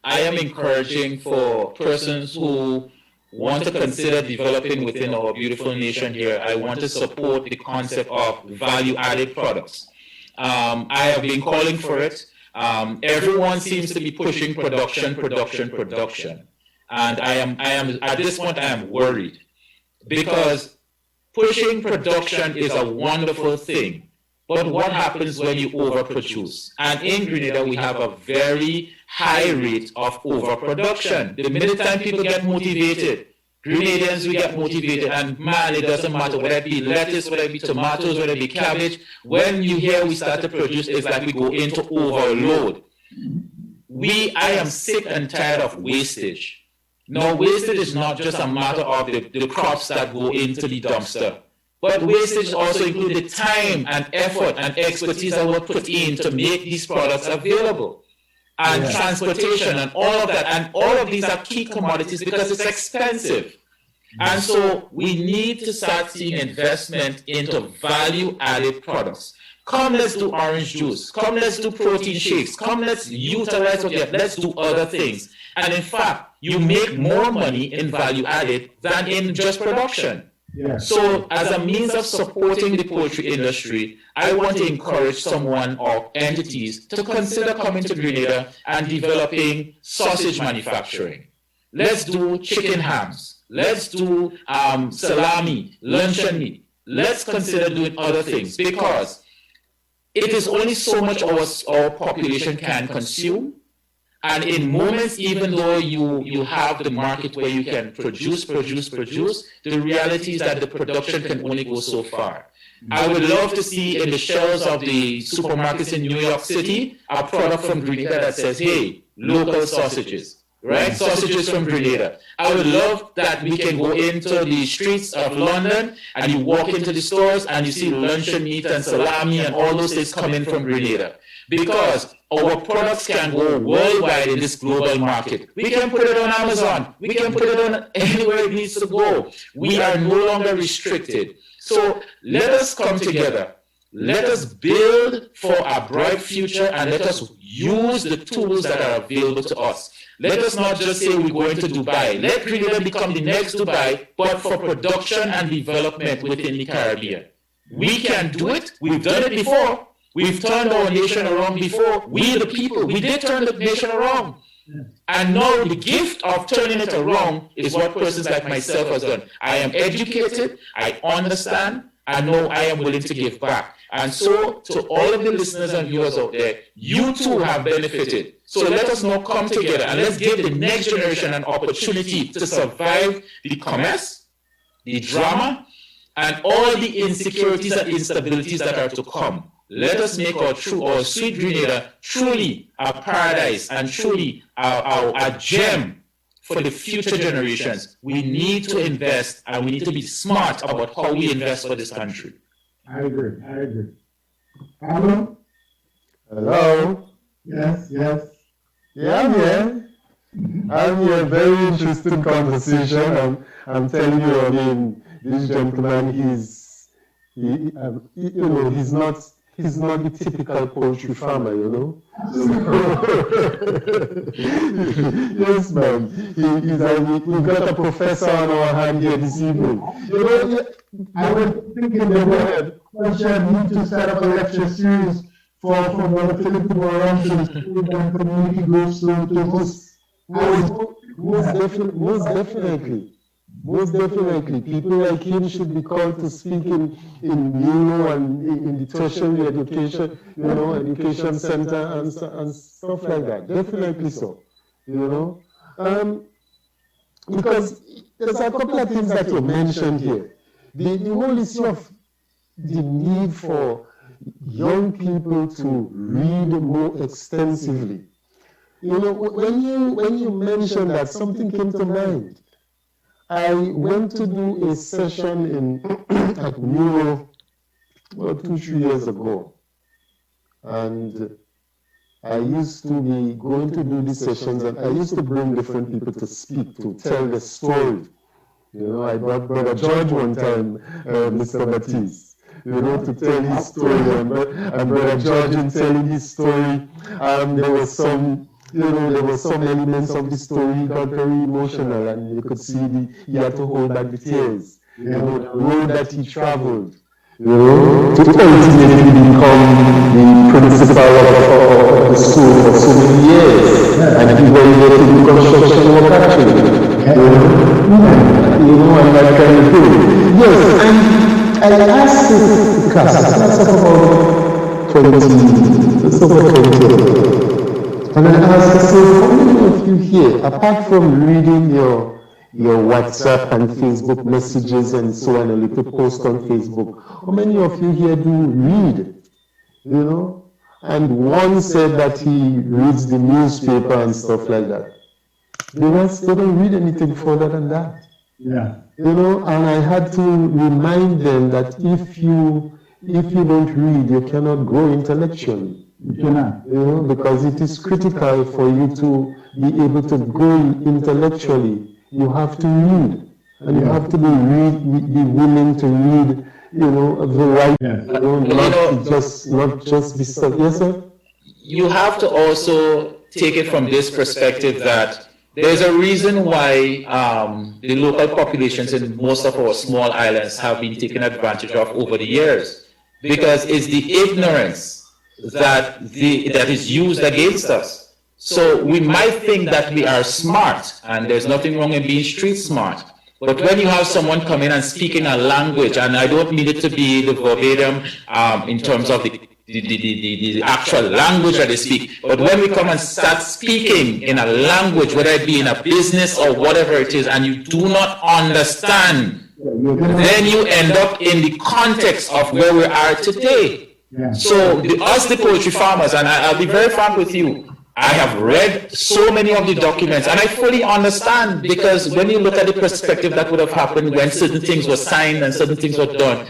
I am encouraging for persons who want to consider developing within our beautiful nation here. I want to support the concept of value-added products. I have been calling for it. Everyone seems to be pushing production. And I am at this point I am worried, because pushing production is a wonderful thing. But what happens when you overproduce? And in Grenada, we have a very high rate of overproduction. The minute time people get motivated, Grenadians, we get motivated, and man, it doesn't matter whether it be lettuce, whether it be tomatoes, whether it be cabbage. When you hear we start to produce, it's like we go into overload. I am sick and tired of wastage. Now, wastage is not just a matter of the crops that go into the dumpster, but wastage also includes the time and effort and expertise that were put in to make these products available, and transportation and all of that. And all of these are key commodities because it's expensive. And so we need to start seeing investment into value-added products. Come, let's do orange juice. Come, let's do protein shakes. Come, let's utilize what you have. Let's do other things. And in fact, you make more money in value-added than in just production.
Yeah.
So as a means of supporting the poultry industry, I want to encourage someone or entities to consider coming to Grenada and developing sausage manufacturing. Let's do chicken hams. Let's do salami, luncheon meat. Let's consider doing other things, because it is only so much our population can consume. And in moments, even though you have the market where you can produce, the reality is that the production can only go so far. I would love to see in the shelves of the supermarkets in New York City a product from Grenada that says, hey, local sausages, right? Sausages from Grenada. I would love that we can go into the streets of London and you walk into the stores and you see luncheon meat and salami and all those things coming from Grenada. Because our products can go worldwide in this global market. We can put it on Amazon. We can put it on anywhere it needs to go. We are no longer restricted. So let us come together. Let us build for a bright future, and let us use the tools that are available to us. Let us not just say we're going to Dubai. Let Grenada become the next Dubai, but for production and development within the Caribbean. We can do it. We've done it before. We've turned our nation around before. We, the people, we did turn the nation around. And now the gift of turning it around is what persons like myself has done. I am educated, I understand, I know I am willing to give back. And so to all of the listeners and viewers out there, you too have benefited. So let us now come together and let's give the next generation an opportunity to survive the commerce, the drama, and all the insecurities and instabilities that are to come. Let us make our sweet Grenada truly a paradise and truly a gem for the future generations. We need to invest, and we need to be smart about how we invest for this country.
I agree. Pablo?
Hello?
Yes.
Yeah, I'm here. I'm here. Very interesting conversation. I'm telling you, I mean, this gentleman, he's not the typical poultry farmer, you know. Yes, man. We've got a professor on our hand here this evening. You know,
I was thinking that we need to set up a lecture series for the PHILLIP and community groups to host. Most definitely. People like him should be called to speak in and in the tertiary education, education center and stuff like that. Definitely so, because there's a couple of things that you mentioned here. The whole issue of the need for young people to read more extensively. When you mentioned that, something came to mind. I went to do a session at Neuro about 2-3 years ago, and I used to be going to do these sessions, and I used to bring different people to speak, to tell the story. I brought Brother George one time, Mr. Baptiste, to tell his story, and Brother George in telling his story, there was some elements of the story. He got very emotional, and you could see he had to hold back the tears. The road that he traveled, to ultimately become the principal of the school for so many years, and he was able to do construction work actually, and that kind of thing. Yes, and I asked this class of about 20. And I asked, how many of you here, apart from reading your WhatsApp and Facebook messages and so on, a little post on Facebook, how many of you here do read?
and one said that he reads the newspaper and stuff like that. The rest, they don't read anything further than that.
Yeah.
You know, and I had to remind them that if you don't read, you cannot grow intellectually.
You cannot.
You know, because it is critical for you to be able to grow intellectually. You have to read, and you have to be willing to read. You know, the right.
Yes.
You know, not just be stuck. Yes, sir.
You have to also take it from this perspective that there's a reason why the local populations in most of our small islands have been taken advantage of over the years, because it's the ignorance that is used against us. So we might think that we are smart, and there's nothing wrong in being street smart. But when you have someone come in and speak in a language, and I don't mean it to be the verbatim in terms of the actual language that they speak, but when we come and start speaking in a language, whether it be in a business or whatever it is, and you do not understand, then you end up in the context of where we are today.
Yeah.
So us, the poultry farmers, and I'll be very frank with you, I have read so many of the documents, and I fully understand, because when you look at the perspective that would have happened when certain things were signed and certain things were done,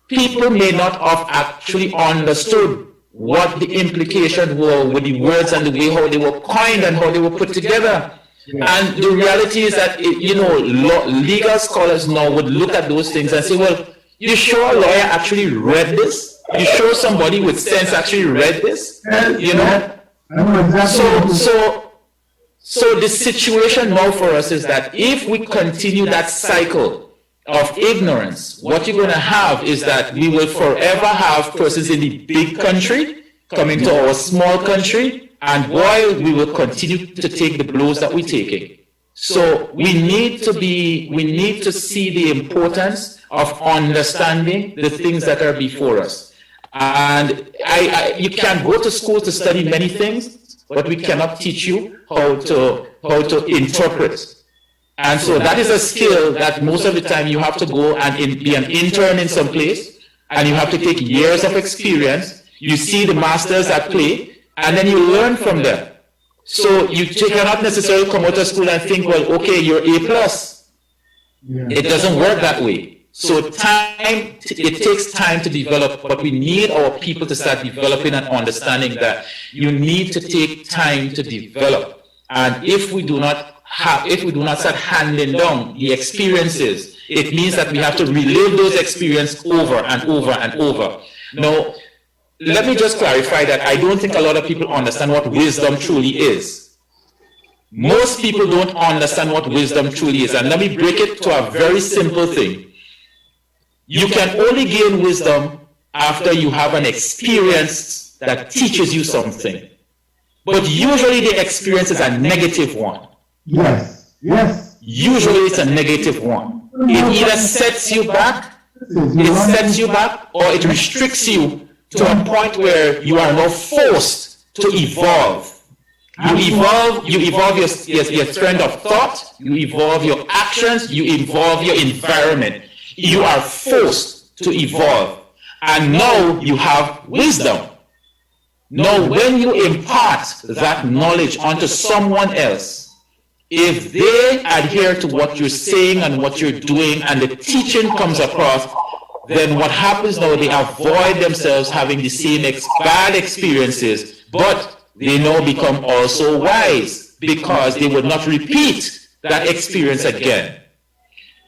people may not have actually understood what the implications were with the words and the way how they were coined and how they were put together. And the reality is that, legal scholars now would look at those things and say, well, you sure a lawyer actually read this? You sure somebody with sense actually read this? You know? So the situation now for us is that if we continue that cycle of ignorance, what you're going to have is that we will forever have persons in the big country coming to our small country, and while we will continue to take the blows that we're taking. So we need to see the importance of understanding the things that are before us. And you can go to school to study many things, but we cannot teach you how to interpret. And so that is a skill that most of the time you have to go and be an intern in some place, and you have to take years of experience. You see the masters at play, and then you learn from them. So you cannot necessarily come out of school and think, well, okay, you're A+. Yeah. It doesn't work that way. So it takes time to develop, but we need our people to start developing and understanding that you need to take time to develop. And if we do not start handing down the experiences, it means that we have to relive those experiences over and over and over. Now, let me just clarify that I don't think a lot of people understand what wisdom truly is. Most people don't understand what wisdom truly is. And let me break it to a very simple thing. You can only gain wisdom after you have an experience that teaches you something. But usually the experience is a negative one.
Yes.
Usually it's a negative one. It either sets you back, or it restricts you to a point where you are now forced to evolve. You evolve your trend of thought, you evolve your actions, you evolve your environment. You are forced to evolve. And now you have wisdom. Now, when you impart that knowledge onto someone else, if they adhere to what you're saying and what you're doing, and the teaching comes across, then what happens now, they avoid themselves having the same bad experiences, but they now become also wise because they would not repeat that experience again.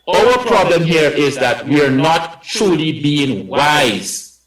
Our problem here is that we are not truly being wise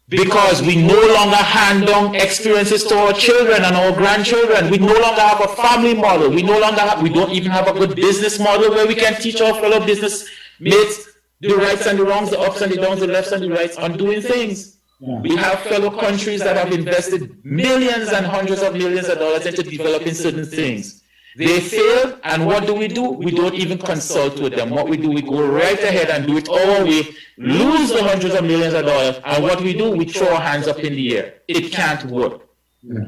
because we no longer hand down experiences to our children and our grandchildren. We no longer have a family model. We don't even have a good business model where we can teach our fellow business mates the rights and the wrongs, the ups and the downs, the lefts and the rights on doing things. Yeah. We have fellow countries that have invested millions and hundreds of millions of dollars into developing certain things. They fail, and what do? We don't even consult with them. What we do, we go right ahead and do it our way, lose the hundreds of millions of dollars, and what we do, we throw our hands up in the air. It can't work. Yeah.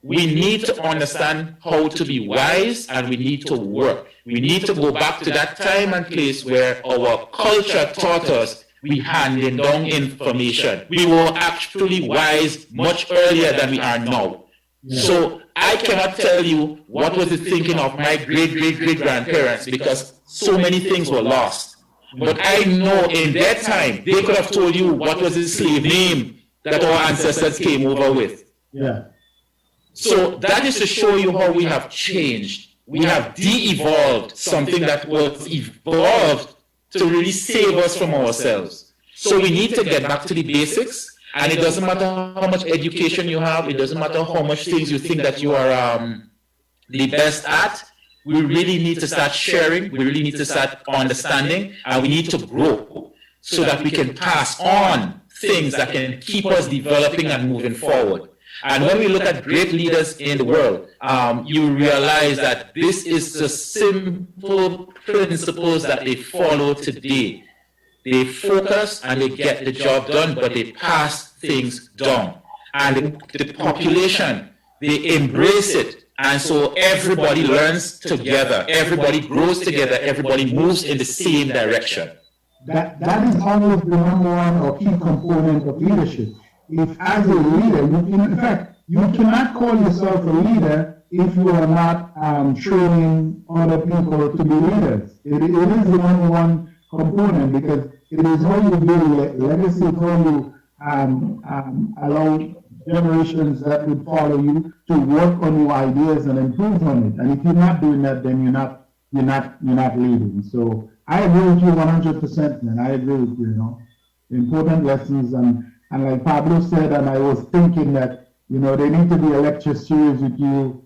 We need to understand how to be wise, and we need to work. We need to go back to that time and place where our culture taught us we handing down information. We were actually wise much earlier than we are now. So I cannot tell you what was the thinking of my great-great-great-grandparents because so many things were lost. But I know in their time, they could have told you what was the slave name that our ancestors came over with.
Yeah.
So that is to show you how we have changed. We have de-evolved something that was evolved to really save us from ourselves. So we need to get back to the basics. And it doesn't matter how much education you have. It doesn't matter how much things you think that you are the best at. We really need to start sharing. We really need to start understanding. And we need to grow so that we can pass on things that can keep us developing and moving forward. And when we look at great leaders in the world, you realize that this is the simple principles that they follow today. They focus and they get the job done, but they pass things down. And the population, they embrace it. And so everybody learns together. Everybody grows together. Everybody moves in the same direction.
That is always the number one or key component of leadership. If as a leader, in fact, you cannot call yourself a leader if you are not training other people to be leaders. It is the number one component because it is how you build legacy, how you allow generations that would follow you to work on your ideas and improve on it. And if you're not doing that, then you're not leading. So I agree with you 100%, man. I agree with you. Important lessons and like Pablo said, and I was thinking that there need to be a lecture series with you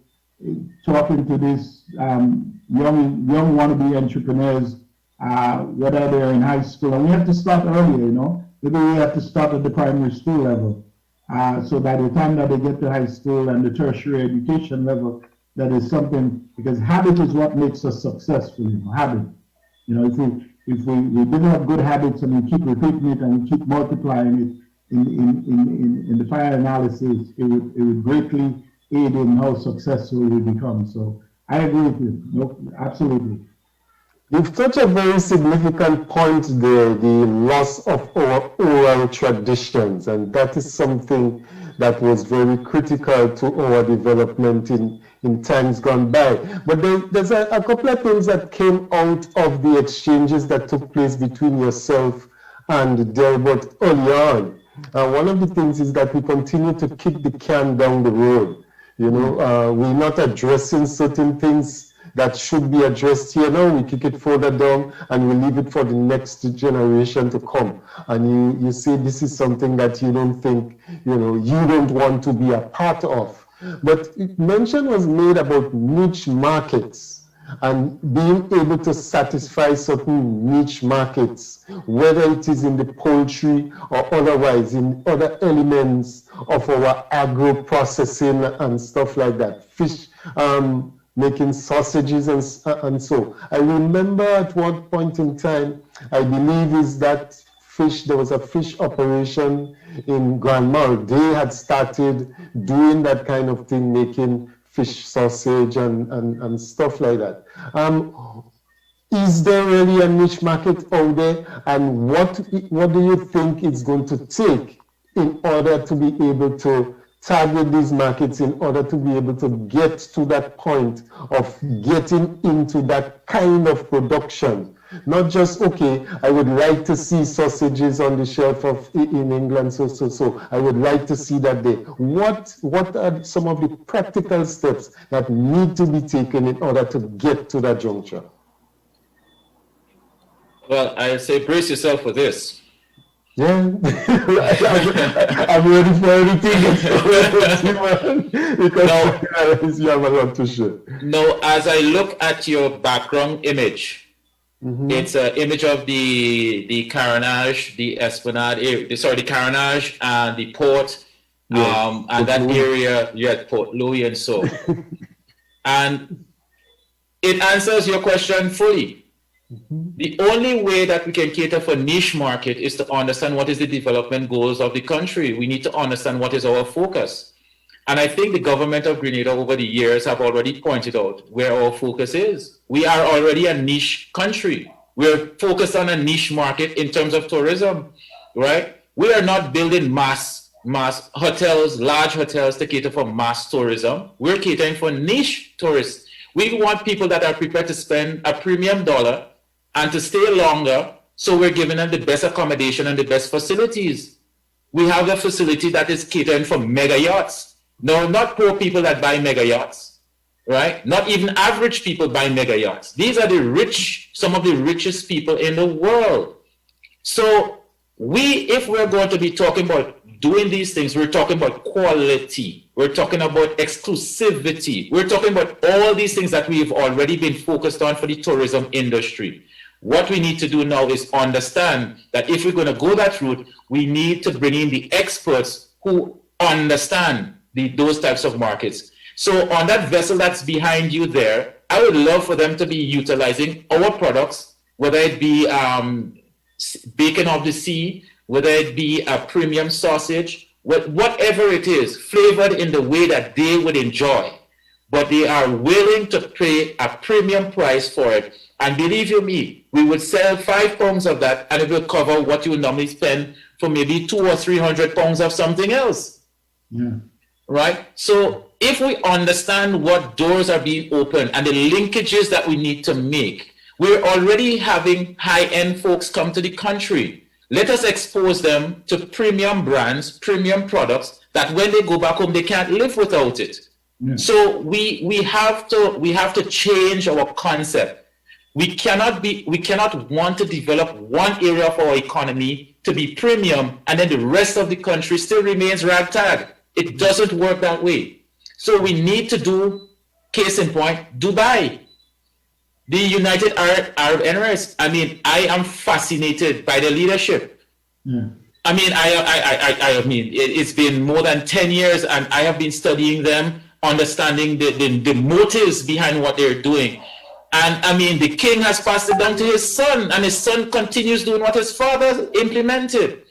talking to these young wannabe entrepreneurs. Whether they're in high school, and we have to start earlier, maybe we have to start at the primary school level. So by the time that they get to high school and the tertiary education level, that is something, because habit is what makes us successful, habit. If we develop good habits and we keep repeating it and we keep multiplying it in the final analysis, it would greatly aid in how successful we become. So I agree with you. No, absolutely.
You've touched a very significant point there, the loss of our oral traditions, and that is something that was very critical to our development in times gone by. But there's a couple of things that came out of the exchanges that took place between yourself and Delbert early on. One of the things is that we continue to kick the can down the road. We're not addressing certain things that should be addressed here now. We kick it further down and we leave it for the next generation to come. And you say this is something that you don't think, you don't want to be a part of. But mention was made about niche markets and being able to satisfy certain niche markets, whether it is in the poultry or otherwise in other elements of our agro processing and stuff like that. Fish, making sausages and so. I remember at one point in time, I believe is that there was a fish operation in Grenada. They had started doing that kind of thing, making fish sausage and stuff like that. Is there really a niche market out there? And what do you think it's going to take in order to be able to target these markets, in order to be able to get to that point of getting into that kind of production? Not just, okay, I would like to see sausages on the shelf in England, so. I would like to see that there. What are some of the practical steps that need to be taken in order to get to that juncture?
Well, I say brace yourself for this.
Yeah, I'm ready for anything because you have a lot to share.
No, as I look at your background image, it's an image of the Carenage, the Esplanade, the Carenage and the port, and that area, Port Louis and so. And it answers your question fully. The only way that we can cater for niche market is to understand what is the development goals of the country. We need to understand what is our focus. And I think the government of Grenada over the years have already pointed out where our focus is. We are already a niche country. We're focused on a niche market in terms of tourism, right? We are not building mass hotels, large hotels to cater for mass tourism. We're catering for niche tourists. We want people that are prepared to spend a premium dollar and to stay longer. So we're giving them the best accommodation and the best facilities. We have a facility that is catering for mega yachts. No, not poor people that buy mega yachts, right? Not even average people buy mega yachts. These are the rich, some of the richest people in the world. So if we're going to be talking about doing these things, we're talking about quality. We're talking about exclusivity. We're talking about all these things that we've already been focused on for the tourism industry. What we need to do now is understand that if we're going to go that route, we need to bring in the experts who understand those types of markets. So on that vessel that's behind you there, I would love for them to be utilizing our products, whether it be bacon of the sea, whether it be a premium sausage, whatever it is, flavored in the way that they would enjoy. But they are willing to pay a premium price for it. And believe you me, we would sell 5 pounds of that and it will cover what you would normally spend for maybe 200 or 300 pounds of something else.
Yeah.
Right? So if we understand what doors are being opened and the linkages that we need to make, we're already having high-end folks come to the country. Let us expose them to premium brands, premium products that when they go back home, they can't live without it.
Yeah.
So we have to change our concept. We cannot want to develop one area of our economy to be premium and then the rest of the country still remains ragtag. It doesn't work that way. So we need to do, case in point, Dubai, the United Arab Emirates. I mean, I am fascinated by the leadership.
Yeah.
I mean, it's been more than 10 years and I have been studying them, understanding the motives behind what they're doing. And I mean, the king has passed it down to his son, and his son continues doing what his father implemented.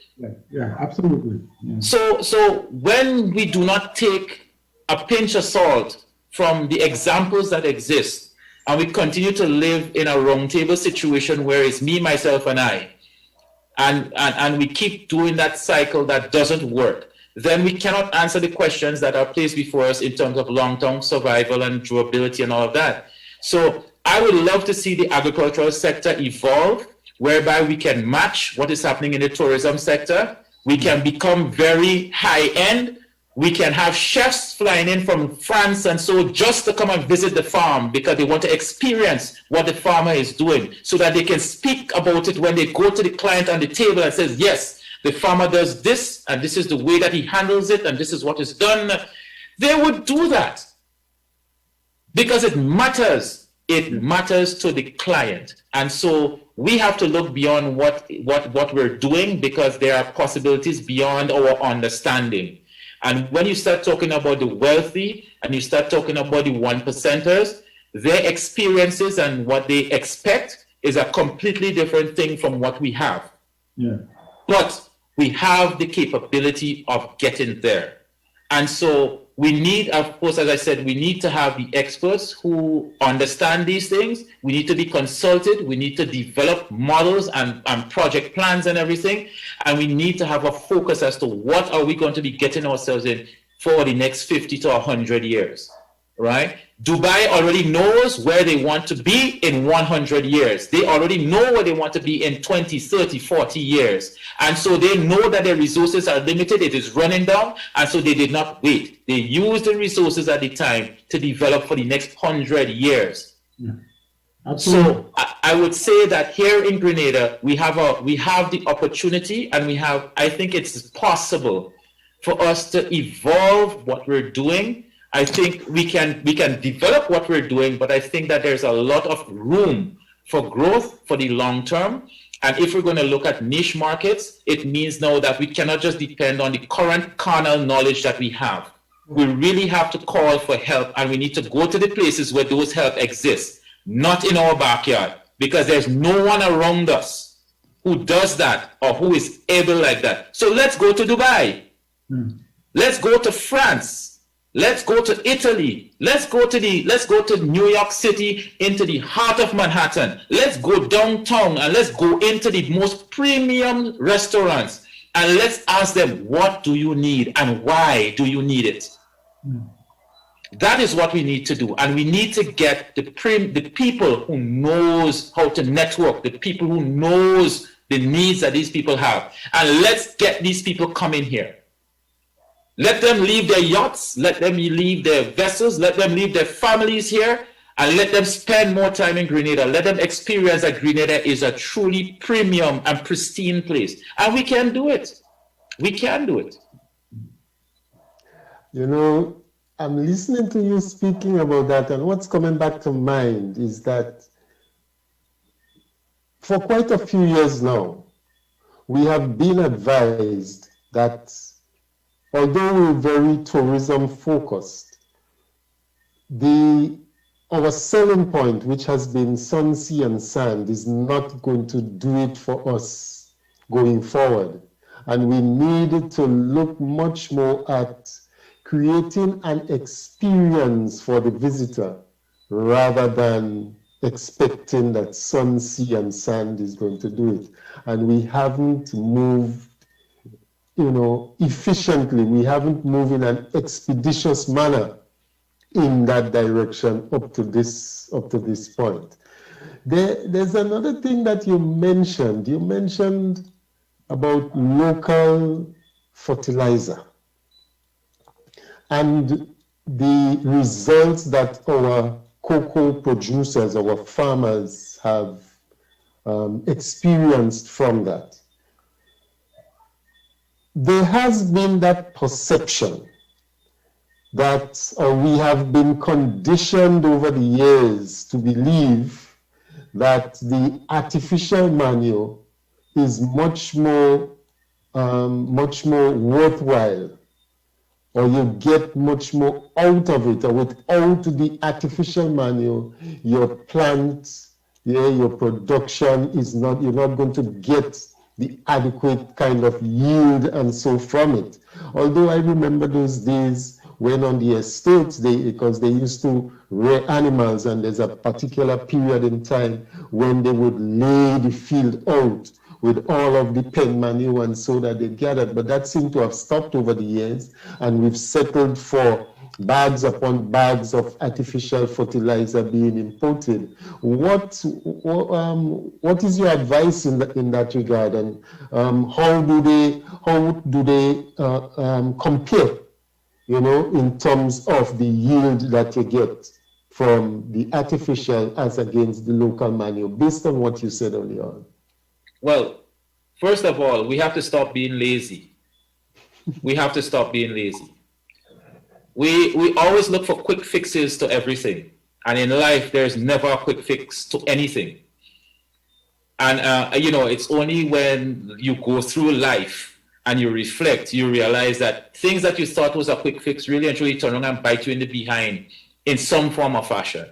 Yeah, absolutely. Yeah.
So when we do not take a pinch of salt from the examples that exist, and we continue to live in a roundtable situation where it's me, myself, and I, and we keep doing that cycle that doesn't work, then we cannot answer the questions that are placed before us in terms of long-term survival and durability and all of that. So I would love to see the agricultural sector evolve, whereby we can match what is happening in the tourism sector. We can become very high-end. We can have chefs flying in from France and so just to come and visit the farm because they want to experience what the farmer is doing so that they can speak about it when they go to the client on the table and says, yes, the farmer does this and this is the way that he handles it and this is what is done. They would do that because it matters. It matters to the client. And so we have to look beyond what we're doing because there are possibilities beyond our understanding. And when you start talking about the wealthy and you start talking about the 1%ers, their experiences and what they expect is a completely different thing from what we have.
Yeah.
But we have the capability of getting there. And so we need, of course, as I said, we need to have the experts who understand these things. We need to be consulted. We need to develop models and project plans and everything. And we need to have a focus as to what are we going to be getting ourselves in for the next 50 to 100 years, right? Dubai already knows where they want to be in 100 years. They already know where they want to be in 20, 30, 40 years. And so they know that their resources are limited. It is running down. And so they did not wait. They used the resources at the time to develop for the next 100 years.
Yeah. Absolutely.
So I would say that here in Grenada, we have the opportunity and I think it's possible for us to evolve what we're doing. I think we can develop what we're doing, but I think that there's a lot of room for growth for the long term. And if we're going to look at niche markets, it means now that we cannot just depend on the current carnal knowledge that we have. We really have to call for help, and we need to go to the places where those help exist, not in our backyard, because there's no one around us who does that or who is able like that. So let's go to Dubai. Let's go to France. Let's go to Italy. Let's go to New York City, into the heart of Manhattan. Let's go downtown and let's go into the most premium restaurants and let's ask them, what do you need and why do you need it? That is what we need to do. And we need to get the people who knows how to network, the people who knows the needs that these people have. And let's get these people coming here. Let them leave their yachts, let them leave their vessels, let them leave their families here, and let them spend more time in Grenada. Let them experience that Grenada is a truly premium and pristine place. And we can do it. We can do it.
You know, I'm listening to you speaking about that, and what's coming back to mind is that for quite a few years now, we have been advised that although we're very tourism focused, our selling point, which has been sun, sea, and sand, is not going to do it for us going forward. And we need to look much more at creating an experience for the visitor rather than expecting that sun, sea, and sand is going to do it. And we haven't moved, efficiently. We haven't moved in an expeditious manner in that direction up to this point. There's another thing that you mentioned. You mentioned about local fertilizer and the results that our cocoa producers, our farmers have experienced from that. There has been that perception that we have been conditioned over the years to believe that the artificial manure is much more worthwhile, or you get much more out of it. Or without the artificial manure, your plant, your production is not, you're not going to get the adequate kind of yield and so from it. Although I remember those days when on the estates, because they used to rear animals, and there's a particular period in time when they would lay the field out with all of the pen manure and so that they gathered. But that seemed to have stopped over the years, and we've settled for bags upon bags of artificial fertilizer being imported. What is your advice in that regard, and how do they compare, in terms of the yield that you get from the artificial as against the local manure, based on what you said earlier on?
Well, first of all, we have to stop being lazy. We have to stop being lazy. We always look for quick fixes to everything. And in life, there's never a quick fix to anything. And, it's only when you go through life and you reflect, you realize that things that you thought was a quick fix really and truly turn around and bite you in the behind in some form or fashion.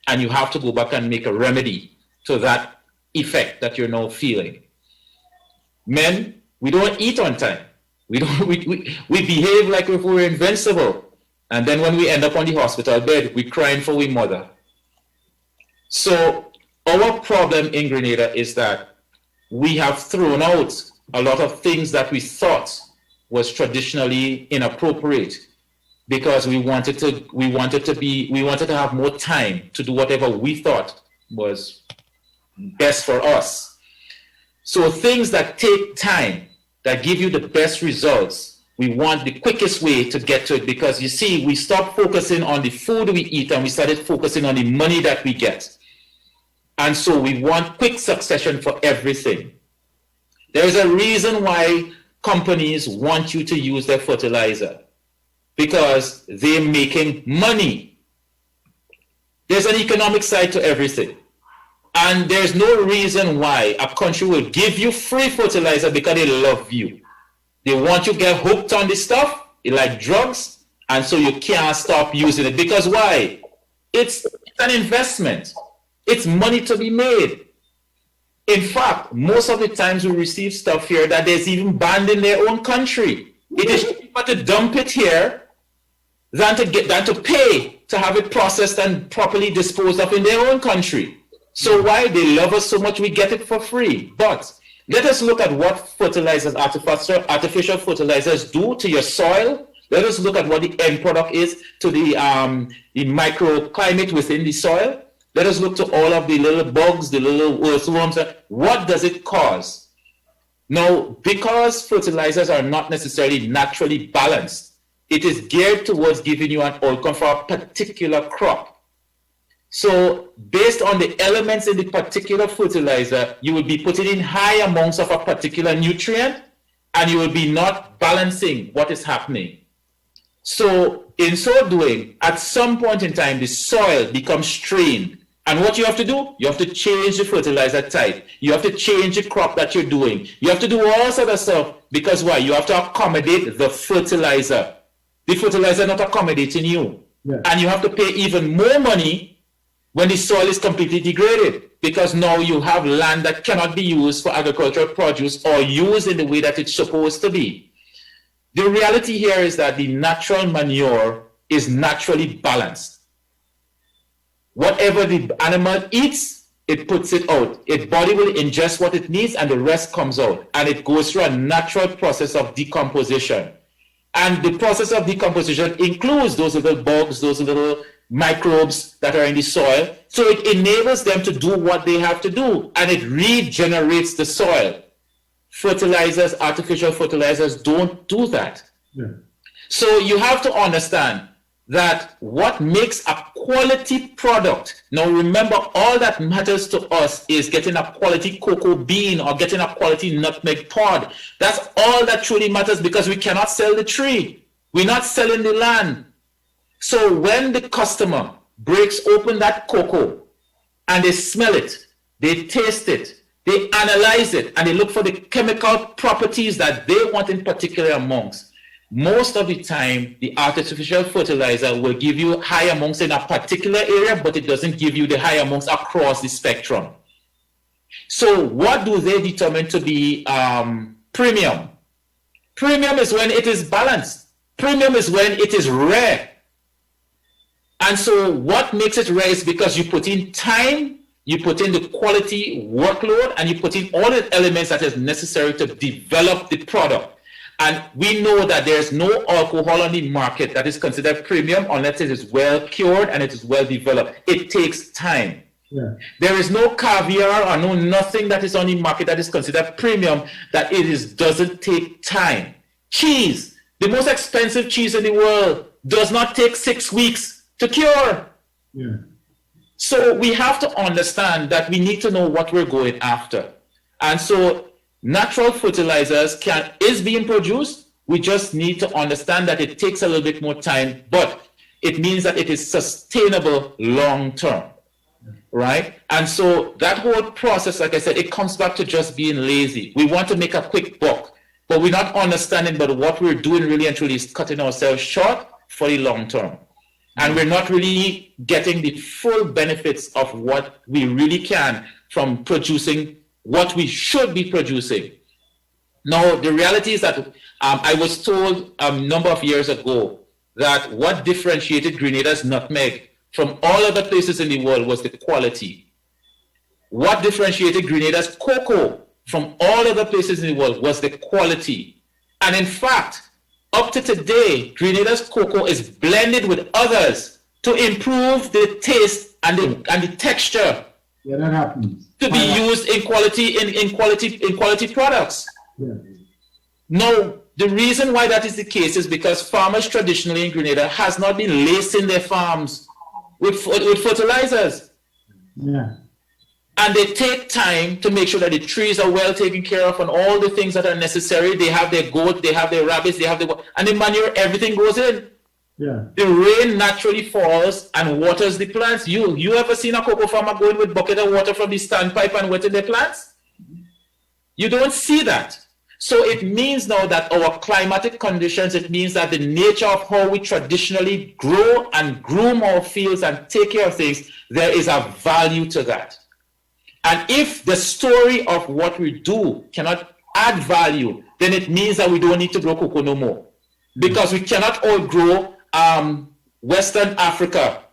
And you have to go back and make a remedy to that effect that you're now feeling. Men, we don't eat on time. We behave like if we were invincible. And then when we end up on the hospital bed, we're crying for we mother. So our problem in Grenada is that we have thrown out a lot of things that we thought was traditionally inappropriate because we wanted to have more time to do whatever we thought was best for us. So things that take time, that give you the best results, we want the quickest way to get to it, because you see, we stopped focusing on the food we eat and we started focusing on the money that we get. And so we want quick succession for everything. There's a reason why companies want you to use their fertilizer, because they're making money. There's an economic side to everything. And there's no reason why a country will give you free fertilizer because they love you. They want you to get hooked on this stuff, like drugs, and so you can't stop using it. Because why? It's an investment. It's money to be made. In fact, most of the times we receive stuff here that there's even banned in their own country. It is cheaper to dump it here than to pay to have it processed and properly disposed of in their own country. So why they love us so much, we get it for free. But let us look at what fertilizers, artificial fertilizers do to your soil. Let us look at what the end product is to the microclimate within the soil. Let us look to all of the little bugs, the little earthworms. What does it cause? Now, because fertilizers are not necessarily naturally balanced, it is geared towards giving you an outcome for a particular crop. So based on the elements in the particular fertilizer, you will be putting in high amounts of a particular nutrient, and you will be not balancing what is happening. So in so doing, at some point in time, the soil becomes strained. And what you have to do, you have to change the fertilizer type. You have to change the crop that you're doing. You have to do all sorts of stuff, because why? You have to accommodate the fertilizer. The fertilizer not accommodating you. Yeah. And you have to pay even more money when the soil is completely degraded, because now you have land that cannot be used for agricultural produce or used in the way that it's supposed to be. The reality here is that the natural manure is naturally balanced. Whatever the animal eats, it puts it out. Its body will ingest what it needs and the rest comes out. And it goes through a natural process of decomposition. And the process of decomposition includes those little bugs, those little microbes that are in the soil. So it enables them to do what they have to do, and it regenerates the soil. Fertilizers, artificial fertilizers don't do that. Yeah. So you have to understand that what makes a quality product, now remember, all that matters to us is getting a quality cocoa bean or getting a quality nutmeg pod. That's all that truly matters, because we cannot sell the tree. We're not selling the land. So when the customer breaks open that cocoa and they smell it, they taste it, they analyze it, and they look for the chemical properties that they want in particular amounts, most of the time, the artificial fertilizer will give you high amounts in a particular area, but it doesn't give you the high amounts across the spectrum. So what do they determine to be premium? Premium is when it is balanced. Premium is when it is rare. And so what makes it rare is because you put in time, you put in the quality workload, and you put in all the elements that is necessary to develop the product. And we know that there's no alcohol on the market that is considered premium unless it is well cured and it is well developed. It takes time. Yeah. There is no caviar or no nothing that is on the market that is considered premium that doesn't take time. Cheese, the most expensive cheese in the world, does not take 6 weeks to cure. Yeah. So we have to understand that we need to know what we're going after. And so natural fertilizers is being produced. We just need to understand that it takes a little bit more time, but it means that it is sustainable long term, right? And so that whole process, like I said, it comes back to just being lazy. We want to make a quick buck, but we're not understanding that what we're doing really and truly is cutting ourselves short for the long term. And we're not really getting the full benefits of what we really can from producing what we should be producing. Now, the reality is that I was told a number of years ago that what differentiated Grenada's nutmeg from all other places in the world was the quality. What differentiated Grenada's cocoa from all other places in the world was the quality. And in fact, up to today, Grenada's cocoa is blended with others to improve the taste and the texture.
Yeah, that happens.
To be used in quality products. Yeah. Now, the reason why that is the case is because farmers traditionally in Grenada has not been lacing their farms with fertilizers. Yeah. And they take time to make sure that the trees are well taken care of and all the things that are necessary. They have their goat, they have their rabbits, and the manure, everything goes in. Yeah. The rain naturally falls and waters the plants. You ever seen a cocoa farmer going with bucket of water from the standpipe and wetting their plants? You don't see that. So it means now that our climatic conditions, it means that the nature of how we traditionally grow and groom our fields and take care of things, there is a value to that. And if the story of what we do cannot add value, then it means that we don't need to grow cocoa no more. Because we cannot all grow Western Africa.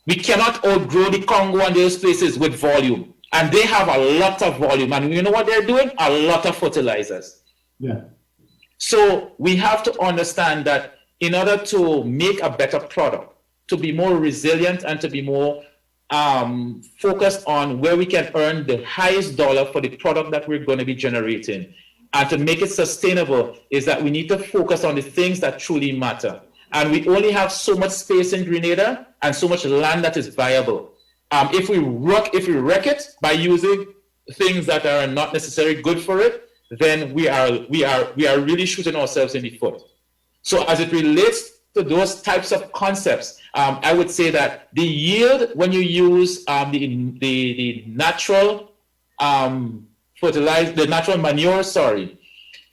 We cannot outgrow the Congo and those places with volume. And they have a lot of volume. And you know what they're doing? A lot of fertilizers.
Yeah.
So we have to understand that in order to make a better product, to be more resilient and to be more focused on where we can earn the highest dollar for the product that we're going to be generating, and to make it sustainable, is that we need to focus on the things that truly matter. And we only have so much space in Grenada and so much land that is viable. If we wreck it by using things that are not necessarily good for it, then we are really shooting ourselves in the foot. So as it relates to those types of concepts, I would say that the yield when you use the natural the natural manure,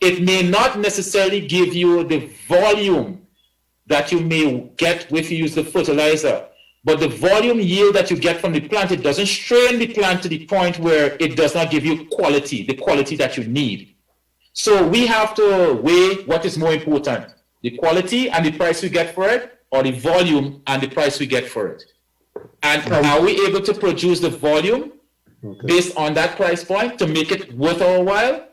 it may not necessarily give you the volume that you may get if you use the fertilizer. But the volume yield that you get from the plant, it doesn't strain the plant to the point where it does not give you quality, the quality that you need. So we have to weigh what is more important, the quality and the price we get for it, or the volume and the price we get for it. And are we able to produce the volume based on that price point to make it worth our while?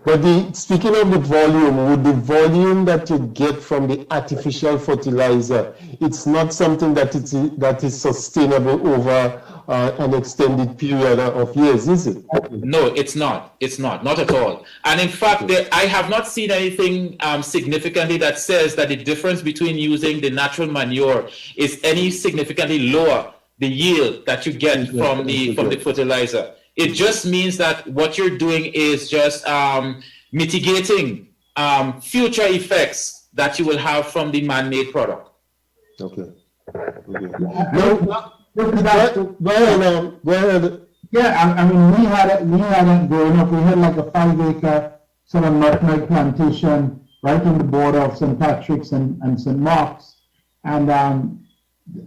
But speaking of the volume, would the volume that you get from the artificial fertilizer, it's not something that is sustainable over an extended period of years, is it?
No, it's not. It's not at all. And in fact, I have not seen anything significantly that says that the difference between using the natural manure is any significantly lower the yield that you get from the fertilizer. It just means that what you're doing is just mitigating future effects that you will have from the man-made product.
Okay.
Go ahead. Yeah, I mean, we had it growing up. We had like a 5-acre sort of nutmeg plantation right on the border of St. Patrick's and St. Mark's. And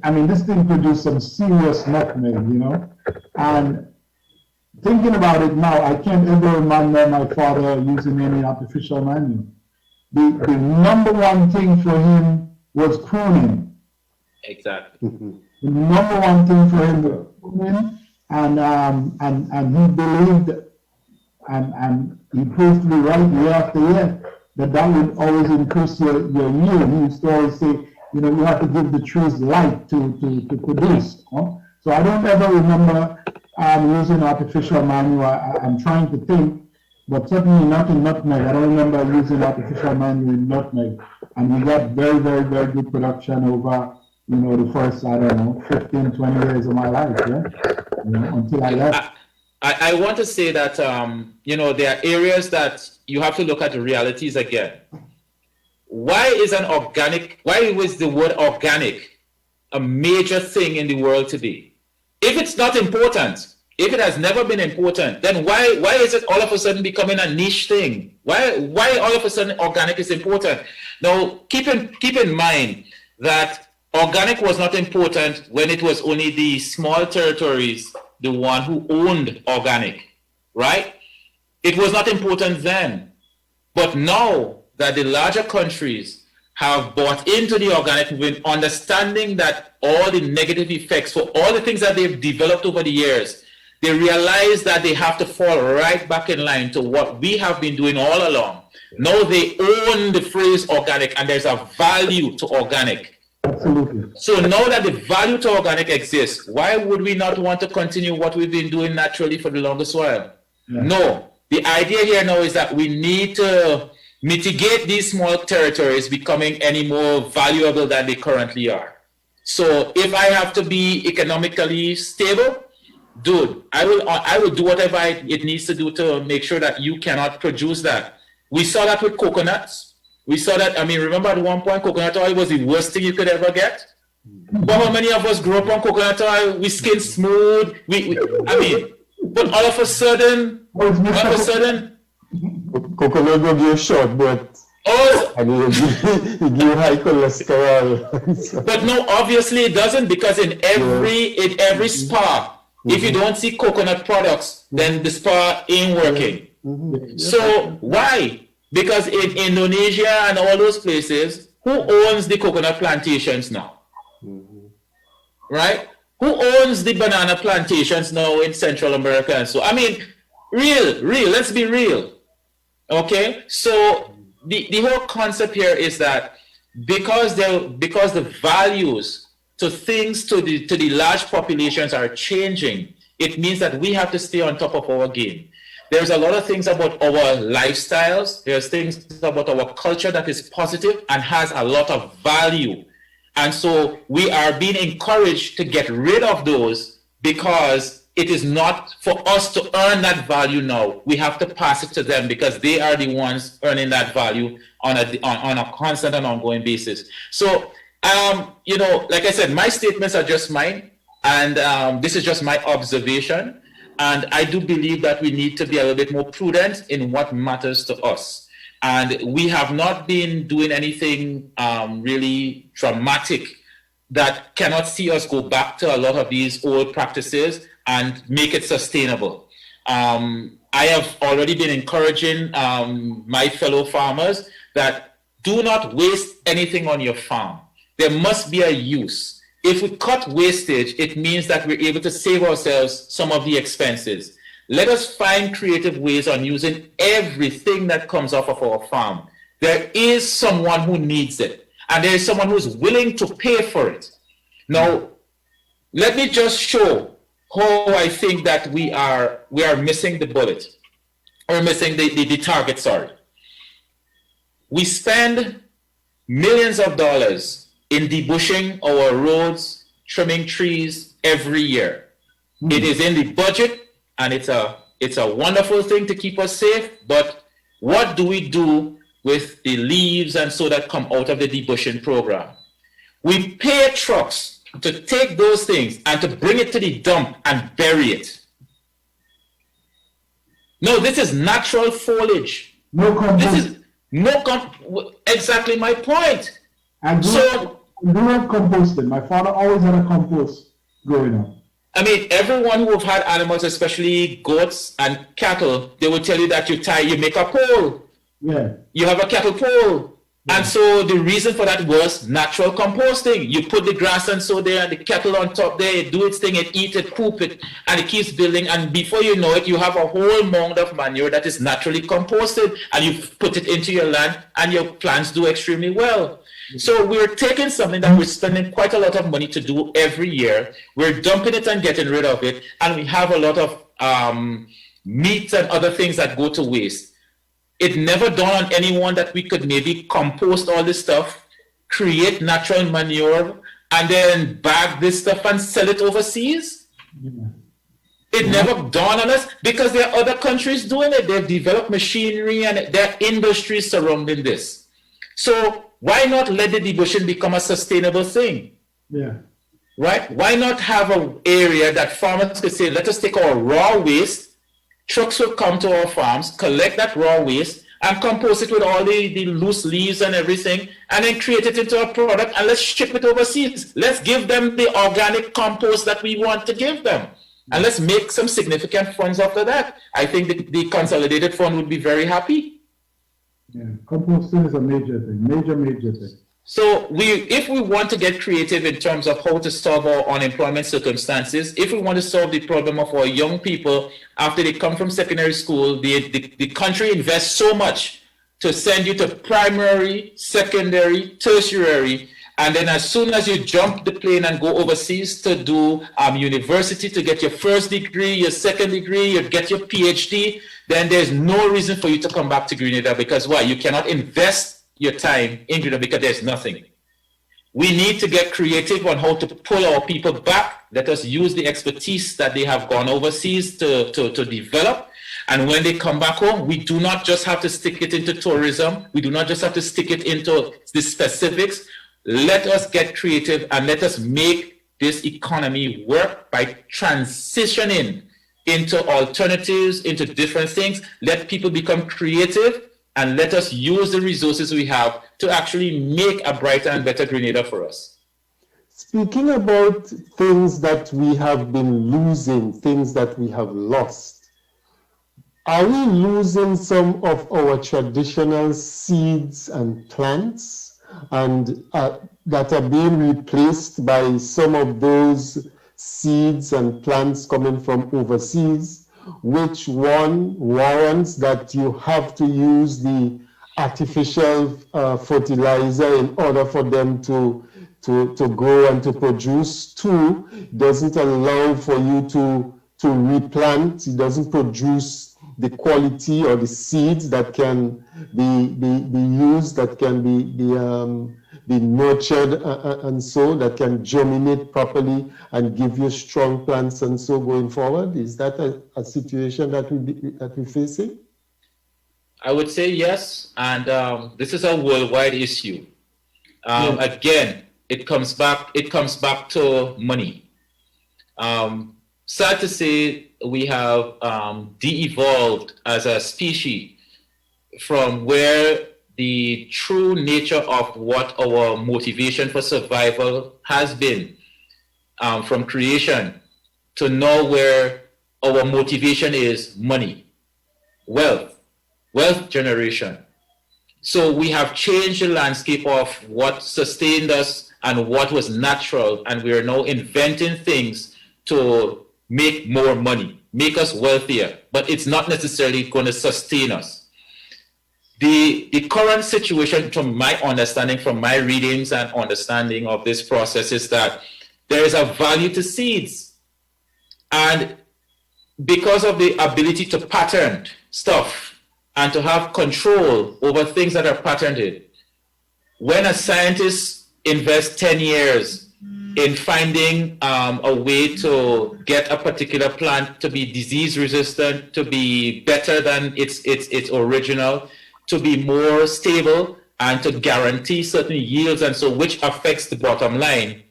I mean, this thing produced some serious nutmeg, you know. And thinking about it now, I can't ever remember my father using any artificial manure. The number one thing for him was pruning.
Exactly.
The number one thing for him was pruning, and he believed, and he proved to be right year after year, that would always increase your yield. He used to always say, you know, you have to give the trees light to produce. So I don't ever remember using artificial manure. I'm trying to think, but certainly not in nutmeg. I don't remember using artificial manure in nutmeg. And we got very, very, very good production over, you know, the first, I don't know, 15, 20 years of my life, yeah? You know, until I left.
I want to say that, you know, there are areas that you have to look at the realities again. Why is the word organic a major thing in the world today? If it's not important, if it has never been important, then why is it all of a sudden becoming a niche thing? Why all of a sudden organic is important? Now, keep in mind that organic was not important when it was only the small territories, the one who owned organic, right? It was not important then. But now that the larger countries have bought into the organic movement, understanding that all the negative effects for all the things that they've developed over the years, they realize that they have to fall right back in line to what we have been doing all along. Now they own the phrase organic, and there's a value to organic.
Absolutely.
So now that the value to organic exists, why would we not want to continue what we've been doing naturally for the longest while? Yeah. No. The idea here now is that we need to mitigate these small territories becoming any more valuable than they currently are. So if I have to be economically stable, dude, I will do whatever it needs to do to make sure that you cannot produce that. We saw that with coconuts. We saw that, I mean, remember at one point coconut oil was the worst thing you could ever get? But how many of us grew up on coconut oil? We skin smooth. But all of a sudden,
coconut will give you short, but and it give you high cholesterol.
But no, obviously it doesn't, because in every spa, if you don't see coconut products, then the spa ain't working. So why? Because in Indonesia and all those places, who owns the coconut plantations now? Right? Who owns the banana plantations now in Central America? And so, I mean, real, let's be real. Okay? So the whole concept here is that because the values to things to the large populations are changing, it means that we have to stay on top of our game. There's a lot of things about our lifestyles. There's things about our culture that is positive and has a lot of value. And so we are being encouraged to get rid of those because it is not for us to earn that value now. We have to pass it to them because they are the ones earning that value on a constant and ongoing basis. So, you know, like I said, my statements are just mine. And this is just my observation. And I do believe that we need to be a little bit more prudent in what matters to us. And we have not been doing anything really dramatic that cannot see us go back to a lot of these old practices and make it sustainable. I have already been encouraging my fellow farmers that do not waste anything on your farm. There must be a use. If we cut wastage, it means that we're able to save ourselves some of the expenses. Let us find creative ways on using everything that comes off of our farm. There is someone who needs it, and there is someone who's willing to pay for it. Now, let me just show how I think that we are missing the bullet, or missing the target, sorry. We spend millions of dollars in debushing our roads, trimming trees every year. It is in the budget, and it's a wonderful thing to keep us safe, but what do we do with the leaves and so that come out of the debushing program? We pay trucks to take those things and to bring it to the dump and bury it. No, this is natural foliage.
No compost.
This is exactly my point.
I grew up composting. My father always had a compost growing up.
I mean, everyone who have had animals, especially goats and cattle, they will tell you that you make a pole.
Yeah.
You have a cattle pole. Yeah. And so the reason for that was natural composting. You put the grass and so there, and the cattle on top there, it do its thing, it eat it, poop it, and it keeps building. And before you know it, you have a whole mound of manure that is naturally composted, and you put it into your land, and your plants do extremely well. So we're taking something that we're spending quite a lot of money to do every year. We're dumping it and getting rid of it. And we have a lot of meat and other things that go to waste. It never dawned on anyone that we could maybe compost all this stuff, create natural manure, and then bag this stuff and sell it overseas. It never dawned on us because there are other countries doing it. They've developed machinery and there are industries surrounding this. So why not let the debushing become a sustainable thing?
Yeah.
Right? Why not have an area that farmers could say, let us take our raw waste, trucks will come to our farms, collect that raw waste, and compost it with all the loose leaves and everything, and then create it into a product, and let's ship it overseas. Let's give them the organic compost that we want to give them. And let's make some significant funds after that. I think the consolidated fund would be very happy.
Yeah, composting is a major thing, major thing.
So if we want to get creative in terms of how to solve our unemployment circumstances, if we want to solve the problem of our young people after they come from secondary school, the country invests so much to send you to primary, secondary, tertiary, and then as soon as you jump the plane and go overseas to do university to get your first degree, your second degree, you get your PhD, then there's no reason for you to come back to Grenada because why? You cannot invest your time in Grenada because there's nothing. We need to get creative on how to pull our people back. Let us use the expertise that they have gone overseas to develop. And when they come back home, we do not just have to stick it into tourism. We do not just have to stick it into the specifics. Let us get creative and let us make this economy work by transitioning into alternatives, into different things. Let people become creative and let us use the resources we have to actually make a brighter and better Grenada for us.
Speaking about things that we have been losing, things that we have lost, are we losing some of our traditional seeds and plants? and that are being replaced by some of those seeds and plants coming from overseas, which one warrants that you have to use the artificial fertilizer in order for them to grow and to produce. Two, doesn't allow for you to replant. It doesn't produce the quality or the seeds that can be used, that can be nurtured and so that can germinate properly and give you strong plants and so going forward. Is that a situation that we're facing?
I would say yes, and this is a worldwide issue. Again, it comes back to money. Sad to say, we have de-evolved as a species from where the true nature of what our motivation for survival has been, from creation to now where our motivation is money, wealth generation. So we have changed the landscape of what sustained us and what was natural, and we are now inventing things to make more money, make us wealthier, but it's not necessarily going to sustain us. The current situation, from my understanding, from my readings and understanding of this process, is that there is a value to seeds. And because of the ability to pattern stuff and to have control over things that are patented, when a scientist invests 10 years in finding a way to get a particular plant to be disease resistant, to be better than its original, to be more stable, and to guarantee certain yields, and so which affects the bottom line,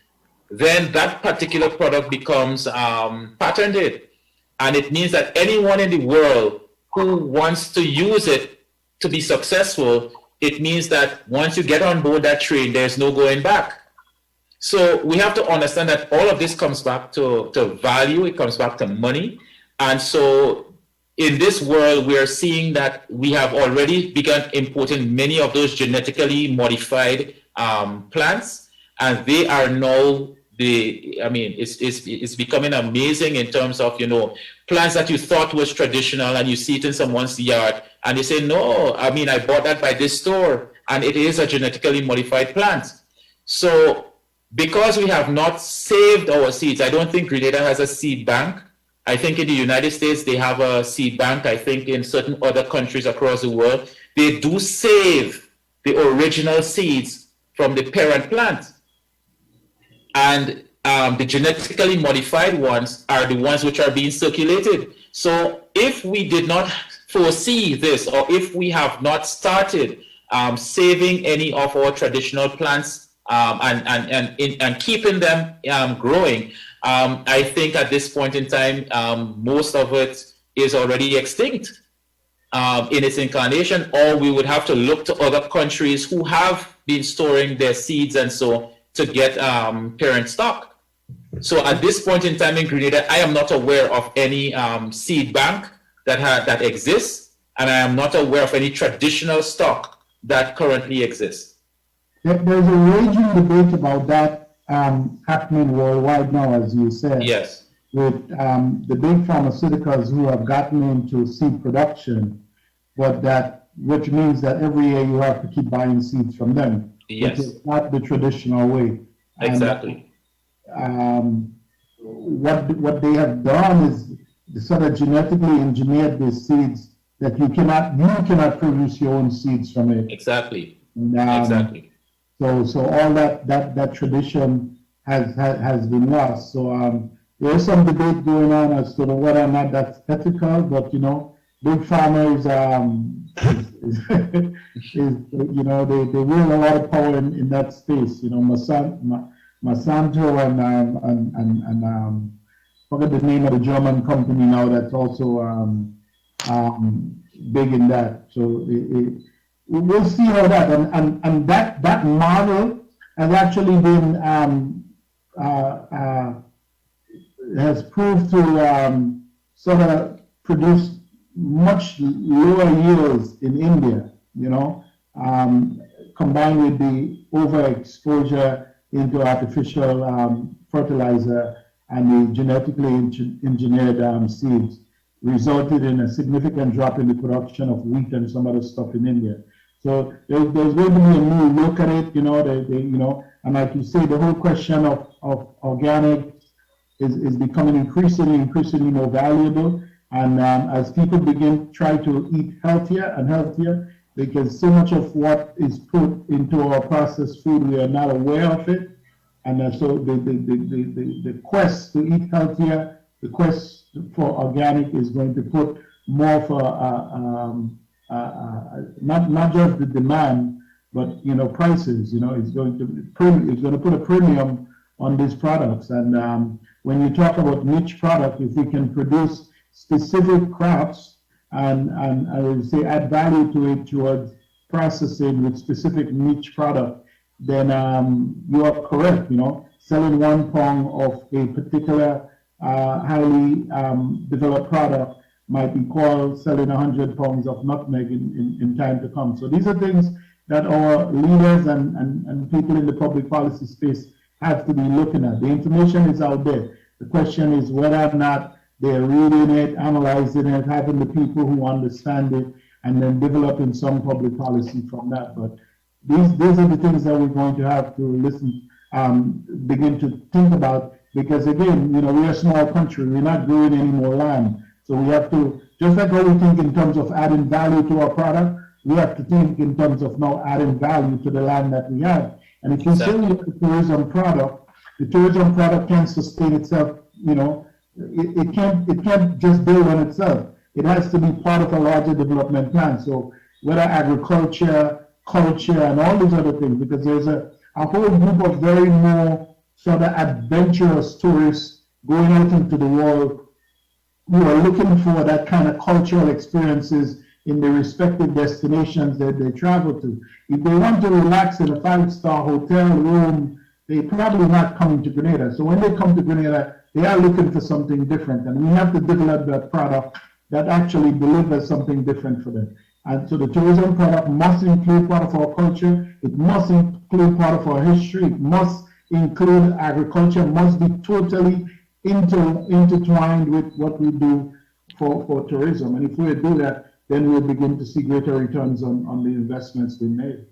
then that particular product becomes patented. And it means that anyone in the world who wants to use it to be successful, it means that once you get on board that train, there's no going back. So we have to understand that all of this comes back to value, it comes back to money. And so in this world, we are seeing that we have already begun importing many of those genetically modified plants, and they are now it's becoming amazing in terms of, plants that you thought was traditional, and you see it in someone's yard, and they say, no, I bought that by this store, and it is a genetically modified plant. So because we have not saved our seeds, I don't think Grenada has a seed bank. I think in the United States, they have a seed bank. I think in certain other countries across the world, they do save the original seeds from the parent plant. And the genetically modified ones are the ones which are being circulated. So if we did not foresee this, or if we have not started saving any of our traditional plants and keeping them growing, I think at this point in time, most of it is already extinct in its incarnation, or we would have to look to other countries who have been storing their seeds and so to get parent stock. So at this point in time in Grenada, I am not aware of any seed bank that exists, and I am not aware of any traditional stock that currently exists.
There's a raging debate about that happening worldwide now, as you said.
Yes.
With the big pharmaceuticals who have gotten into seed production, which means that every year you have to keep buying seeds from them.
Yes.
Which is not the traditional way.
Exactly.
And, what they have done is sort of genetically engineered these seeds that you cannot produce your own seeds from it.
Exactly.
Exactly. So all that tradition has been lost. So there is some debate going on as to whether or not that's ethical, but big pharma they wield a lot of power in that space. Monsanto and forget the name of the German company now that's also big in that. So we'll see how that and that model has actually been has proved to sort of produce much lower yields in India, combined with the overexposure into artificial fertilizer and the genetically engineered seeds, resulted in a significant drop in the production of wheat and some other stuff in India. So there's going to be a new look at it, and like you say, the whole question of organic is becoming increasingly more valuable. And as people begin to try to eat healthier and healthier, because so much of what is put into our processed food, we are not aware of it. And so the quest to eat healthier, the quest for organic is going to put more for not just the demand, but prices. It's going to put a premium on these products. And when you talk about niche product, if we can produce specific crops and I would say add value to it towards processing with specific niche product, then you are correct. Selling 1 pound of a particular highly developed product might equal selling 100 pounds of nutmeg in time to come. So these are things that our leaders and people in the public policy space have to be looking at. The information is out there. The question is whether or not they're reading it, analyzing it, having the people who understand it, and then developing some public policy from that. But these are the things that we're going to have to begin to think about, because again, we're a small country. We're not growing any more land. So we have to, just like how we think in terms of adding value to our product, we have to think in terms of now adding value to the land that we have. And if you say the tourism product can't sustain itself, it can't just build on itself. It has to be part of a larger development plan. So whether agriculture, culture, and all these other things, because there's a whole group of very more sort of adventurous tourists going out into the world who are looking for that kind of cultural experiences in the respective destinations that they travel to. If they want to relax in a 5-star hotel room, they're probably not coming to Grenada. So when they come to Grenada, they are looking for something different, and we have to develop that product that actually delivers something different for them. And so the tourism product must include part of our culture, it must include part of our history, it must include agriculture, must be totally intertwined with what we do for tourism. And if we do that, then we'll begin to see greater returns on the investments we made.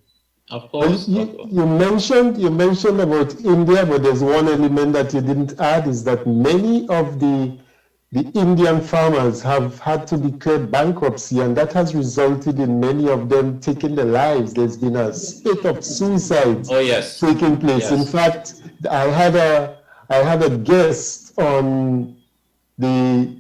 Of course.
You mentioned about India, but there's one element that you didn't add, is that many of the Indian farmers have had to declare bankruptcy, and that has resulted in many of them taking their lives. There's been a spate of suicides taking place. Yes. In fact, I had a guest on the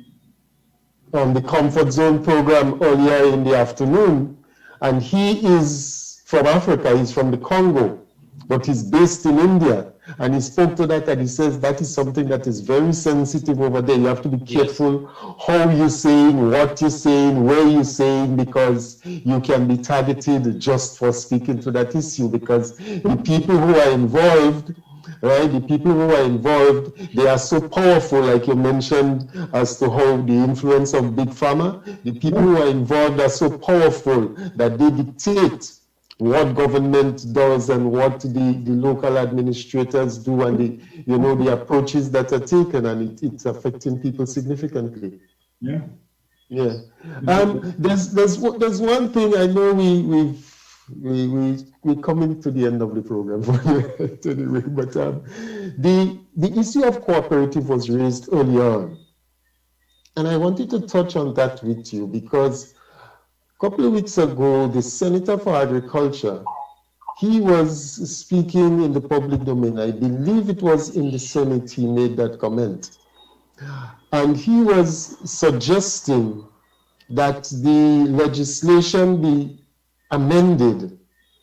Comfort Zone program earlier in the afternoon, and he is from Africa. He's from the Congo, but he's based in India. And he spoke to that, and he says that is something that is very sensitive over there. You have to be careful how you're saying, what you're saying, where you're saying, because you can be targeted just for speaking to that issue. Because the people who are involved, right, they are so powerful, like you mentioned, as to how the influence of Big Pharma. The people who are involved are so powerful that they dictate what government does and what the local administrators do, and the approaches that are taken, and it's affecting people significantly.
Yeah.
There's one thing I know we're coming to the end of the program anyway, but the issue of cooperative was raised early on, and I wanted to touch on that with you because a couple of weeks ago, the Senator for Agriculture, he was speaking in the public domain. I believe it was in the Senate he made that comment. And he was suggesting that the legislation be amended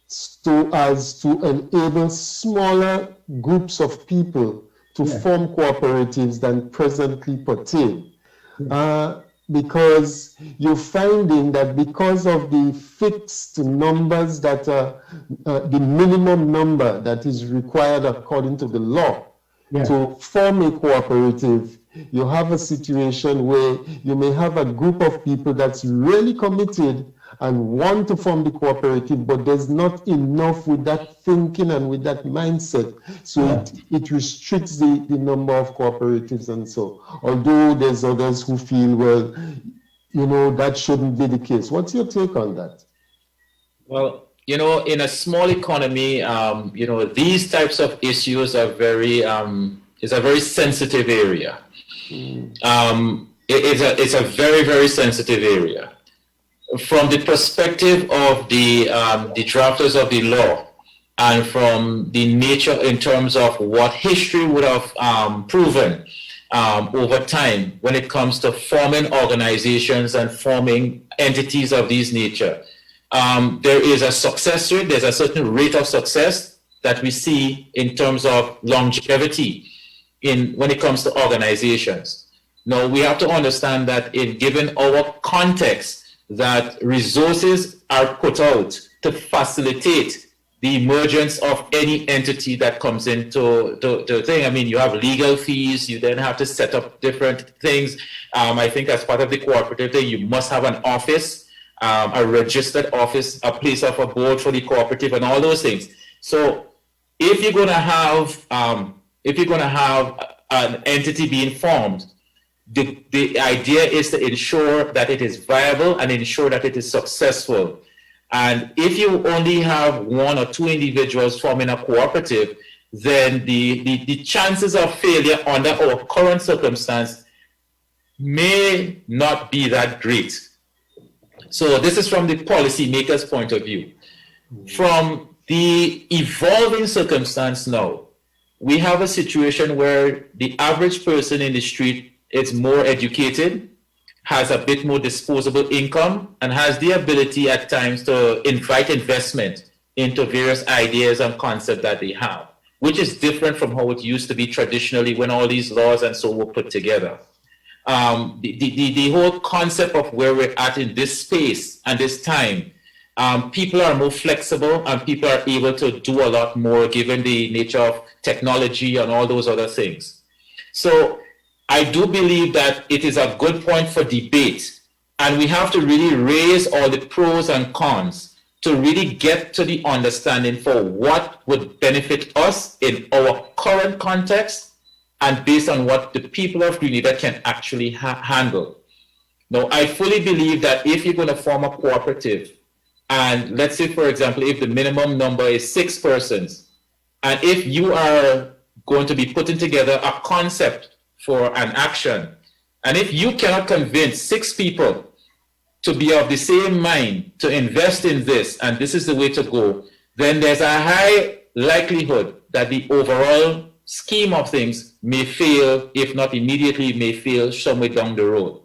so as to enable smaller groups of people to form cooperatives than presently pertain. Because you're finding that because of the fixed numbers that the minimum number that is required according to the law to form a cooperative, you have a situation where you may have a group of people that's really committed and want to form the cooperative, but there's not enough with that thinking and with that mindset. So it restricts the number of cooperatives and so. Although there's others who feel, well, that shouldn't be the case. What's your take on that?
Well, in a small economy, these types of issues are it's a very sensitive area. It's a very, very sensitive area. From the perspective of the drafters of the law, and from the nature in terms of what history would have proven over time when it comes to forming organizations and forming entities of this nature, there is a success rate, there's a certain rate of success that we see in terms of longevity when it comes to organizations. Now, we have to understand that given our context, that resources are put out to facilitate the emergence of any entity that comes into the thing. I mean, you have legal fees, you then have to set up different things. I think as part of the cooperative thing, you must have an office, a registered office, a place of a board for the cooperative, and all those things. So if you're going to have an entity being formed, the idea is to ensure that it is viable and ensure that it is successful. And if you only have one or two individuals forming a cooperative, then the chances of failure under our current circumstance may not be that great. So this is from the policymaker's point of view. From the evolving circumstance now, we have a situation where the average person in the street is more educated, has a bit more disposable income, and has the ability at times to invite investment into various ideas and concepts that they have, which is different from how it used to be traditionally when all these laws and so were put together. The whole concept of where we're at in this space and this time, people are more flexible and people are able to do a lot more given the nature of technology and all those other things. So I do believe that it is a good point for debate, and we have to really raise all the pros and cons to really get to the understanding for what would benefit us in our current context and based on what the people of Grenada can actually handle. Now, I fully believe that if you're going to form a cooperative, and let's say, for example, if the minimum number is 6 persons, and if you are going to be putting together a concept for an action, and if you cannot convince 6 people to be of the same mind to invest in this, and this is the way to go, then there's a high likelihood that the overall scheme of things may fail, if not immediately, may fail somewhere down the road.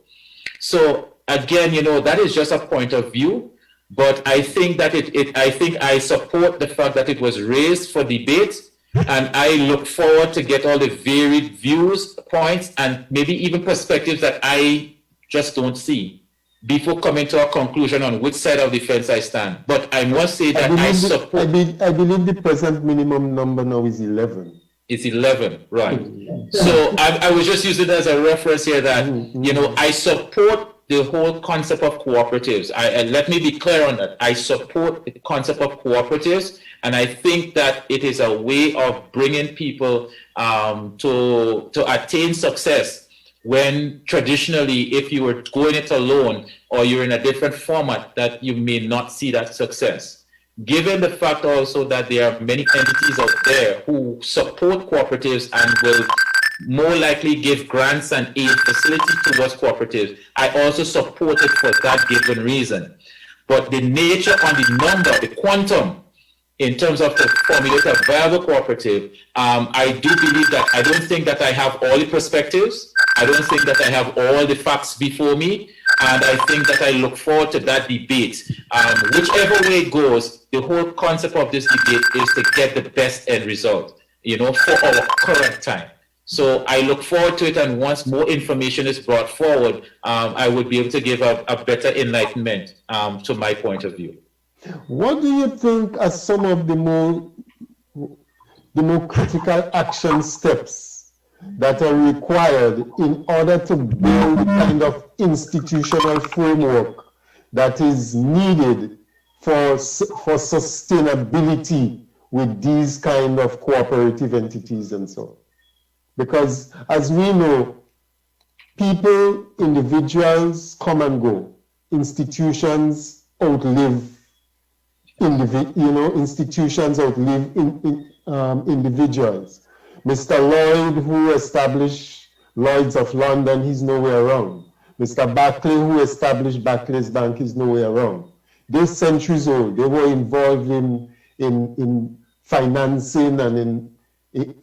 So again, that is just a point of view, but I think that I support the fact that it was raised for debate. And I look forward to get all the varied views, points, and maybe even perspectives that I just don't see before coming to a conclusion on which side of the fence I stand. But I must say that I support...
I believe the present minimum number now is 11.
It's 11, right. So I was just using it as a reference here that, I support the whole concept of cooperatives. And let me be clear on that. I support the concept of cooperatives, and I think that it is a way of bringing people to attain success when traditionally, if you were going it alone or you're in a different format, that you may not see that success. Given the fact also that there are many entities out there who support cooperatives and will more likely give grants and aid facility towards cooperatives, I also support it for that given reason. But the nature and the number, the quantum, in terms of to formulate a viable cooperative, I do believe that I don't think that I have all the perspectives. I don't think that I have all the facts before me. And I think that I look forward to that debate. Whichever way it goes, the whole concept of this debate is to get the best end result, for our current time. So I look forward to it, and once more information is brought forward, I would be able to give a better enlightenment to my point of view.
What do you think are some of the more critical action steps that are required in order to build the kind of institutional framework that is needed for sustainability with these kind of cooperative entities and so on. Because as we know, people, individuals come and go. Institutions outlive institutions outlive individuals. Mr. Lloyd, who established Lloyd's of London, he's nowhere around. Mr. Barclay, who established Barclays Bank, is nowhere around. They're centuries old. They were involved in financing and in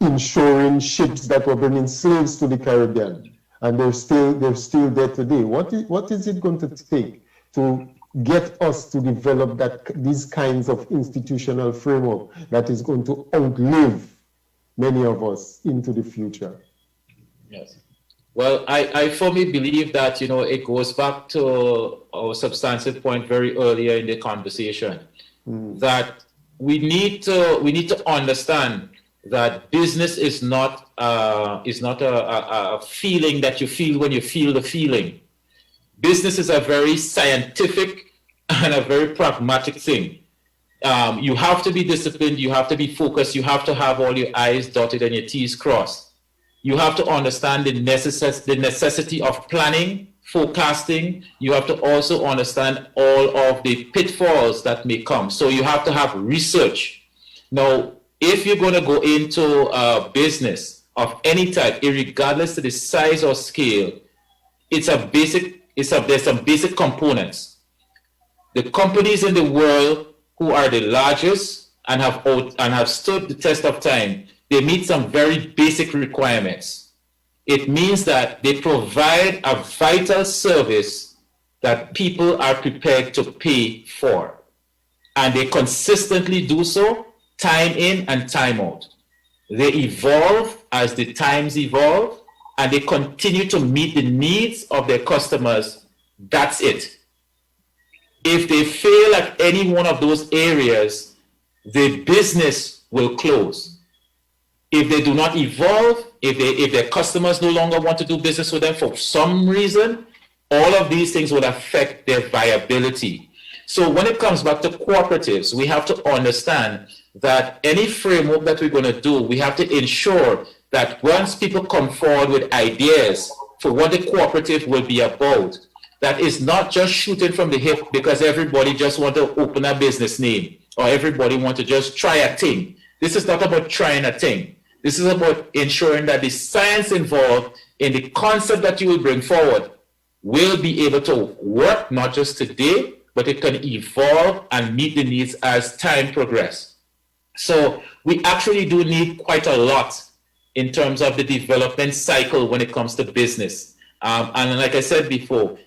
insuring ships that were bringing slaves to the Caribbean. And they're still there today. What is it going to take to get us to develop these kinds of institutional framework that is going to outlive many of us into the future?
Yes. Well, I firmly believe that, it goes back to our substantive point very earlier in the conversation, that we need to understand that business is not a feeling that you feel when you feel the feeling. Business is a very scientific and a very pragmatic thing. You have to be disciplined, you have to be focused, you have to have all your I's dotted and your T's crossed. You have to understand the necessity of planning, forecasting. You have to also understand all of the pitfalls that may come. So you have to have research. Now, if you're going to go into a business of any type, regardless of the size or scale, there's some basic components. The companies in the world who are the largest and have stood the test of time, they meet some very basic requirements. It means that they provide a vital service that people are prepared to pay for. And they consistently do so, time in and time out. They evolve as the times evolve, and they continue to meet the needs of their customers. That's it. If they fail at any one of those areas, the business will close. If they do not evolve, if their customers no longer want to do business with them for some reason, all of these things will affect their viability. So when it comes back to cooperatives, we have to understand that any framework that we're going to do, we have to ensure that once people come forward with ideas for what the cooperative will be about, that is not just shooting from the hip because everybody just want to open a business name or everybody want to just try a thing. This is not about trying a thing. This is about ensuring that the science involved in the concept that you will bring forward will be able to work not just today, but it can evolve and meet the needs as time progresses. So we actually do need quite a lot in terms of the development cycle when it comes to business. And like I said before,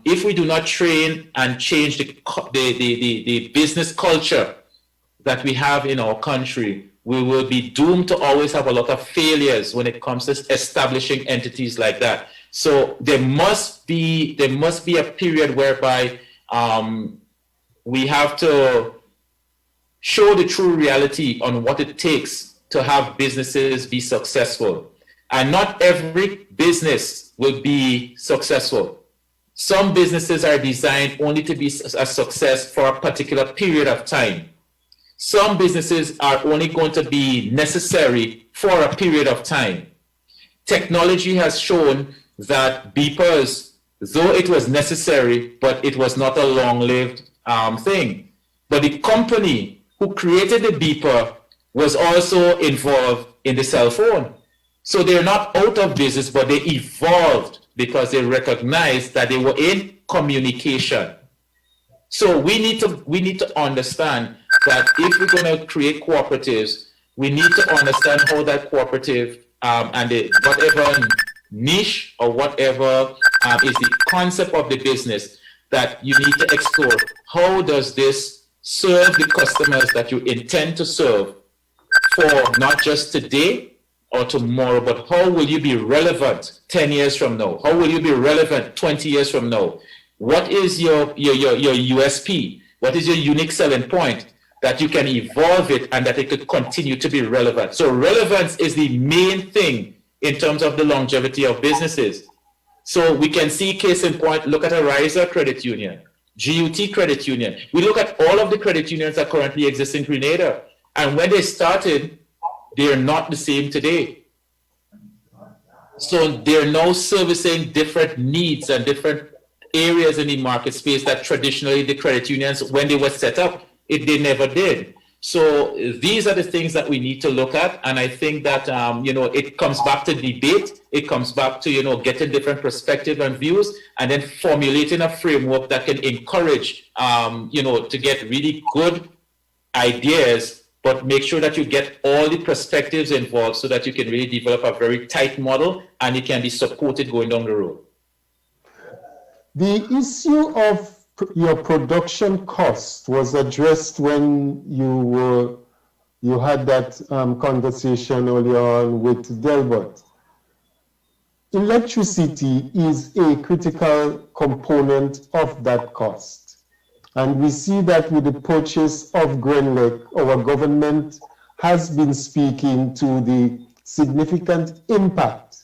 if we do not train and change the business culture that we have in our country, we will be doomed to always have a lot of failures when it comes to establishing entities like that. So there must be a period whereby we have to show the true reality on what it takes to have businesses be successful. And not every business will be successful. Some businesses are designed only to be a success for a particular period of time. Some businesses are only going to be necessary for a period of time. Technology has shown that beepers, though it was necessary, but it was not a long-lived thing. But the company who created the beeper was also involved in the cell phone. So they're not out of business, but they evolved because they recognized that they were in communication. So we need to understand that if we're going to create cooperatives, we need to understand how that cooperative and whatever niche or whatever is the concept of the business that you need to explore. How does this serve the customers that you intend to serve for not just today or tomorrow, but how will you be relevant 10 years from now? How will you be relevant 20 years from now? What is your USP? What is your unique selling point that you can evolve it and that it could continue to be relevant? So relevance is the main thing in terms of the longevity of businesses. So we can see case in point, look at a Riser credit union. GUT Credit Union. We look at all of the credit unions that currently exist in Grenada. And when they started, they're not the same today. So they're now servicing different needs and different areas in the market space that traditionally the credit unions, when they were set up, they never did. So these are the things that we need to look at. And I think that, it comes back to debate. It comes back to, getting different perspectives and views, and then formulating a framework that can encourage, to get really good ideas, but make sure that you get all the perspectives involved so that you can really develop a very tight model and it can be supported going down the road.
The issue of your production cost was addressed when you had that conversation earlier on with Delbert. Electricity is a critical component of that cost. And we see that with the purchase of Grenada, our government has been speaking to the significant impact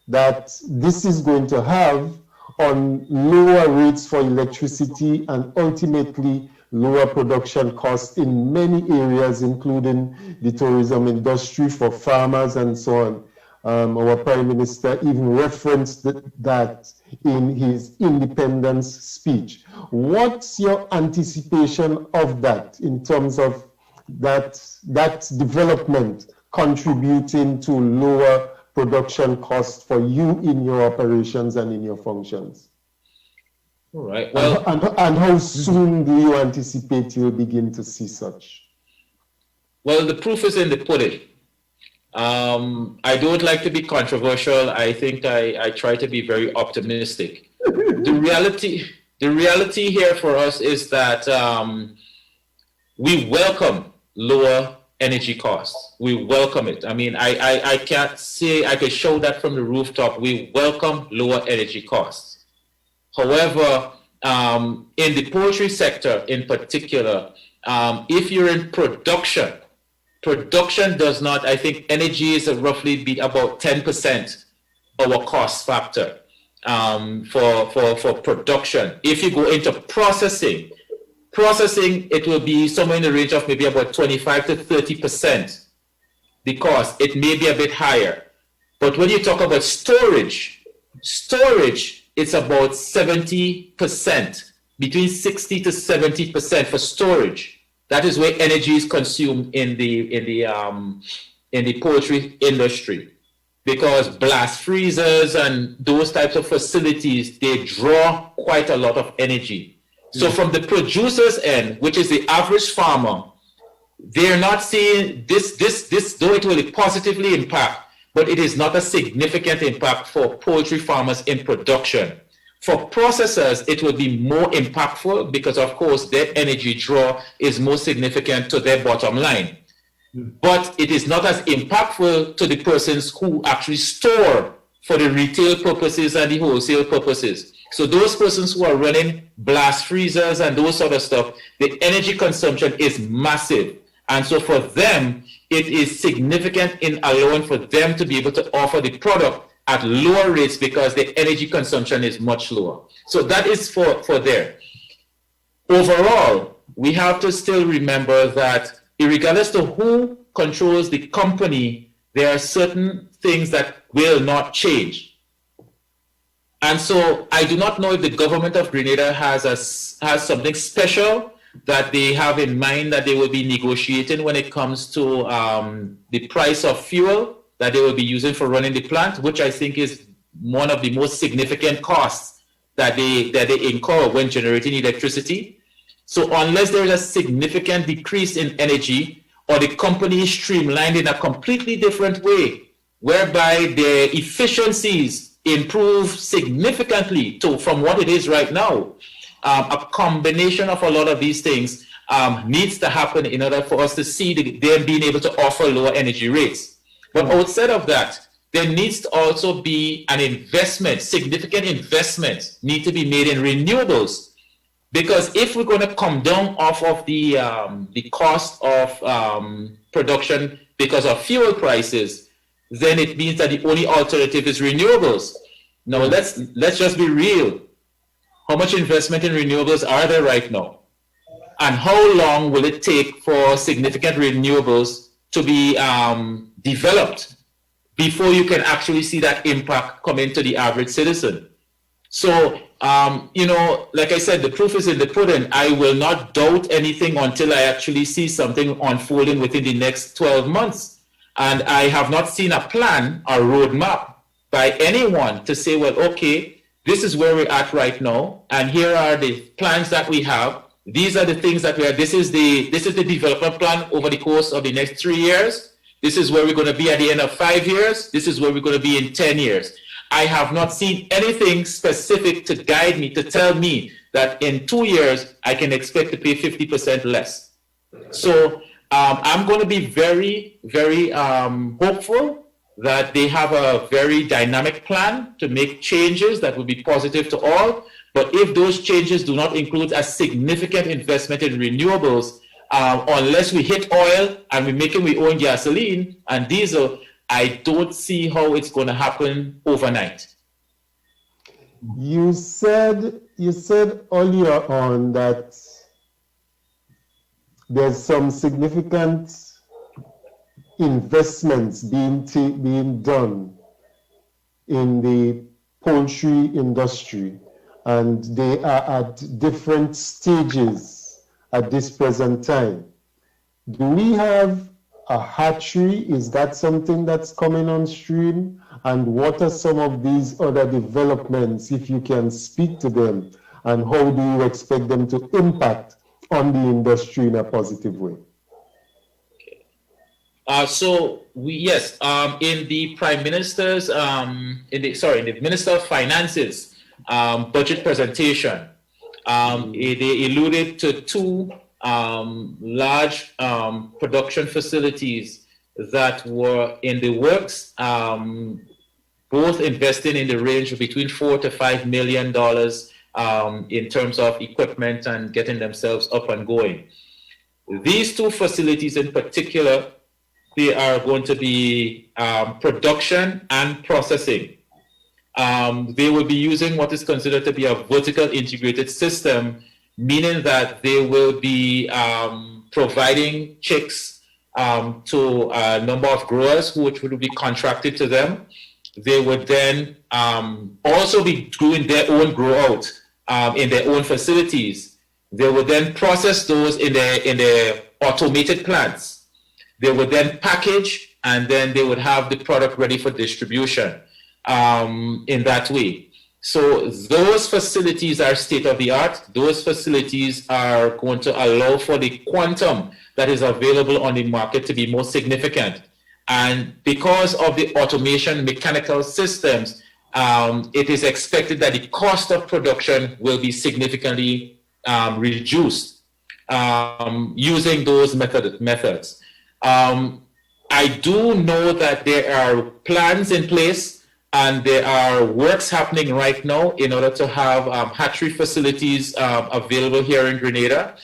that this is going to have on lower rates for electricity and ultimately lower production costs in many areas, including the tourism industry for farmers and so on. Our Prime Minister even referenced that in his independence speech. What's your anticipation of that in terms of that development contributing to lower production costs for you in your operations and in your functions?
All right. Well,
and how soon do you anticipate you'll begin to see such?
Well, the proof is in the pudding. I don't like to be controversial. I think I try to be very optimistic. The reality here for us is that we welcome lower energy costs. We welcome it. I mean, I can't say I could show that from the rooftop. We welcome lower energy costs. However, in the poultry sector in particular, if you're in production does not, I think energy is roughly be about 10% our cost factor for production. If you go into processing, it will be somewhere in the range of maybe about 25 to 30% the cost. It may be a bit higher. But when you talk about storage, it's about 70%, between 60 to 70% for storage. That is where energy is consumed in the poultry industry, because blast freezers and those types of facilities, they draw quite a lot of energy. So from the producer's end, which is the average farmer, they're not seeing this, though it will positively impact, but it is not a significant impact for poultry farmers in production. For processors, it will be more impactful because, of course, their energy draw is more significant to their bottom line. But it is not as impactful to the persons who actually store for the retail purposes and the wholesale purposes. So those persons who are running blast freezers and those sort of stuff, the energy consumption is massive. And so for them, it is significant in allowing for them to be able to offer the product at lower rates because the energy consumption is much lower. So that is for there. Overall, we have to still remember that regardless of who controls the company, there are certain things that will not change. And so I do not know if the government of Grenada has something special that they have in mind that they will be negotiating when it comes to the price of fuel that they will be using for running the plant, which I think is one of the most significant costs that they incur when generating electricity. So unless there is a significant decrease in energy, or the company is streamlined in a completely different way, whereby their efficiencies improve significantly from what it is right now, a combination of a lot of these things needs to happen in order for us to see them being able to offer lower energy rates. But outside of that, there needs to also be an investment, significant investments need to be made in renewables. Because if we're going to come down off of the cost of production because of fuel prices, then it means that the only alternative is renewables. Now, let's just be real. How much investment in renewables are there right now? And how long will it take for significant renewables to be developed before you can actually see that impact come into the average citizen? So, you know, like I said, the proof is in the pudding. I will not doubt anything until I actually see something unfolding within the next 12 months. And I have not seen a plan or roadmap by anyone to say, well, okay, this is where we're at right now, and here are the plans that we have. These are the things that we are. This is the development plan over the course of the next 3 years. This is where we're going to be at the end of 5 years. This is where we're going to be in 10 years. I have not seen anything specific to guide me, to tell me that in 2 years, I can expect to pay 50% less. So I'm going to be very, very hopeful that they have a very dynamic plan to make changes that will be positive to all. But if those changes do not include a significant investment in renewables, unless we hit oil and we're making our own gasoline and diesel, I don't see how it's going to happen overnight.
You said earlier on that there's some significant investments being done in the poultry industry, and they are at different stages at this present time. Do we have a hatchery? Is that something that's coming on stream? And what are some of these other developments, if you can speak to them, and how do you expect them to impact on the industry in a positive way?
So yes, in the Prime Minister's, in the Minister of Finance's budget presentation, they alluded to two large production facilities that were in the works, both investing in the range of between $4 to $5 million in terms of equipment and getting themselves up and going. These two facilities in particular, they are going to be production and processing. They will be using what is considered to be a vertical integrated system, meaning that they will be providing chicks to a number of growers which would be contracted to them. They would then also be doing their own grow out in their own facilities. They would then process those in their automated plants. They would then package, and then they would have the product ready for distribution in that way. So those facilities are state of the art. Those facilities are going to allow for the quantum that is available on the market to be more significant. And because of the automation mechanical systems, it is expected that the cost of production will be significantly reduced using those methods. I do know that there are plans in place and there are works happening right now in order to have hatchery facilities available here in Grenada.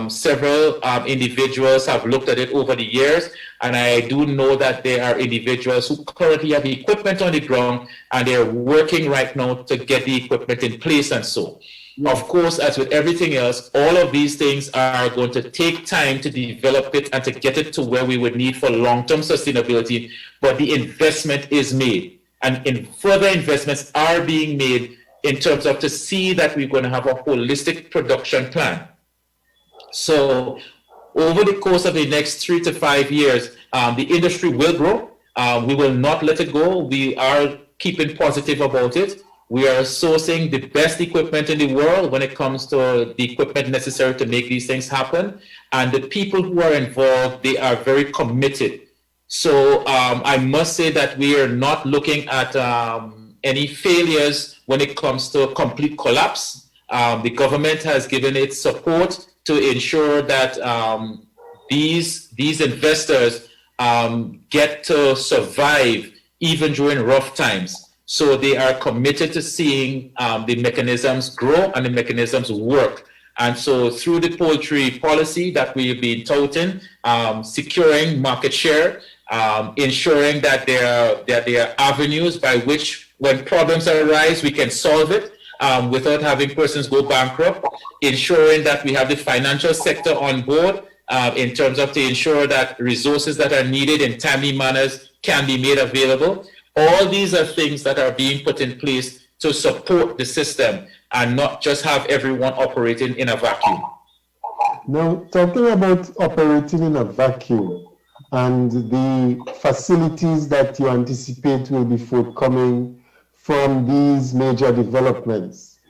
Several individuals have looked at it over the years, and I do know that there are individuals who currently have equipment on the ground and they're working right now to get the equipment in place and so. Of course, as with everything else, all of these things are going to take time to develop it and to get it to where we would need for long-term sustainability, but the investment is made. And further investments are being made in terms of to see that we're going to have a holistic production plan. So over the course of the next 3 to 5 years, the industry will grow. We will not let it go. We are keeping positive about it. We are sourcing the best equipment in the world when it comes to the equipment necessary to make these things happen. And the people who are involved, they are very committed. So I must say that we are not looking at any failures when it comes to a complete collapse. The government has given its support to ensure that these investors get to survive even during rough times. So they are committed to seeing the mechanisms grow and the mechanisms work. And so through the poultry policy that we've been touting, securing market share, ensuring that there are avenues by which when problems arise, we can solve it, without having persons go bankrupt, ensuring that we have the financial sector on board in terms of to ensure that resources that are needed in timely manners can be made available. All these are things that are being put in place to support the system and not just have everyone operating in a vacuum.
Now, talking about operating in a vacuum and the facilities that you anticipate will be forthcoming from these major developments,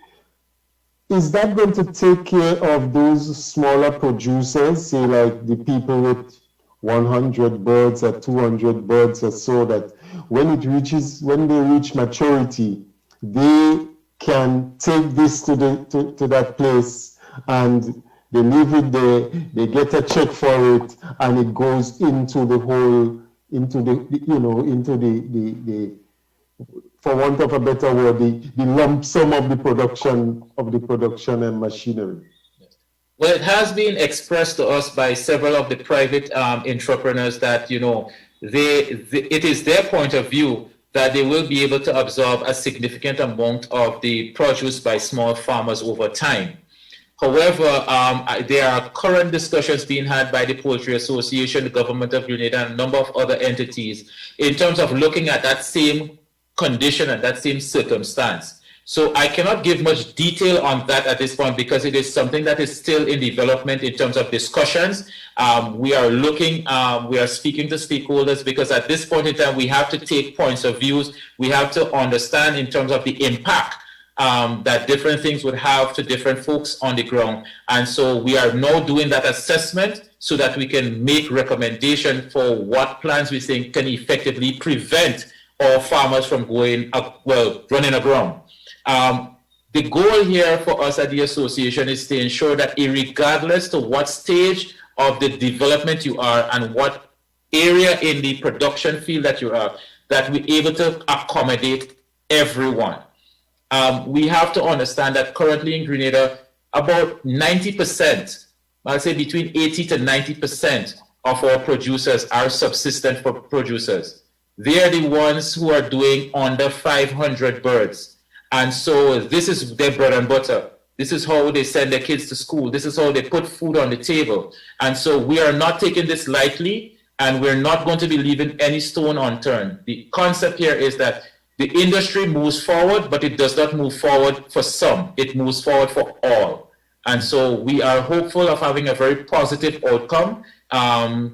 is that going to take care of those smaller producers, say like the people with 100 birds or 200 birds or so, that when they reach maturity, they can take this to that place and they leave it there, they get a check for it, and it goes into the whole, for want of a better word, the lump sum of the production and machinery.
Well, it has been expressed to us by several of the private entrepreneurs that, it is their point of view that they will be able to absorb a significant amount of the produce by small farmers over time. However, there are current discussions being had by the Poultry Association, the government of Grenada, and a number of other entities in terms of looking at that same condition and that same circumstance. So I cannot give much detail on that at this point because it is something that is still in development in terms of discussions. We are speaking to stakeholders because at this point in time, we have to take points of views. We have to understand in terms of the impact that different things would have to different folks on the ground. And so we are now doing that assessment so that we can make recommendation for what plans we think can effectively prevent our farmers from running aground. The goal here for us at the association is to ensure that regardless to what stage of the development you are and what area in the production field that you are, that we're able to accommodate everyone. We have to understand that currently in Grenada, about 90%, I'll say between 80 to 90% of our producers are subsistent producers. They are the ones who are doing under 500 birds. And so this is their bread and butter. This is how they send their kids to school. This is how they put food on the table. And so we are not taking this lightly, and we're not going to be leaving any stone unturned. The concept here is that the industry moves forward, but it does not move forward for some. It moves forward for all. And so we are hopeful of having a very positive outcome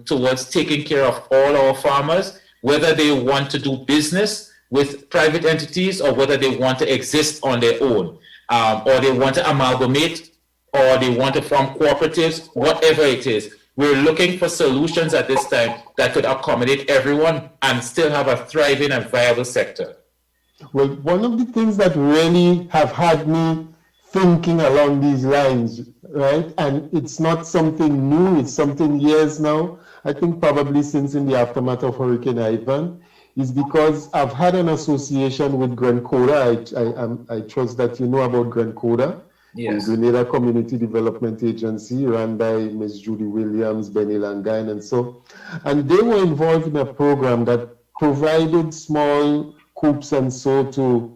towards taking care of all our farmers, whether they want to do business with private entities or whether they want to exist on their own, or they want to amalgamate, or they want to form cooperatives, whatever it is. We're looking for solutions at this time that could accommodate everyone and still have a thriving and viable sector.
Well, one of the things that really have had me thinking along these lines, right, and it's not something new, it's something years now, I think probably since in the aftermath of Hurricane Ivan, is because I've had an association with Grenada. I trust that you know about Grenada,
yes.
The Grenada Community Development Agency run by Ms. Judy Williams, Benny Langine, and they were involved in a program that provided small coops and so to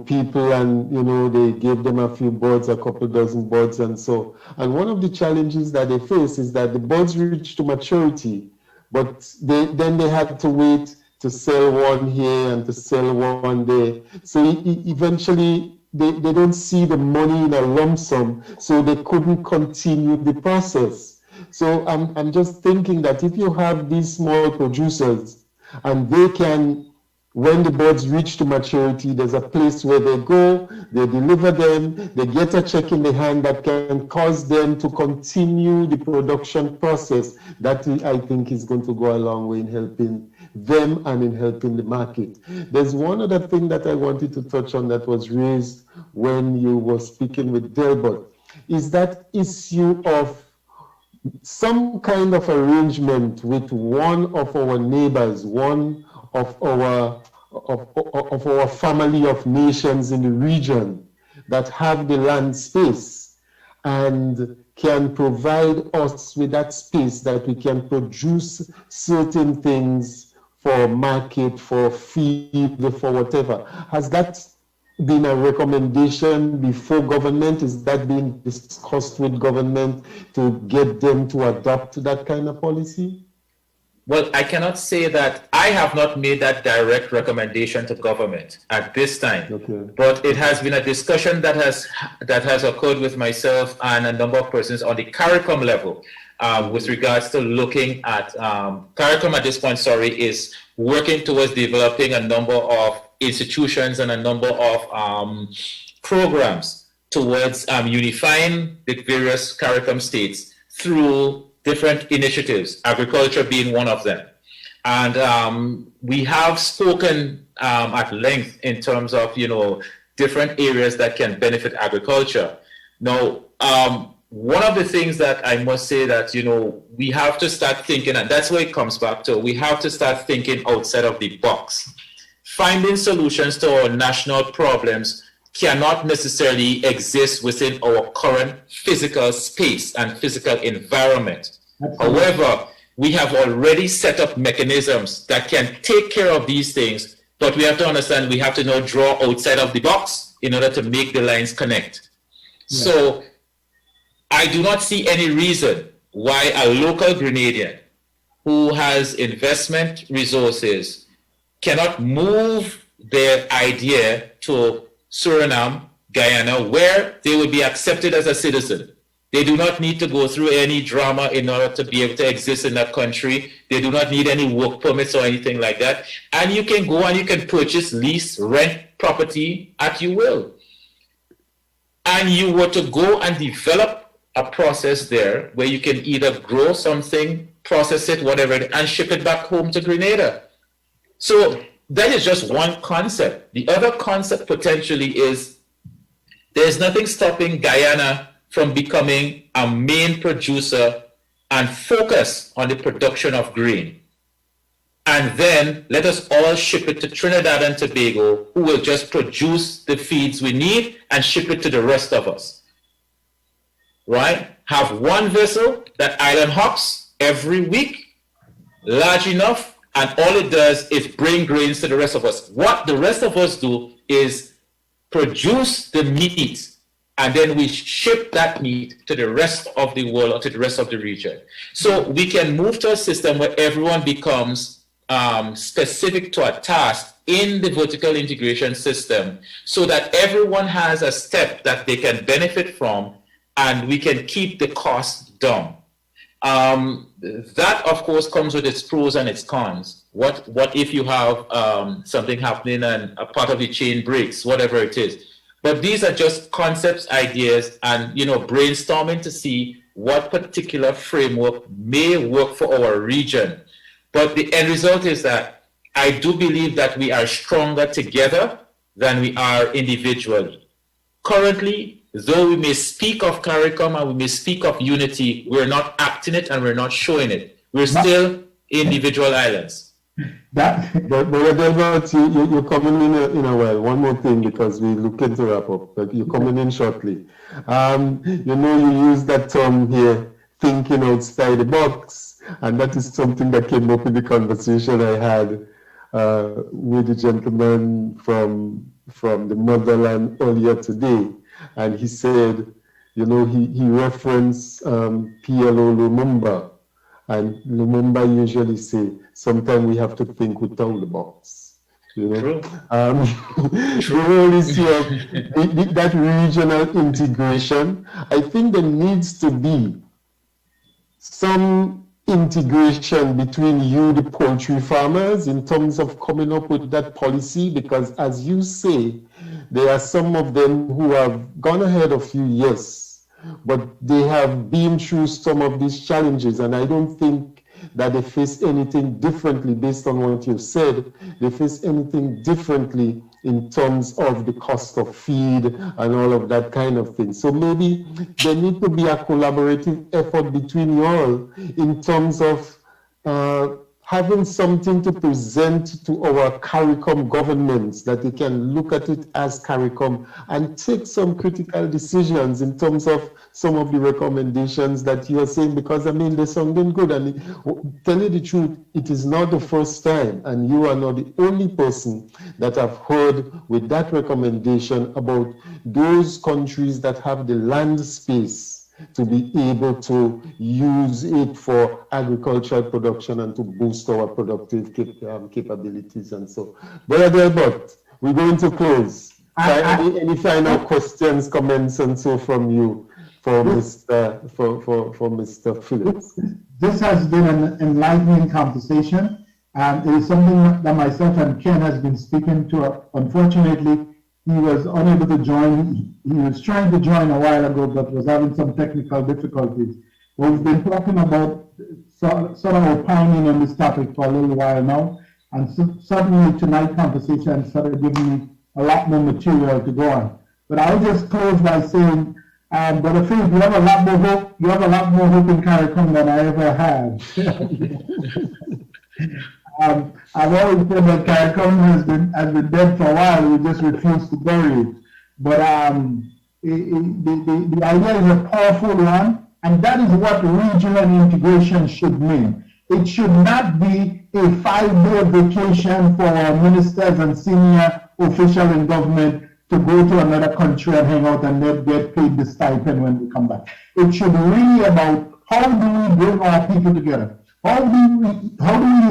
people, and they gave them a few birds, a couple dozen birds and so. And one of the challenges that they face is that the birds reach to maturity, but then they had to wait to sell one here and to sell one there. So eventually they don't see the money in a lump sum, so they couldn't continue the process. So I'm just thinking that if you have these small producers and they can, when the birds reach to maturity, there's a place where they go, they deliver them, they get a check in the hand that can cause them to continue the production process. That I think is going to go a long way in helping them and in helping the market. There's one other thing that I wanted to touch on that was raised when you were speaking with Delbert, is that issue of some kind of arrangement with one of our neighbors, one of our family of nations in the region that have the land space and can provide us with that space that we can produce certain things for market, for feed, for whatever. Has that been a recommendation before government? Is that being discussed with government to get them to adopt that kind of policy?
Well, I cannot say that I have not made that direct recommendation to government at this time.
Okay.
But it has been a discussion that has occurred with myself and a number of persons on the CARICOM level with regards to looking at CARICOM at this point, is working towards developing a number of institutions and a number of programs towards unifying the various CARICOM states through different initiatives, agriculture being one of them. And we have spoken at length in terms of, different areas that can benefit agriculture. Now, one of the things that I must say that, we have to start thinking, and that's where it comes back to, we have to start thinking outside of the box. Finding solutions to our national problems cannot necessarily exist within our current physical space and physical environment. Absolutely. However, we have already set up mechanisms that can take care of these things, but we have to understand we have to now draw outside of the box in order to make the lines connect. Yeah. So I do not see any reason why a local Grenadian who has investment resources cannot move their idea to Suriname, Guyana, where they will be accepted as a citizen. They do not need to go through any drama in order to be able to exist in that country. They do not need any work permits or anything like that. And you can go and you can purchase, lease, rent property at your will. And you were to go and develop a process there where you can either grow something, process it, whatever, and ship it back home to Grenada. So that is just one concept. The other concept potentially is there's nothing stopping Guyana from becoming a main producer and focus on the production of grain. And then let us all ship it to Trinidad and Tobago, who will just produce the feeds we need and ship it to the rest of us. Right? Have one vessel that island hops every week, large enough, and all it does is bring grains to the rest of us. What the rest of us do is produce the meat, and then we ship that meat to the rest of the world or to the rest of the region. So we can move to a system where everyone becomes specific to a task in the vertical integration system so that everyone has a step that they can benefit from and we can keep the cost down. That, of course, comes with its pros and its cons. What if you have something happening and a part of the chain breaks, whatever it is. But these are just concepts, ideas, and brainstorming to see what particular framework may work for our region. But the end result is that I do believe that we are stronger together than we are individually. Currently, though we may speak of CARICOM and we may speak of unity, we're not acting it and we're not showing it. We're still individual islands.
But Delbert, you're coming in a while. One more thing, because we're looking to wrap up, but you're coming in shortly. You use that term here, thinking outside the box, and that is something that came up in the conversation I had with the gentleman from the motherland earlier today. And he said, he referenced PLO Lumumba. And Lumumba usually say, sometimes we have to think without the box.
True.
The whole issue of that regional integration, I think there needs to be some integration between you, the poultry farmers, in terms of coming up with that policy, because as you say, there are some of them who have gone ahead a few years, but they have been through some of these challenges, and I don't think that they face anything differently based on what you've said. They face anything differently in terms of the cost of feed and all of that kind of thing. So maybe there need to be a collaborative effort between you all in terms of having something to present to our CARICOM governments, that they can look at it as CARICOM and take some critical decisions in terms of some of the recommendations that you are saying, because I mean, they're sounding good. And tell you the truth, it is not the first time, and you are not the only person that I've heard with that recommendation about those countries that have the land space to be able to use it for agricultural production and to boost our productive capabilities and so. Brother Delbert, we're going to close. Any final questions, comments, and so from you for Mr. for Mr. Phillips?
This has been an enlightening conversation, and it is something that myself and Ken has been speaking to. Unfortunately, he was unable to join. He was trying to join a while ago, but was having some technical difficulties. We've been talking about sort of opining on this topic for a little while now, and suddenly tonight's conversation started giving me a lot more material to go on. But I'll just close by saying, Brother Phil, you have a lot more hope. You have a lot more hope in CARICOM than I ever had. I've always said that CARICOM has been dead for a while. We just refuse to bury it. But the idea is a powerful one, and that is what regional integration should mean. It should not be a 5-day vacation for our ministers and senior officials in government to go to another country and hang out and then get paid the stipend when we come back. It should really about how do we bring our people together? How do we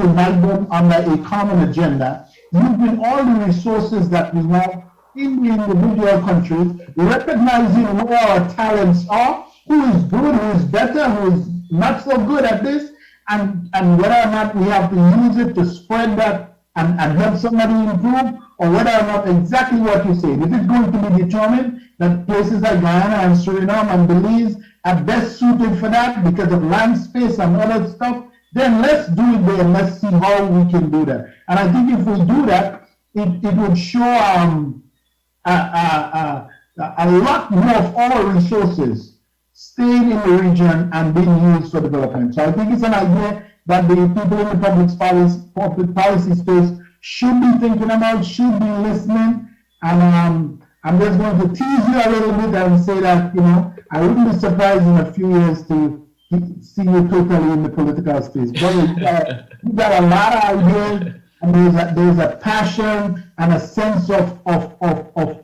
unite them under a common agenda, using all the resources that we have in the individual countries, recognizing who our talents are, who is good, who is better, who is not so good at this, and whether or not we have to use it to spread that and help somebody improve, or whether or not exactly what you say. If it's going to be determined that places like Guyana and Suriname and Belize are best suited for that because of land space and other stuff, then let's do it there and let's see how we can do that. And I think if we do that, it would show a lot more of our resources staying in the region and being used for development. So I think it's an idea that the people in the public policy space should be thinking about, should be listening. And I'm just going to tease you a little bit and say that, I wouldn't be surprised in a few years to see you totally in the political space. But you've got a lot of ideas, and there's a passion and a sense of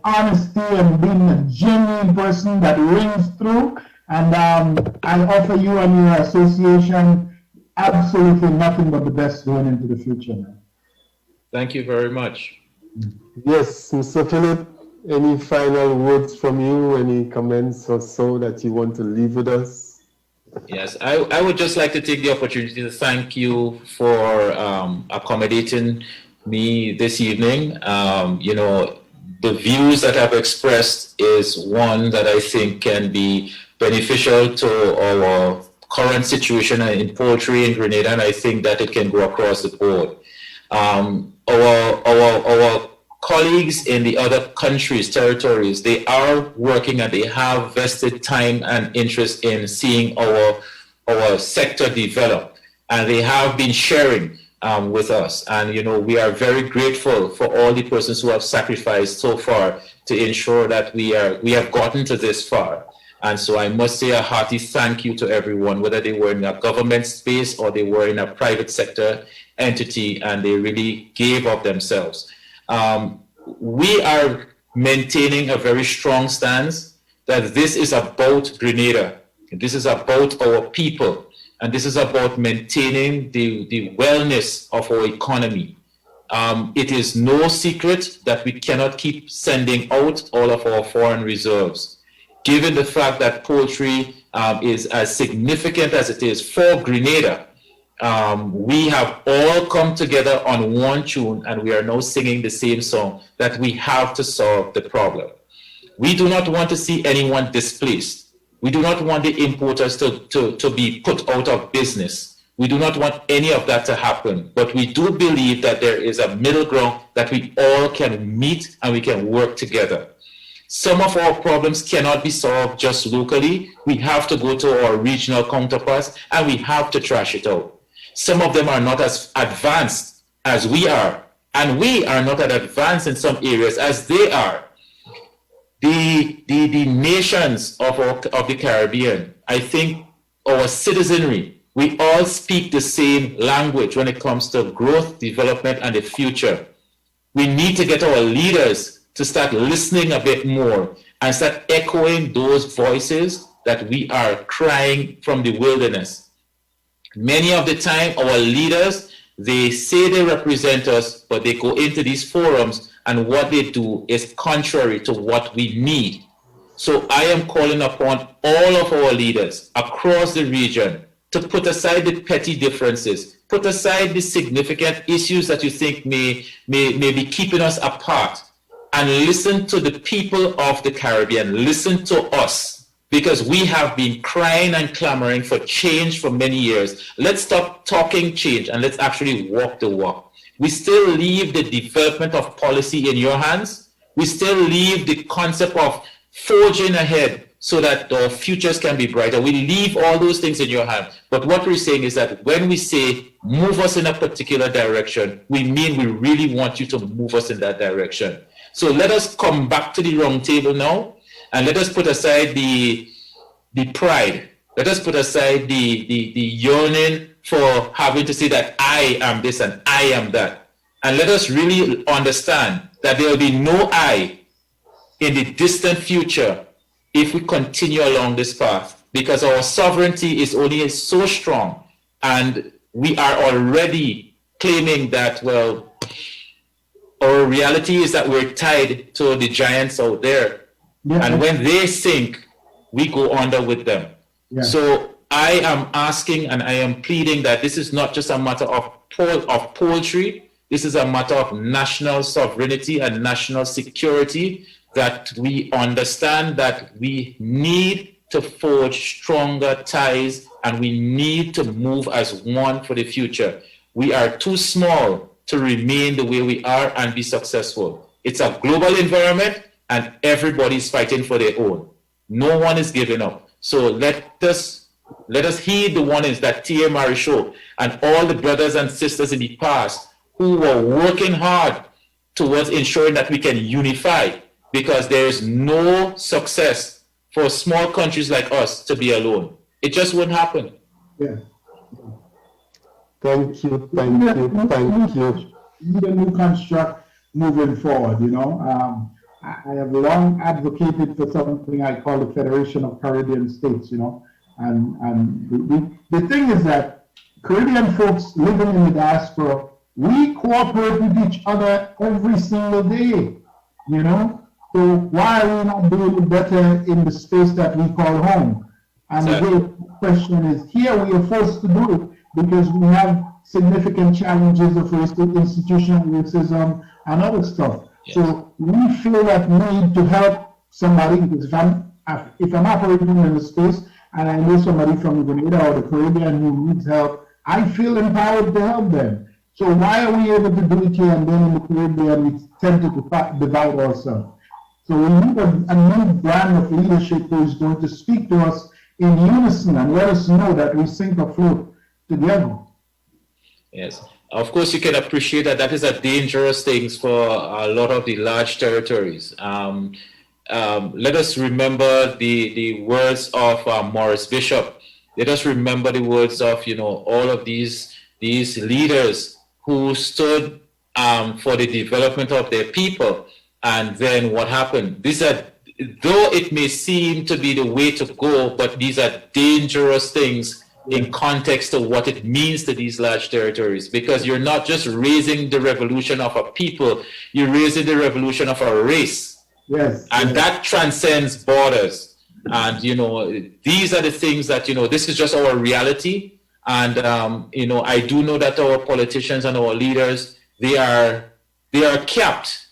honesty and being a genuine person that rings through. And I offer you and your association absolutely nothing but the best going into the future, man.
Thank you very much.
Yes, Mr. Philip, any final words from you, any comments or so that you want to leave with us?
Yes, I would just like to take the opportunity to thank you for accommodating me this evening. The views that I've expressed is one that I think can be beneficial to our current situation in poultry in Grenada, and I think that it can go across the board. Our colleagues in the other countries, territories, they are working and they have vested time and interest in seeing our sector develop, and they have been sharing with us. And we are very grateful for all the persons who have sacrificed so far to ensure that we have gotten to this far. And so I must say a hearty thank you to everyone, whether they were in a government space or they were in a private sector entity, and they really gave up themselves. We are maintaining a very strong stance that this is about Grenada. This is about our people, and this is about maintaining the wellness of our economy. It is no secret that we cannot keep sending out all of our foreign reserves. Given the fact that poultry is as significant as it is for Grenada, we have all come together on one tune, and we are now singing the same song, that we have to solve the problem. We do not want to see anyone displaced. We do not want the importers to be put out of business. We do not want any of that to happen, but we do believe that there is a middle ground that we all can meet and we can work together. Some of our problems cannot be solved just locally. We have to go to our regional counterparts and we have to trash it out. Some of them are not as advanced as we are, and we are not as advanced in some areas as they are. The nations of the Caribbean, I think our citizenry, we all speak the same language when it comes to growth, development, and the future. We need to get our leaders to start listening a bit more and start echoing those voices that we are crying from the wilderness. Many of the time, our leaders, they say they represent us, but they go into these forums and what they do is contrary to what we need. So I am calling upon all of our leaders across the region to put aside the petty differences, put aside the significant issues that you think may be keeping us apart, and listen to the people of the Caribbean, listen to us, because we have been crying and clamoring for change for many years. Let's stop talking change and let's actually walk the walk. We still leave the development of policy in your hands. We still leave the concept of forging ahead so that our futures can be brighter. We leave all those things in your hand. But what we're saying is that when we say move us in a particular direction, we mean we really want you to move us in that direction. So let us come back to the round table now, and let us put aside the pride. Let us put aside the yearning for having to say that I am this and I am that. And let us really understand that there will be no I in the distant future if we continue along this path, because our sovereignty is only so strong, and we are already claiming that, well, our reality is that we're tied to the giants out there. Yeah. And when they sink, we go under with them. Yeah. So I am asking and I am pleading that this is not just a matter of poultry. This is a matter of national sovereignty and national security, that we understand that we need to forge stronger ties and we need to move as one for the future. We are too small to remain the way we are and be successful. It's a global environment and everybody's fighting for their own. No one is giving up. So let us heed the warnings that T.A. Marichaux and all the brothers and sisters in the past who were working hard towards ensuring that we can unify, because there is no success for small countries like us to be alone. It just wouldn't happen.
Yeah.
Thank you.
Need a new construct moving forward, you know. I have long advocated for something I call the Federation of Caribbean States, you know. And the thing is that Caribbean folks living in the diaspora, we cooperate with each other every single day, you know. So why are we not doing it better in the space that we call home? And the question is, here we are forced to do it because we have significant challenges of institutional racism and other stuff. Yes. So we feel that need to help somebody, because if I'm operating in a space and I know somebody from Grenada or the Caribbean who needs help, I feel empowered to help them. So why are we able to do it here and then in the Caribbean we tend to divide ourselves? So we need a new brand of leadership who is going to speak to us in unison and let us know that we sink or float together.
Yes. Of course, you can appreciate that that is a dangerous thing for a lot of the large territories. Let us remember the words of Maurice Bishop. Let us remember the words of, you know, all of these leaders who stood for the development of their people. And then what happened? These are, though it may seem to be the way to go, but these are dangerous things in context to what it means to these large territories, because you're not just raising the revolution of a people, you're raising the revolution of a race.
Yes.
And that transcends borders. And, you know, these are the things that, you know, this is just our reality. And, you know, I do know that our politicians and our leaders, they are capped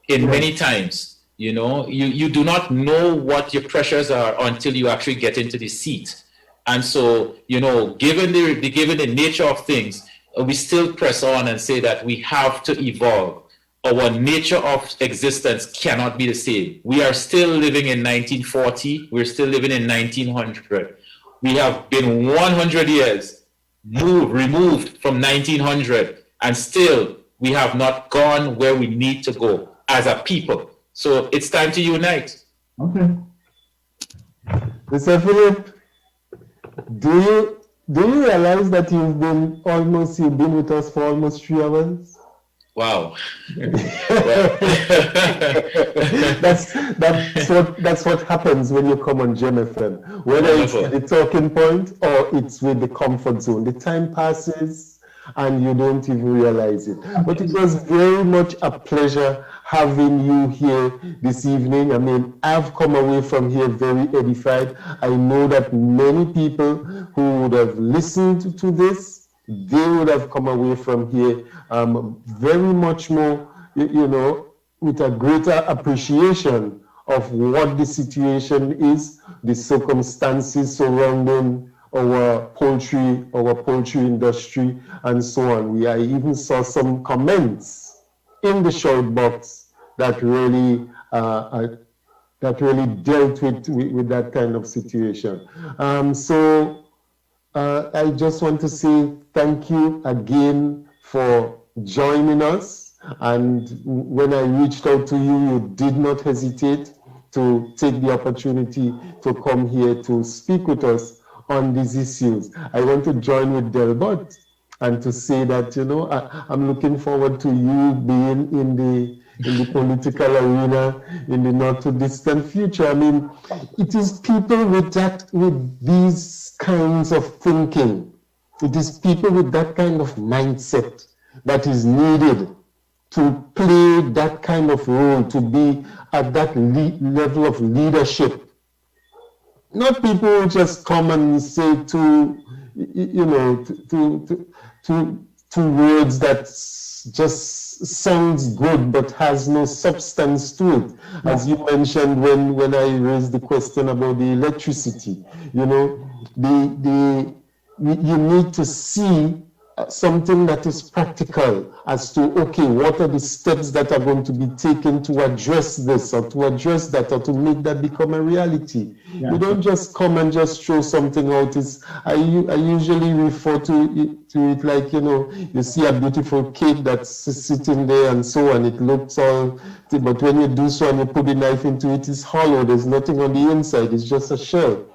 in many times. You know, you do not know what your pressures are until you actually get into the seat. And so, you know, given the nature of things, we still press on and say that we have to evolve. Our nature of existence cannot be the same. We are still living in 1940. We're still living in 1900. We have been 100 years removed from 1900, and still we have not gone where we need to go as a people. So it's time to unite.
Okay.
Mr. Philip, do you realize that you've been with us for almost 3 hours?
Wow.
that's what happens when you come on Gem FM. Whether
Wonderful.
it's the talking point or it's with the comfort zone. The time passes and you don't even realize it. But it was very much a pleasure having you here this evening. I mean, I've come away from here very edified. I know that many people who would have listened to this, they would have come away from here very much more, with a greater appreciation of what the situation is, the circumstances surrounding our poultry industry, and so on. I even saw some comments in the short box that really dealt with that kind of situation. I just want to say thank you again for joining us. And when I reached out to you, you did not hesitate to take the opportunity to come here to speak with us on these issues. I want to join with Delbert and to say that, I'm looking forward to you being in the political arena in the not too distant future. I mean, it is people with these kinds of thinking. It is people with that kind of mindset that is needed to play that kind of role, to be at that level of leadership. Not people who just come and say two words that just sounds good but has no substance to it. As you mentioned when I raised the question about the electricity, you need to see something that is practical as to, okay, what are the steps that are going to be taken to address this or to address that or to make that become a reality. Yeah. You don't just come and just throw something out. I usually refer to it like, you see a beautiful cake that's sitting there and so on, it looks all, but when you do so and you put the knife into it, it's hollow, there's nothing on the inside, it's just a shell.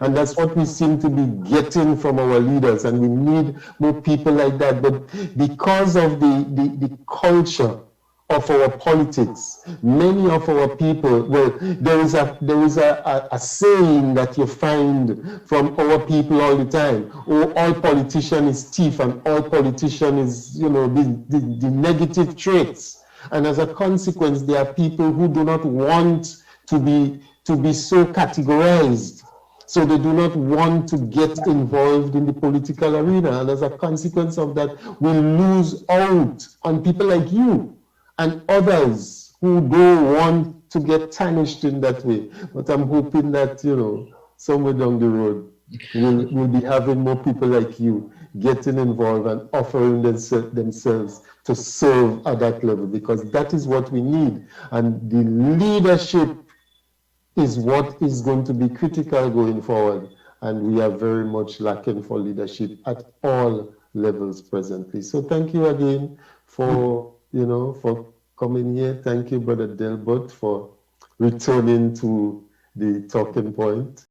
And that's what we seem to be getting from our leaders, and we need more people like that. But because of the culture of our politics, many of our people, there is a saying that you find from our people all the time: oh, all politician is thief, and all politician is, the negative traits. And as a consequence, there are people who do not want to be so categorized. So they do not want to get involved in the political arena. And as a consequence of that, we lose out on people like you and others who don't want to get tarnished in that way. But I'm hoping that, somewhere down the road, we'll be having more people like you getting involved and offering themselves to serve at that level, because that is what we need. And the leadership is what is going to be critical going forward, and we are very much lacking for leadership at all levels presently. So thank you again for coming here. Thank you, Brother Delbert, for returning to the talking point.